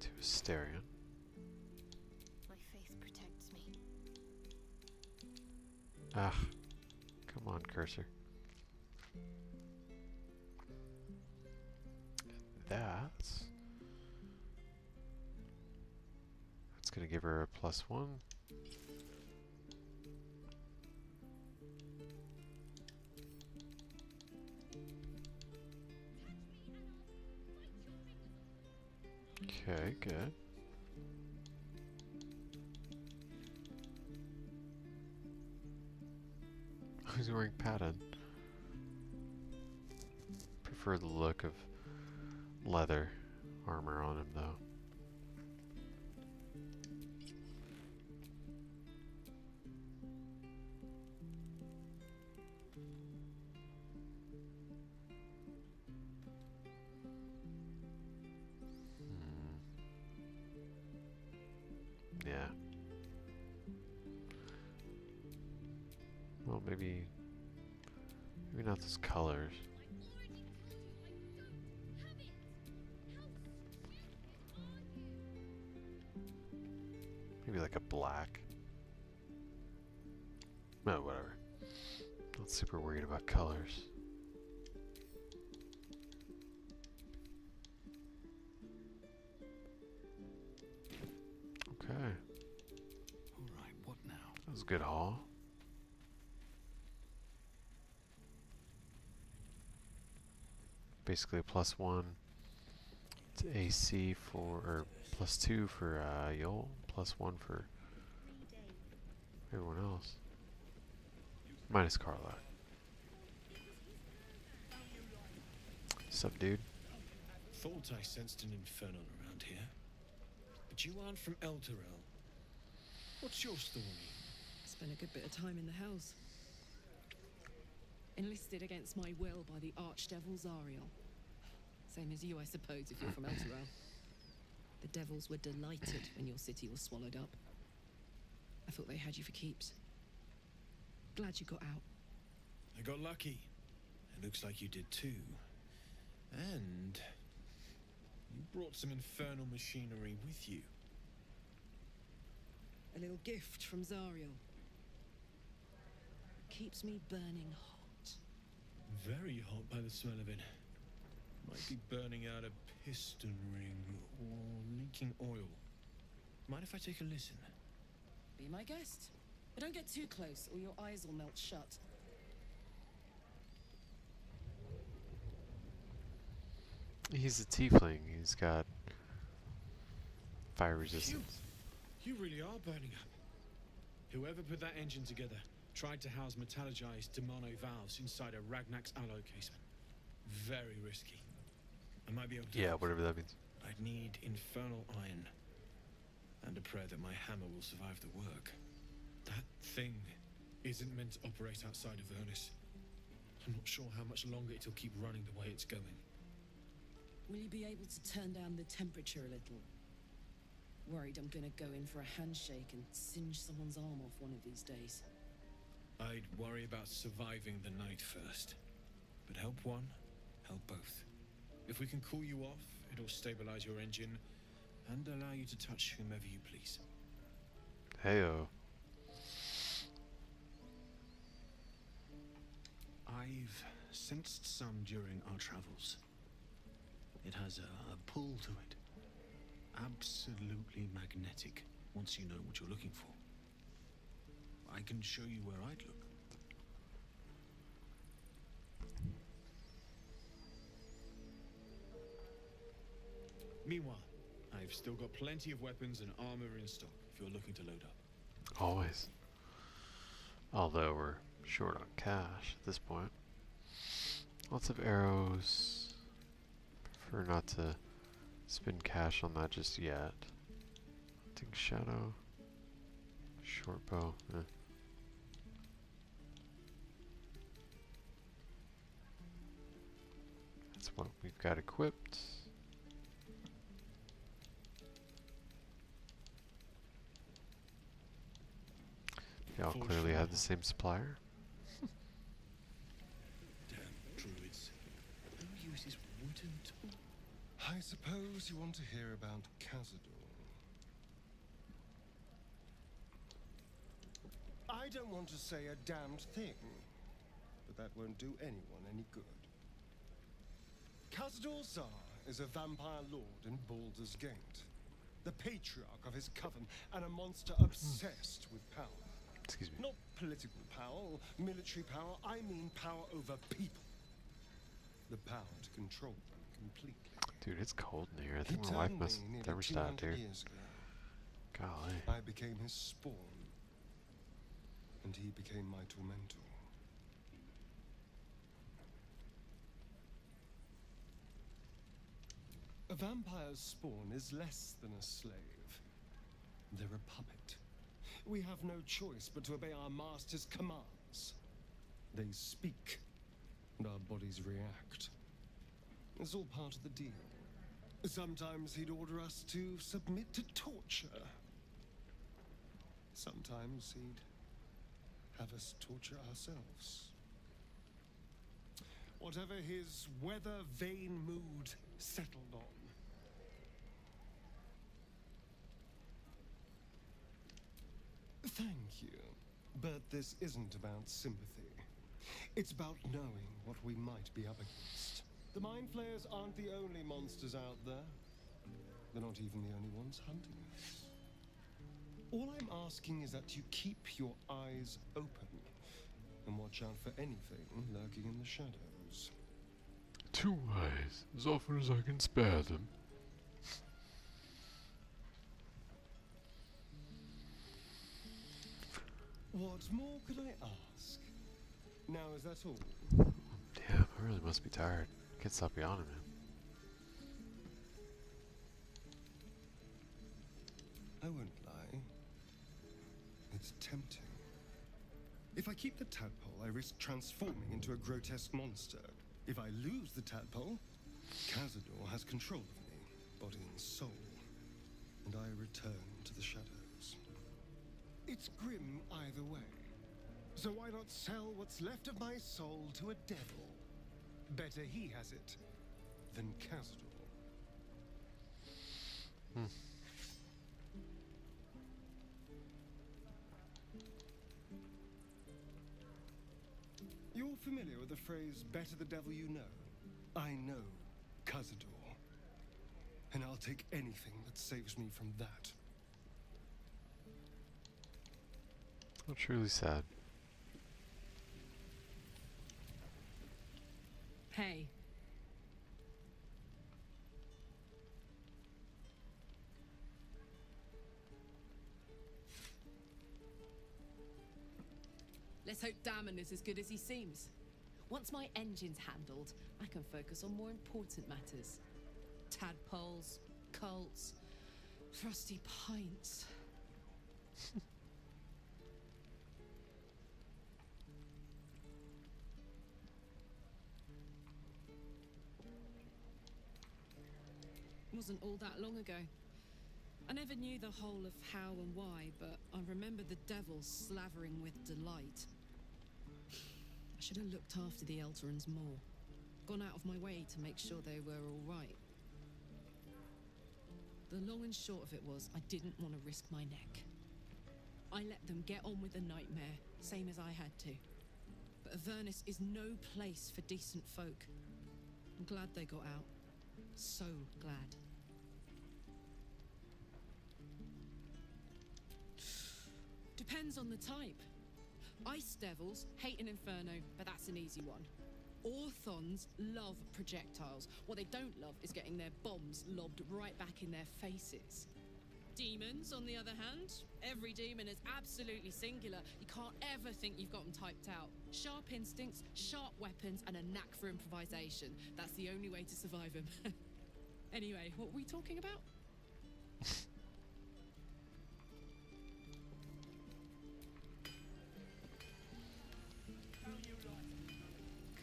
to Asterion. My faith protects me. Ah, come on, cursor. That's gonna give her a +1. Okay, good. Who's wearing padded? Prefer the look of leather armor on him, though. Yeah. Well, maybe not those colors. Maybe like a black. No, whatever. Not super worried about colors. Okay. Alright, what now? That was a good haul. Basically a +1 to AC for, or +2 for Yol, +1 for everyone else. Minus Karlach. Sup, dude? Thought I sensed an infernal around here. But you aren't from Elturel. What's your story? Spent a good bit of time in the Hells. Enlisted against my will by the Archdevil Zariel. Same as you, I suppose, if you're from Elturel. The devils were delighted when your city was swallowed up. I thought they had you for keeps. Glad you got out. I got lucky. It looks like you did too. And you brought some infernal machinery with you. A little gift from Zariel. Keeps me burning hot. Very hot by the smell of it. Might be burning out a piston ring or leaking oil. Mind if I take a listen? Be my guest. But don't get too close or your eyes will melt shut. He's a tiefling. He's got fire resistance. You really are burning up. Whoever put that engine together tried to house metallogized Demano valves inside a Ragnak's alloy casement. Very risky. I might be able to. Yeah, help. whatever that means. I'd need infernal iron. And a prayer that my hammer will survive the work. That thing isn't meant to operate outside of Vernus. I'm not sure how much longer it'll keep running the way it's going. Will you be able to turn down the temperature a little? Worried I'm gonna go in for a handshake and singe someone's arm off one of these days. I'd worry about surviving the night first. But help one, help both. If we can cool you off, it'll stabilize your engine and allow you to touch whomever you please. Heyo. I've sensed some during our travels. It has a pull to it. Absolutely magnetic once you know what you're looking for. I can show you where I'd look. Meanwhile, I've still got plenty of weapons and armor in stock if you're looking to load up. Always. Although we're short on cash at this point. Lots of arrows. Prefer not to spend cash on that just yet. Hunting shadow. Short bow. That's what we've got equipped. Y'all clearly have the same supplier. Damn druids. Who uses wooden tools? I suppose you want to hear about Cazador. I don't want to say a damned thing, but that won't do anyone any good. Cazador Zar is a vampire lord in Baldur's Gate, the patriarch of his coven, and a monster obsessed with power. Excuse me. Not political power or military power, I mean power over people. The power to control them completely. Dude, it's cold in here. I He think my wife turned must me nearly thermostat 200 here. years ago. Golly. I became his spawn, and he became my tormentor. A vampire's spawn is less than a slave. They're a puppet. We have no choice but to obey our master's commands. They speak, and our bodies react. It's all part of the deal. Sometimes he'd order us to submit to torture. Sometimes he'd have us torture ourselves. Whatever his weather-vane mood settled on. Thank you, but this isn't about sympathy. It's about knowing what we might be up against. The Mind Flayers aren't the only monsters out there. They're not even the only ones hunting us. All I'm asking is that you keep your eyes open and watch out for anything lurking in the shadows. 2 eyes, as often as I can spare them. What more could I ask? Now, is that all? Damn, I really must be tired. Can't stop yawning, man. I won't lie. It's tempting. If I keep the tadpole, I risk transforming into a grotesque monster. If I lose the tadpole, Cazador has control of me, body and soul, and I return to the shadows. It's grim either way. So why not sell what's left of my soul to a devil? Better he has it than Cazador. You're familiar with the phrase, better the devil you know? I know Cazador, and I'll take anything that saves me from that. Oh, truly sad. Hey. Let's hope Damon is as good as he seems. Once my engine's handled, I can focus on more important matters. Tadpoles, cults, frosty pints. Wasn't all that long ago. I never knew the whole of how and why, but I remember the devil slavering with delight. I should have looked after the Elterans more. Gone out of my way to make sure they were all right. The long and short of it was, I didn't want to risk my neck. I let them get on with the nightmare, same as I had to. But Avernus is no place for decent folk. I'm glad they got out. So glad. Depends on the type. Ice devils hate an inferno, but that's an easy one. Orthons love projectiles. What they don't love is getting their bombs lobbed right back in their faces. Demons, on the other hand, every demon is absolutely singular. You can't ever think you've got them typed out. Sharp instincts, sharp weapons, and a knack for improvisation. That's the only way to survive them. Anyway, what were we talking about?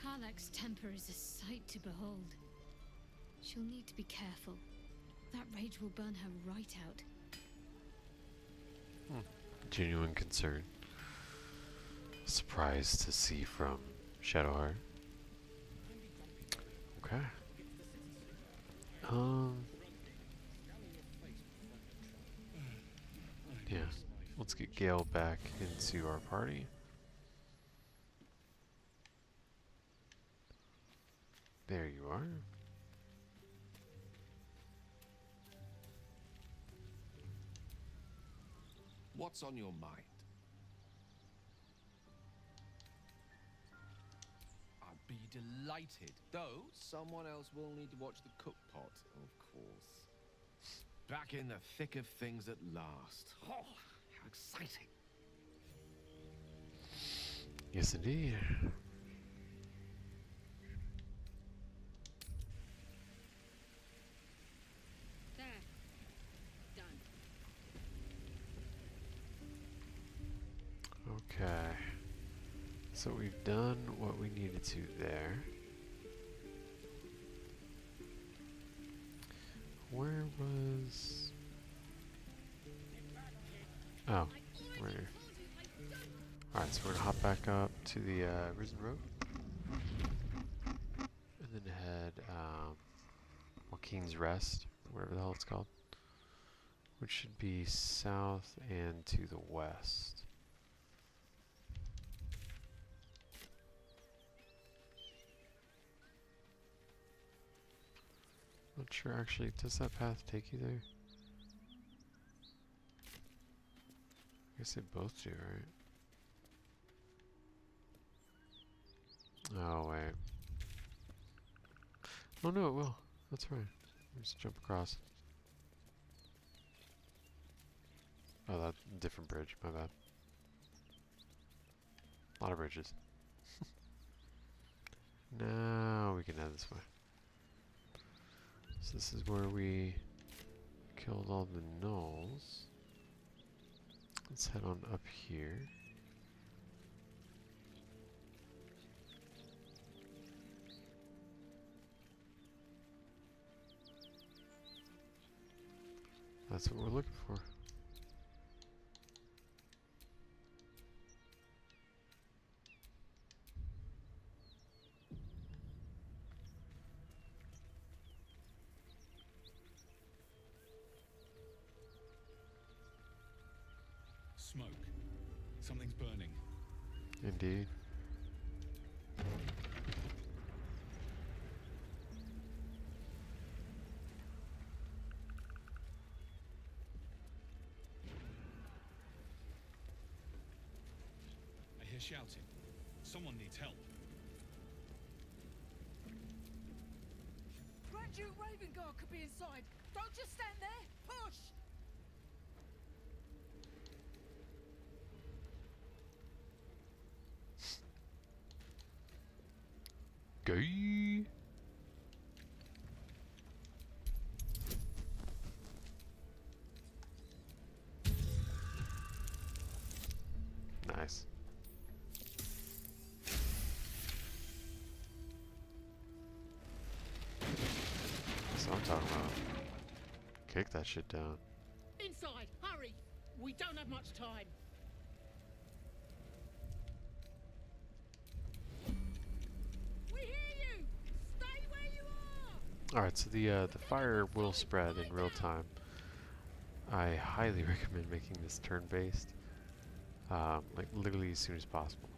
Karlach's temper is a sight to behold. She'll need to be careful. That rage will burn her right out. Genuine concern. Surprised to see from Shadowheart. Okay. Yeah. Let's get Gale back into our party. There you are. What's on your mind? I'd be delighted, though someone else will need to watch the cook pot, of course. Back in the thick of things at last. Oh, how exciting. Yes, indeed. There. Done. Okay. So we've done what we needed to there. Where was... Oh, right here. Alright, so we're gonna hop back up to the Risen Road. And then head Waukeen's Rest, whatever the hell it's called. Which should be south and to the west. Not sure actually, does that path take you there? I guess they both do, right? Oh, wait. Oh no, it will. That's right. Just jump across. Oh, that's a different bridge. My bad. A lot of bridges. Now we can head this way. So this is where we killed all the Gnolls. Let's head on up here. That's what we're looking for. Smoke. Something's burning. Indeed. I hear shouting. Someone needs help. Grand Duke Raven Guard could be inside. Don't just stand there. Push! Gay. Nice. That's what I'm talking about. Kick that shit down. Inside, hurry! We don't have much time. We hear you! Stay where you are! Alright, so the fire will spread in real time. I highly recommend making this turn-based, like literally as soon as possible.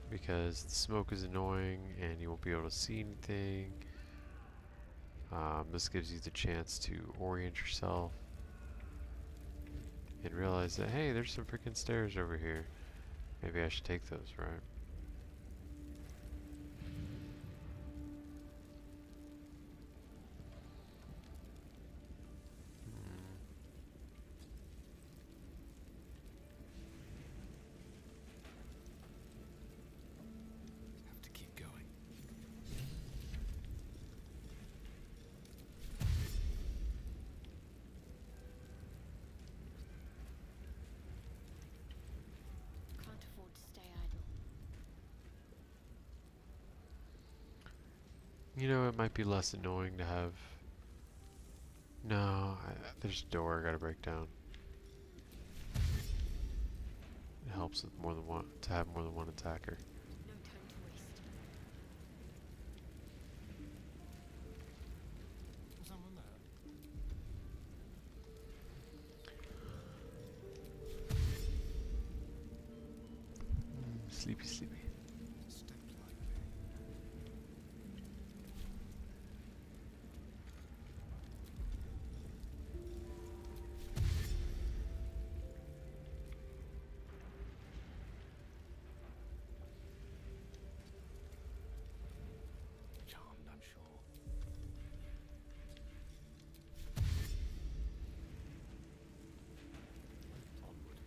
Because the smoke is annoying and you won't be able to see anything. This gives you the chance to orient yourself and realize that, hey, there's some freaking stairs over here. Maybe I should take those, right? Have to keep going. Can't afford to stay idle. You know, it might be less annoying to have... No, there's a door I gotta break down. It helps with more than one, to have more than one attacker. No time to waste. Someone there? Sleepy, sleepy. Step lightly. Charmed, I'm sure. Onward.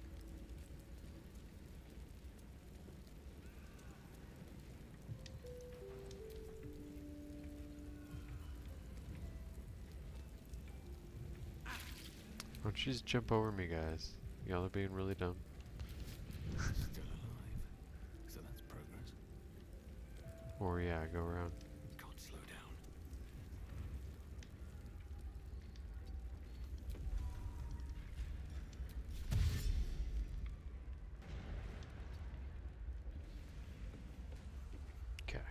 Why don't you just jump over me, guys? Y'all are being really dumb. Still alive. So that's progress. Or yeah, go around. Can't slow down. Okay.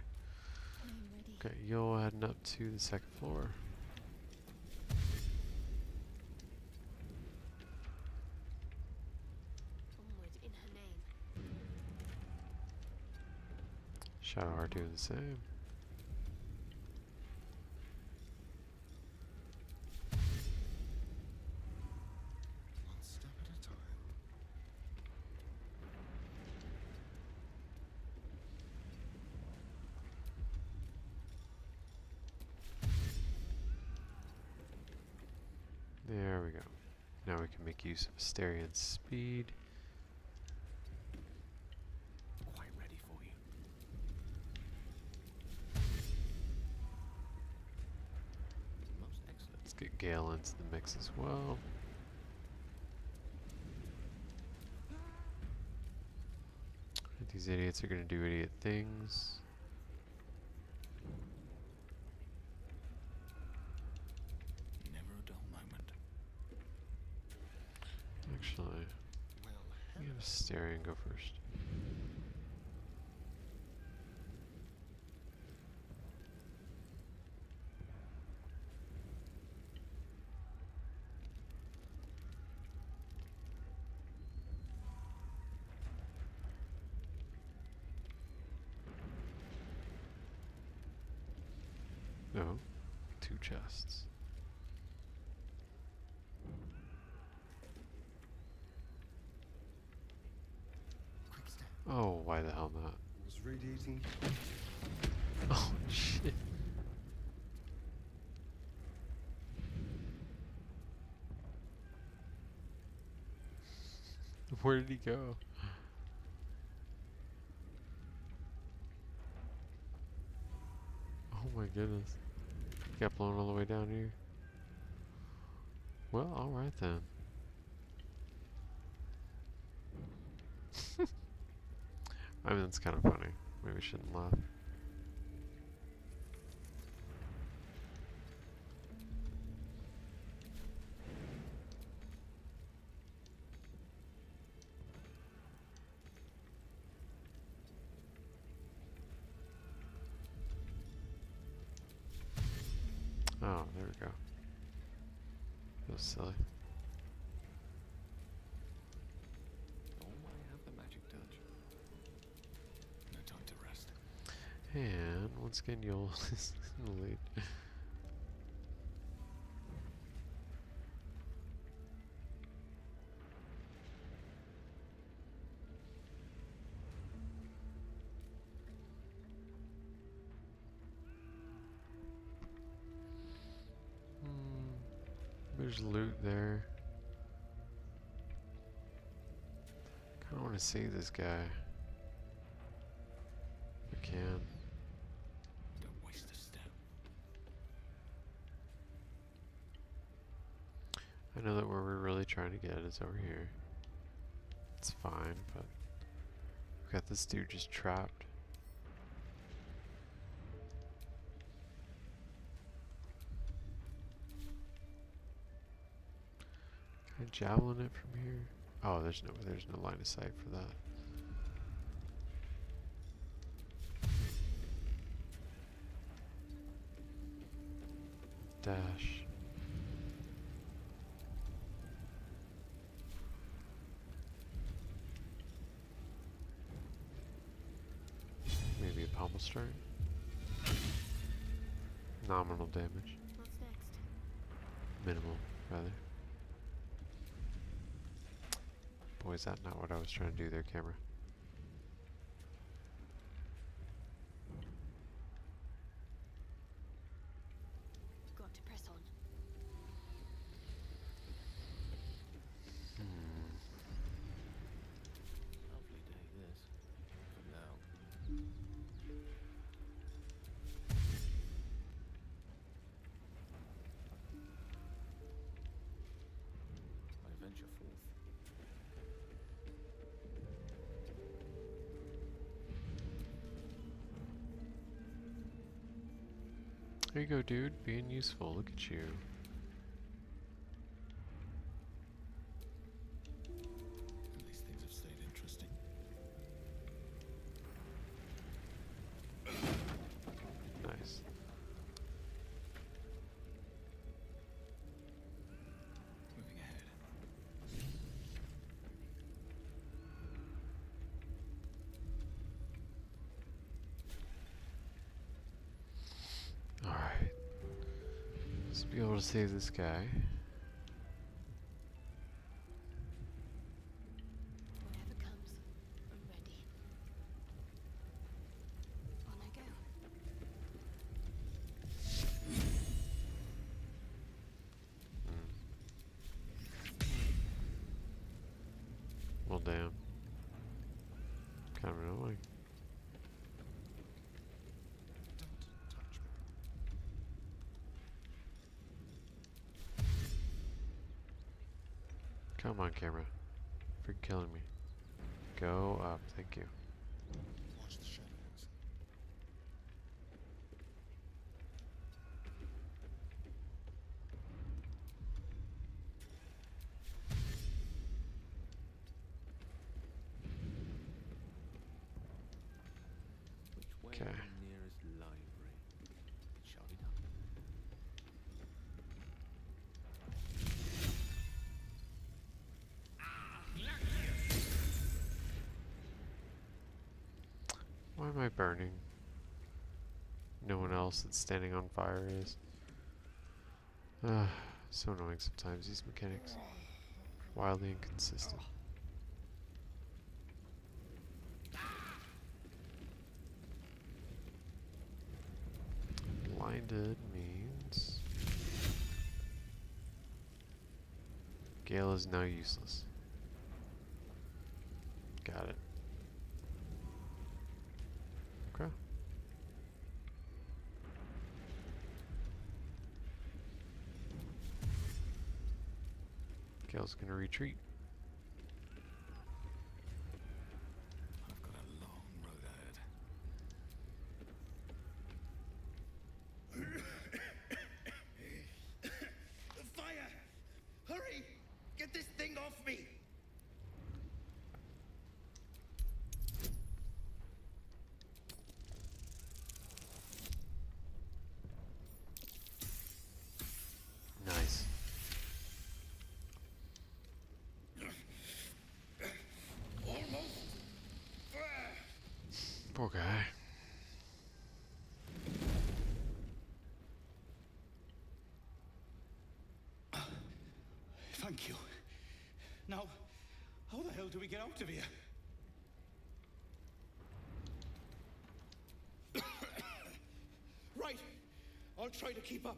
I'm ready. Okay, you're heading up to the second floor. Onward in her name. Shadowheart doing the same. One step at a time. There we go. Now we can make use of Asterian's speed. Quite ready for you. Most excellent. Let's get Gale into the mix as well. These idiots are gonna do idiot things. Never a dull moment. Actually, Well, I'm gonna Asterian go first. No, 2 chests. quick step. Oh, why the hell not? Was radiating. Oh, shit. Where did he go? Oh my goodness. He got blown all the way down here. Well, alright then. I mean, that's kind of funny. Maybe we shouldn't laugh. Oh, there we go. That was silly. Oh, I have the magic touch. No time to rest. And once again, you'll is in the lead. there's loot there. Kinda wanna see this guy. If I can. Don't waste a step. I know that where we're really trying to get is over here. It's fine, but we've got this dude just trapped. Can I javelin it from here? Oh, there's no line of sight for that. Dash. Maybe a pommel strike. Nominal damage. What's next? Minimal, rather. Boy, is that not what I was trying to do there, camera? Got to press on. Lovely day this. For now. I venture forth. There you go, dude. Being useful. Look at you. At least things have stayed interesting. Nice. Moving ahead. Alright. Let's be able to save this guy. Whatever comes, I'm ready. On I go. Well, damn. Kind of annoying. Don't touch me. Come on, camera. Freaking killing me. Go up. Thank you. Watch the shadows. Which way Okay. is the nearest library? Shut it up. Why am I burning? No one else that's standing on fire is. So annoying sometimes, these mechanics. Wildly inconsistent. Blinded means Gale is now useless. Got it. Okay. Gale's gonna retreat. I've got a long road ahead. Fire! Hurry! Get this thing off me! Nice. Almost! Poor guy. Thank you. Now, how the hell do we get out of here? Right. I'll try to keep up.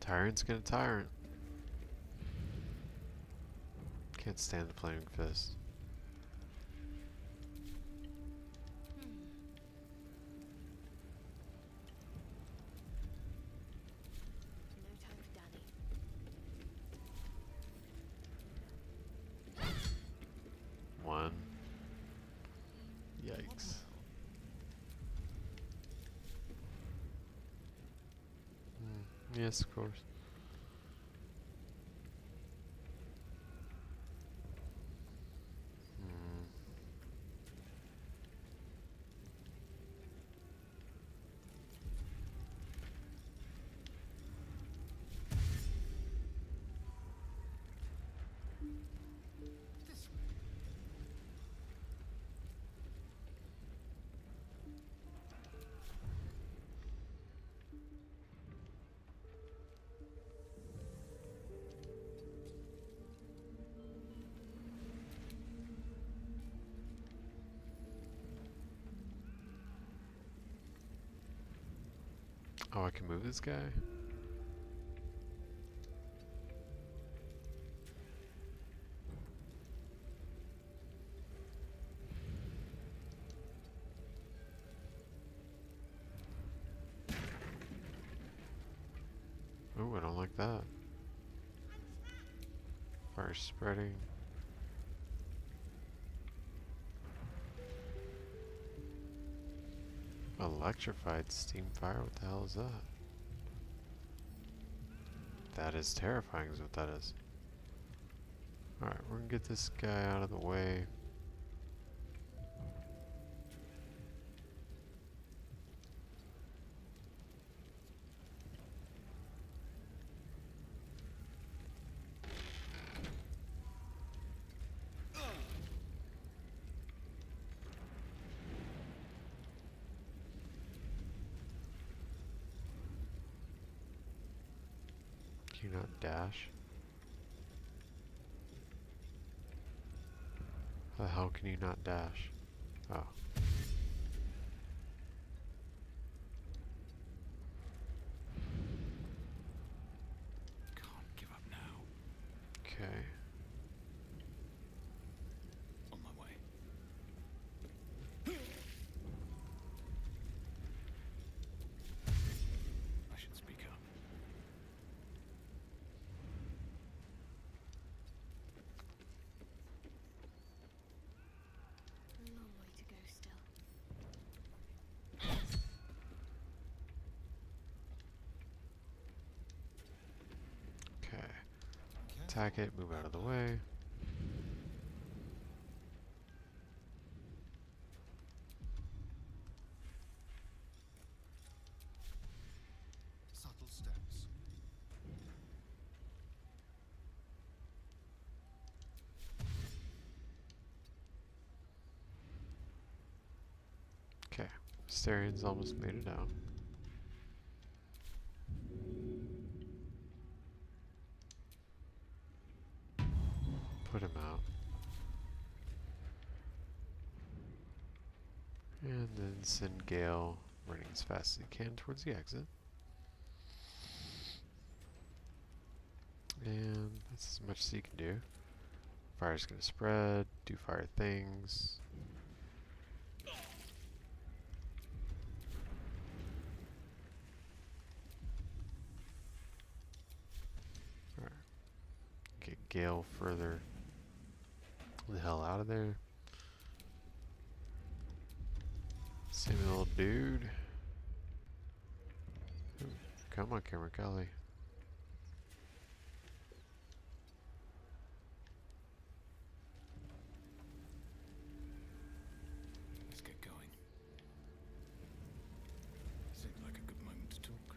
Tyrant's gonna tyrant. Can't stand the flaming fist. No time for Danny. One. Yikes. Yes, of course. Oh, I can move this guy? Oh, I don't like that. Fire spreading. Electrified steam fire? What the hell is that? That is terrifying is what that is. Alright, we're gonna get this guy out of the way. Can you not dash? How the hell can you not dash? Oh. Can't give up now. Okay. On my way. I should speak up. A long way to go still. Okay. Attack it, move out of the way. Subtle steps. Okay. Asterian's almost made it out. Put him out. And then send Gale running as fast as he can towards the exit. And that's as much as he can do. Fire's gonna spread, do fire things. Alright. Get Gale further the hell out of there. Same little dude. Ooh, come on, Camera Kelly. Let's get going. Seems like a good moment to talk.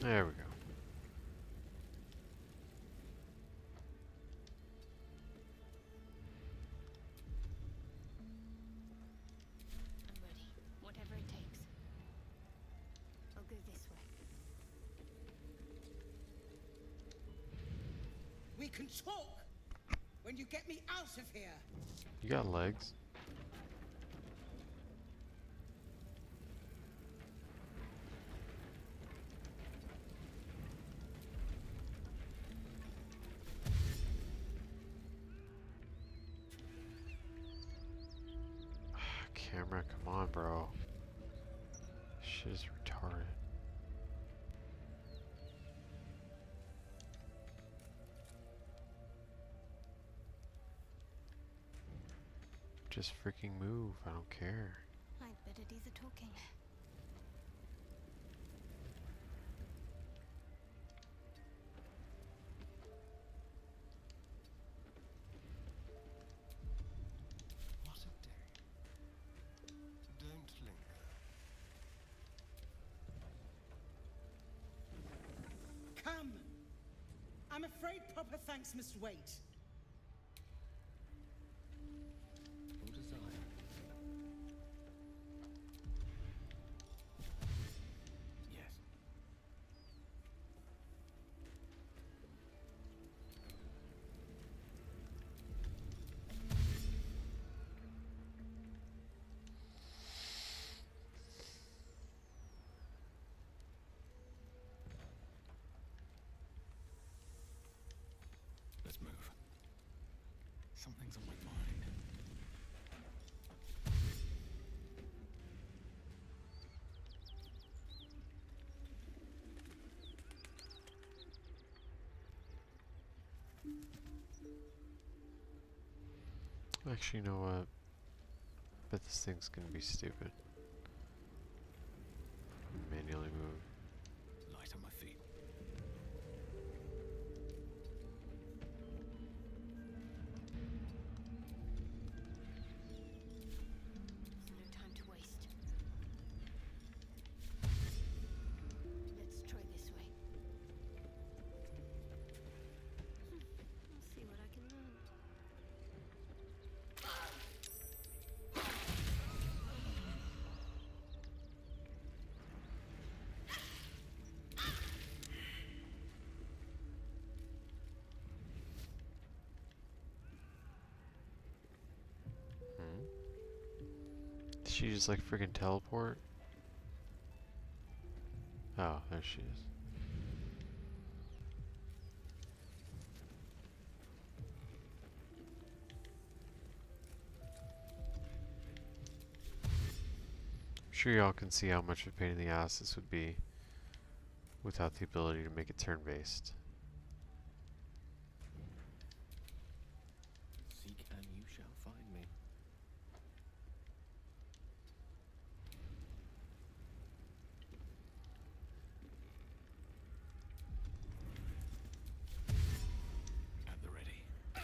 There we go. I'm ready. Whatever it takes. I'll go this way. We can talk when you get me out of here. You got legs. camera. Come on, bro. Shit is retarded. Just freaking move. I don't care. I'd better do the talking. What a day. Don't linger. Come! I'm afraid proper thanks must wait. Your desire. Yes. Let's move. Something's on my mind. Actually, you know what? Bet this thing's gonna be stupid. Manually move. Light on my feet. There's no time to waste. Let's try this way. I'll see what I can learn. Did she just like freaking teleport? Oh, there she is. I'm sure y'all can see how much of a pain in the ass this would be without the ability to make it turn-based. Seek and you shall find me. At the ready. I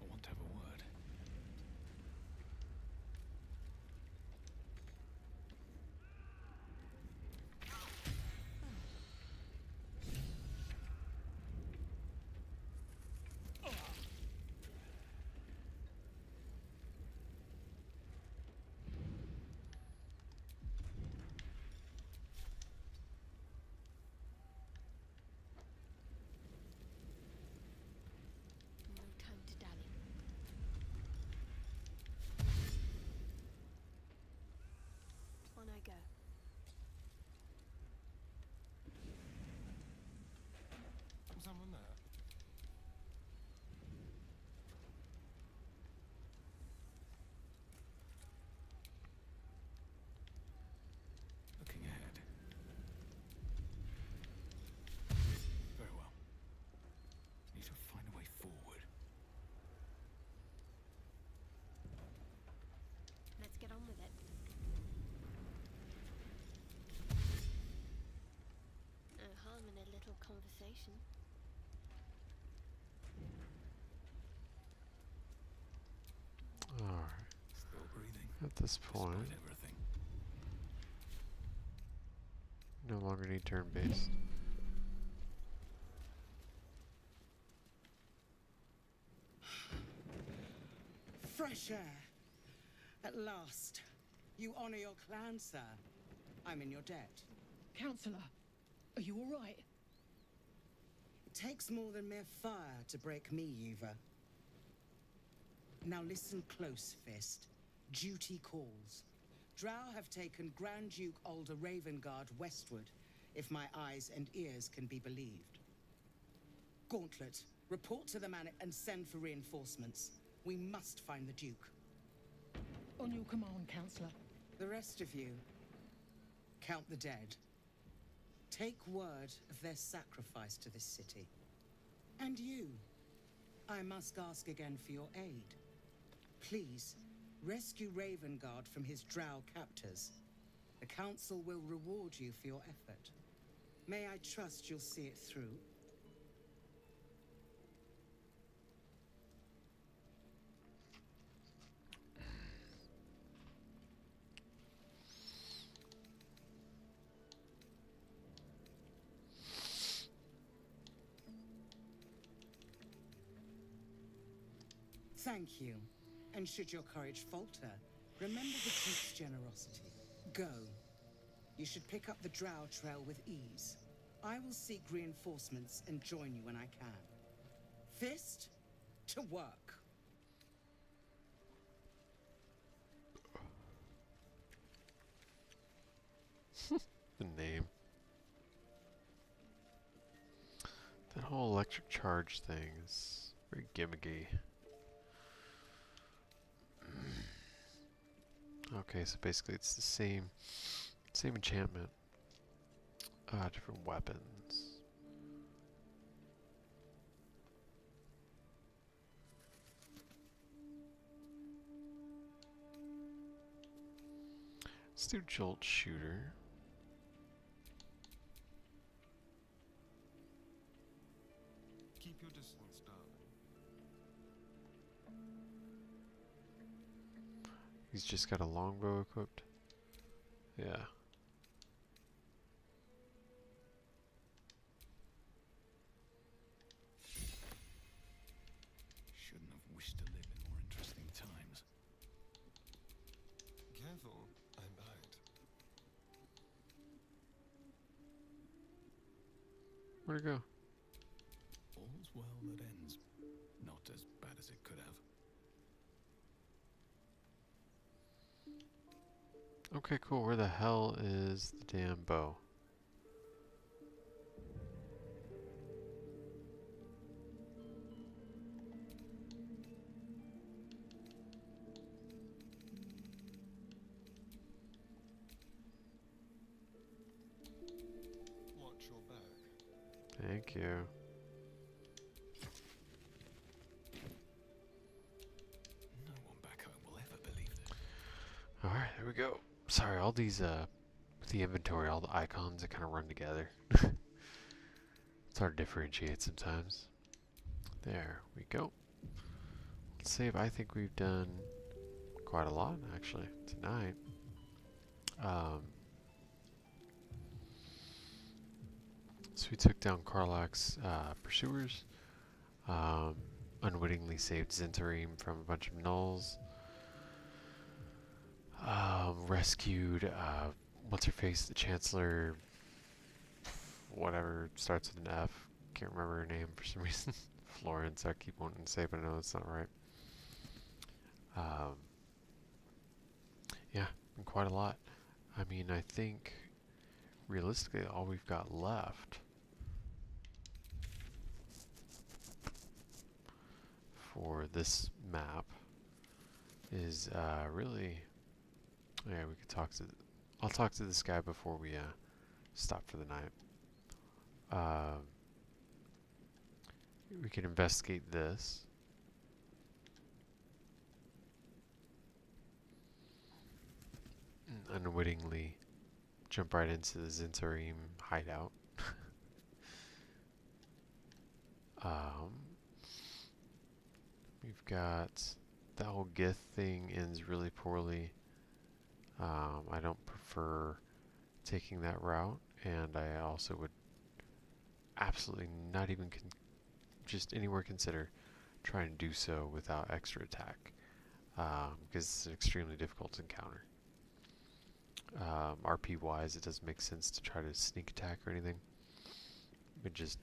want to have a word. No time to dally. On I go. Someone there? Looking ahead. Very well. Need to find a way forward. Let's get on with it. No harm in a little conversation. Alright. Still breathing. At this point, Despite everything. no longer need turn-based. Fresh air. At last. You honor your clan, sir. I'm in your debt. Counselor, are you all right? It takes more than mere fire to break me, Yuva. Now listen close, Fist. Duty calls. Drow have taken Grand Duke Alder Ravengard westward, if my eyes and ears can be believed. Gauntlet, report to the man and send for reinforcements. We must find the Duke. On your command, Counselor. The rest of you, count the dead. Take word of their sacrifice to this city. And you, I must ask again for your aid. Please, rescue Ravengard from his drow captors. The Council will reward you for your effort. May I trust you'll see it through? Thank you. And should your courage falter, remember the Duke's generosity. Go. You should pick up the Drow trail with ease. I will seek reinforcements and join you when I can. Fist, to work. The name. That whole electric charge thing is very gimmicky. Okay, so basically it's the same enchantment. Different weapons. Let's do Jolt Shooter. Keep your distance, darling. He's just got a longbow equipped. Yeah. Shouldn't have wished to live in more interesting times. Careful, I bite. Where'd it go? All's well that ends. Not as bad as it could have. Okay, cool. Where the hell is the damn bow? Watch your back. Thank you. No one back home will ever believe this. Alright, there we go. Sorry, all these, with the inventory, all the icons that kind of run together. It's hard to differentiate sometimes. There we go. Let's save. I think we've done quite a lot, actually, tonight. So we took down Karlach's pursuers. Unwittingly saved Zhentarim from a bunch of Gnolls. Rescued, what's-her-face, the Chancellor, whatever, starts with an F, can't remember her name for some reason, Florence, I keep wanting to say, but I know it's not right. Yeah, been quite a lot. I mean, I think, realistically, all we've got left for this map is, really... Yeah, we could talk to... I'll talk to this guy before we stop for the night. We can investigate this. And unwittingly jump right into the Zhentarim hideout. We've got... That whole Gith thing ends really poorly. I don't prefer taking that route, and I also would absolutely not even just anywhere consider trying to do so without extra attack, because it's an extremely difficult encounter. RP wise, it doesn't make sense to try to sneak attack or anything. It just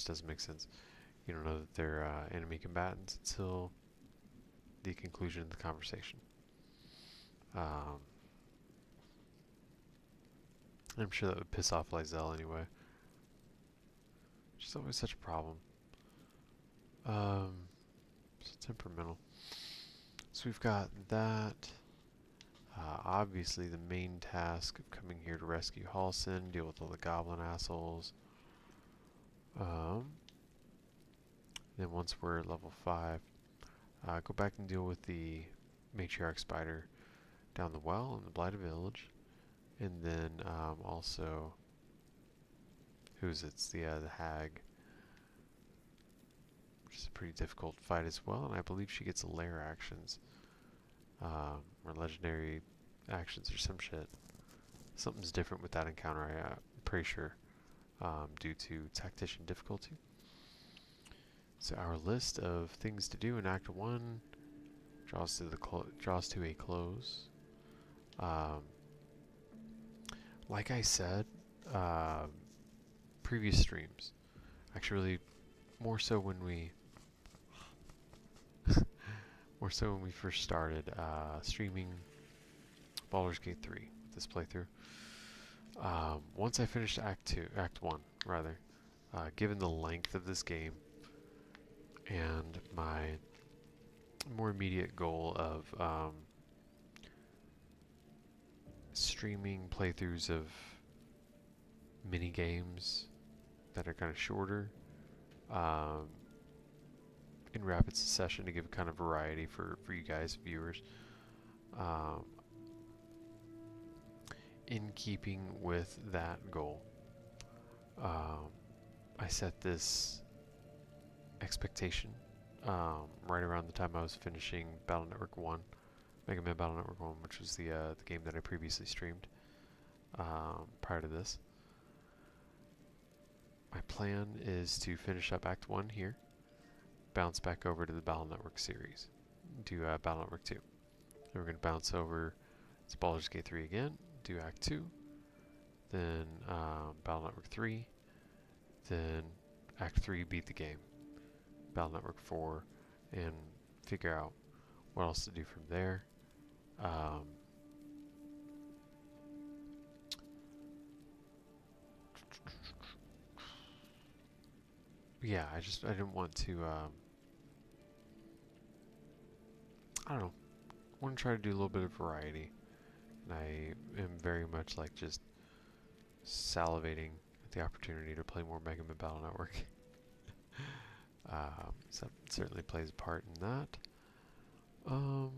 doesn't make sense. You don't know that they're enemy combatants until the conclusion of the conversation. I'm sure that would piss off Lysel anyway. Which is always such a problem. So temperamental. So we've got that. Obviously the main task of coming here to rescue Halsin, deal with all the goblin assholes. Then once we're at level 5, go back and deal with the matriarch spider down the well in the blighted village. And then also, who's it's the hag, which is a pretty difficult fight as well, and I believe she gets lair actions, or legendary actions or some shit. Something's different with that encounter, I'm pretty sure, due to tactician difficulty. So our list of things to do in Act 1 draws to a close. Like I said, previous streams, actually really more so when we first started streaming Baldur's Gate 3 with this playthrough. Once I finished Act 1 rather, given the length of this game and my more immediate goal of streaming playthroughs of mini games that are kind of shorter in rapid succession to give kind of variety for you guys viewers, in keeping with that goal, I set this expectation right around the time I was finishing Battle Network 1, Mega Man Battle Network 1, which was the game that I previously streamed prior to this. My plan is to finish up Act 1 here, bounce back over to the Battle Network series, do Battle Network 2. Then we're going to bounce over to Baldur's Gate 3 again, do Act 2, then Battle Network 3, then Act 3, beat the game, Battle Network 4, and figure out what else to do from there. Yeah, I didn't want to, I don't know, I want to try to do a little bit of variety, and I am very much like just salivating at the opportunity to play more Mega Man Battle Network. So that certainly plays a part in that. I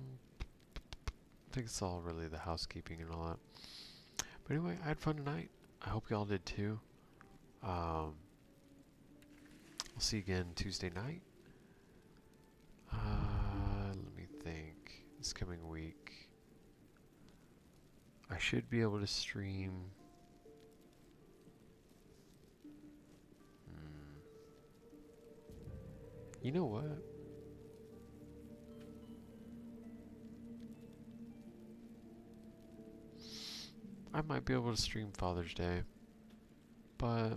think it's all really the housekeeping and all that. But anyway, I had fun tonight. I hope y'all did too. We'll see you again Tuesday night. Let me think. This coming week, I should be able to stream. You know what? I might be able to stream Father's Day, but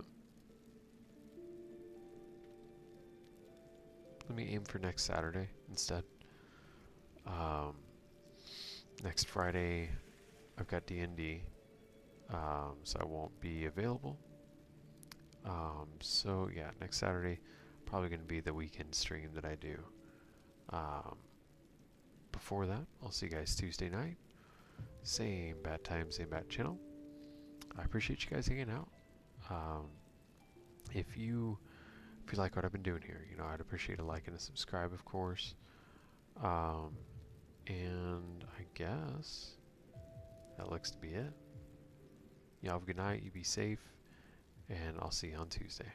let me aim for next Saturday instead. Next Friday, I've got D&D, so I won't be available. So yeah, next Saturday, probably going to be the weekend stream that I do. Before that, I'll see you guys Tuesday night. Same bad time, same bad channel. I appreciate you guys hanging out. If you like what I've been doing here, you know, I'd appreciate a like and a subscribe, of course. And I guess that looks to be it. Y'all have a good night, you be safe, and I'll see you on Tuesday.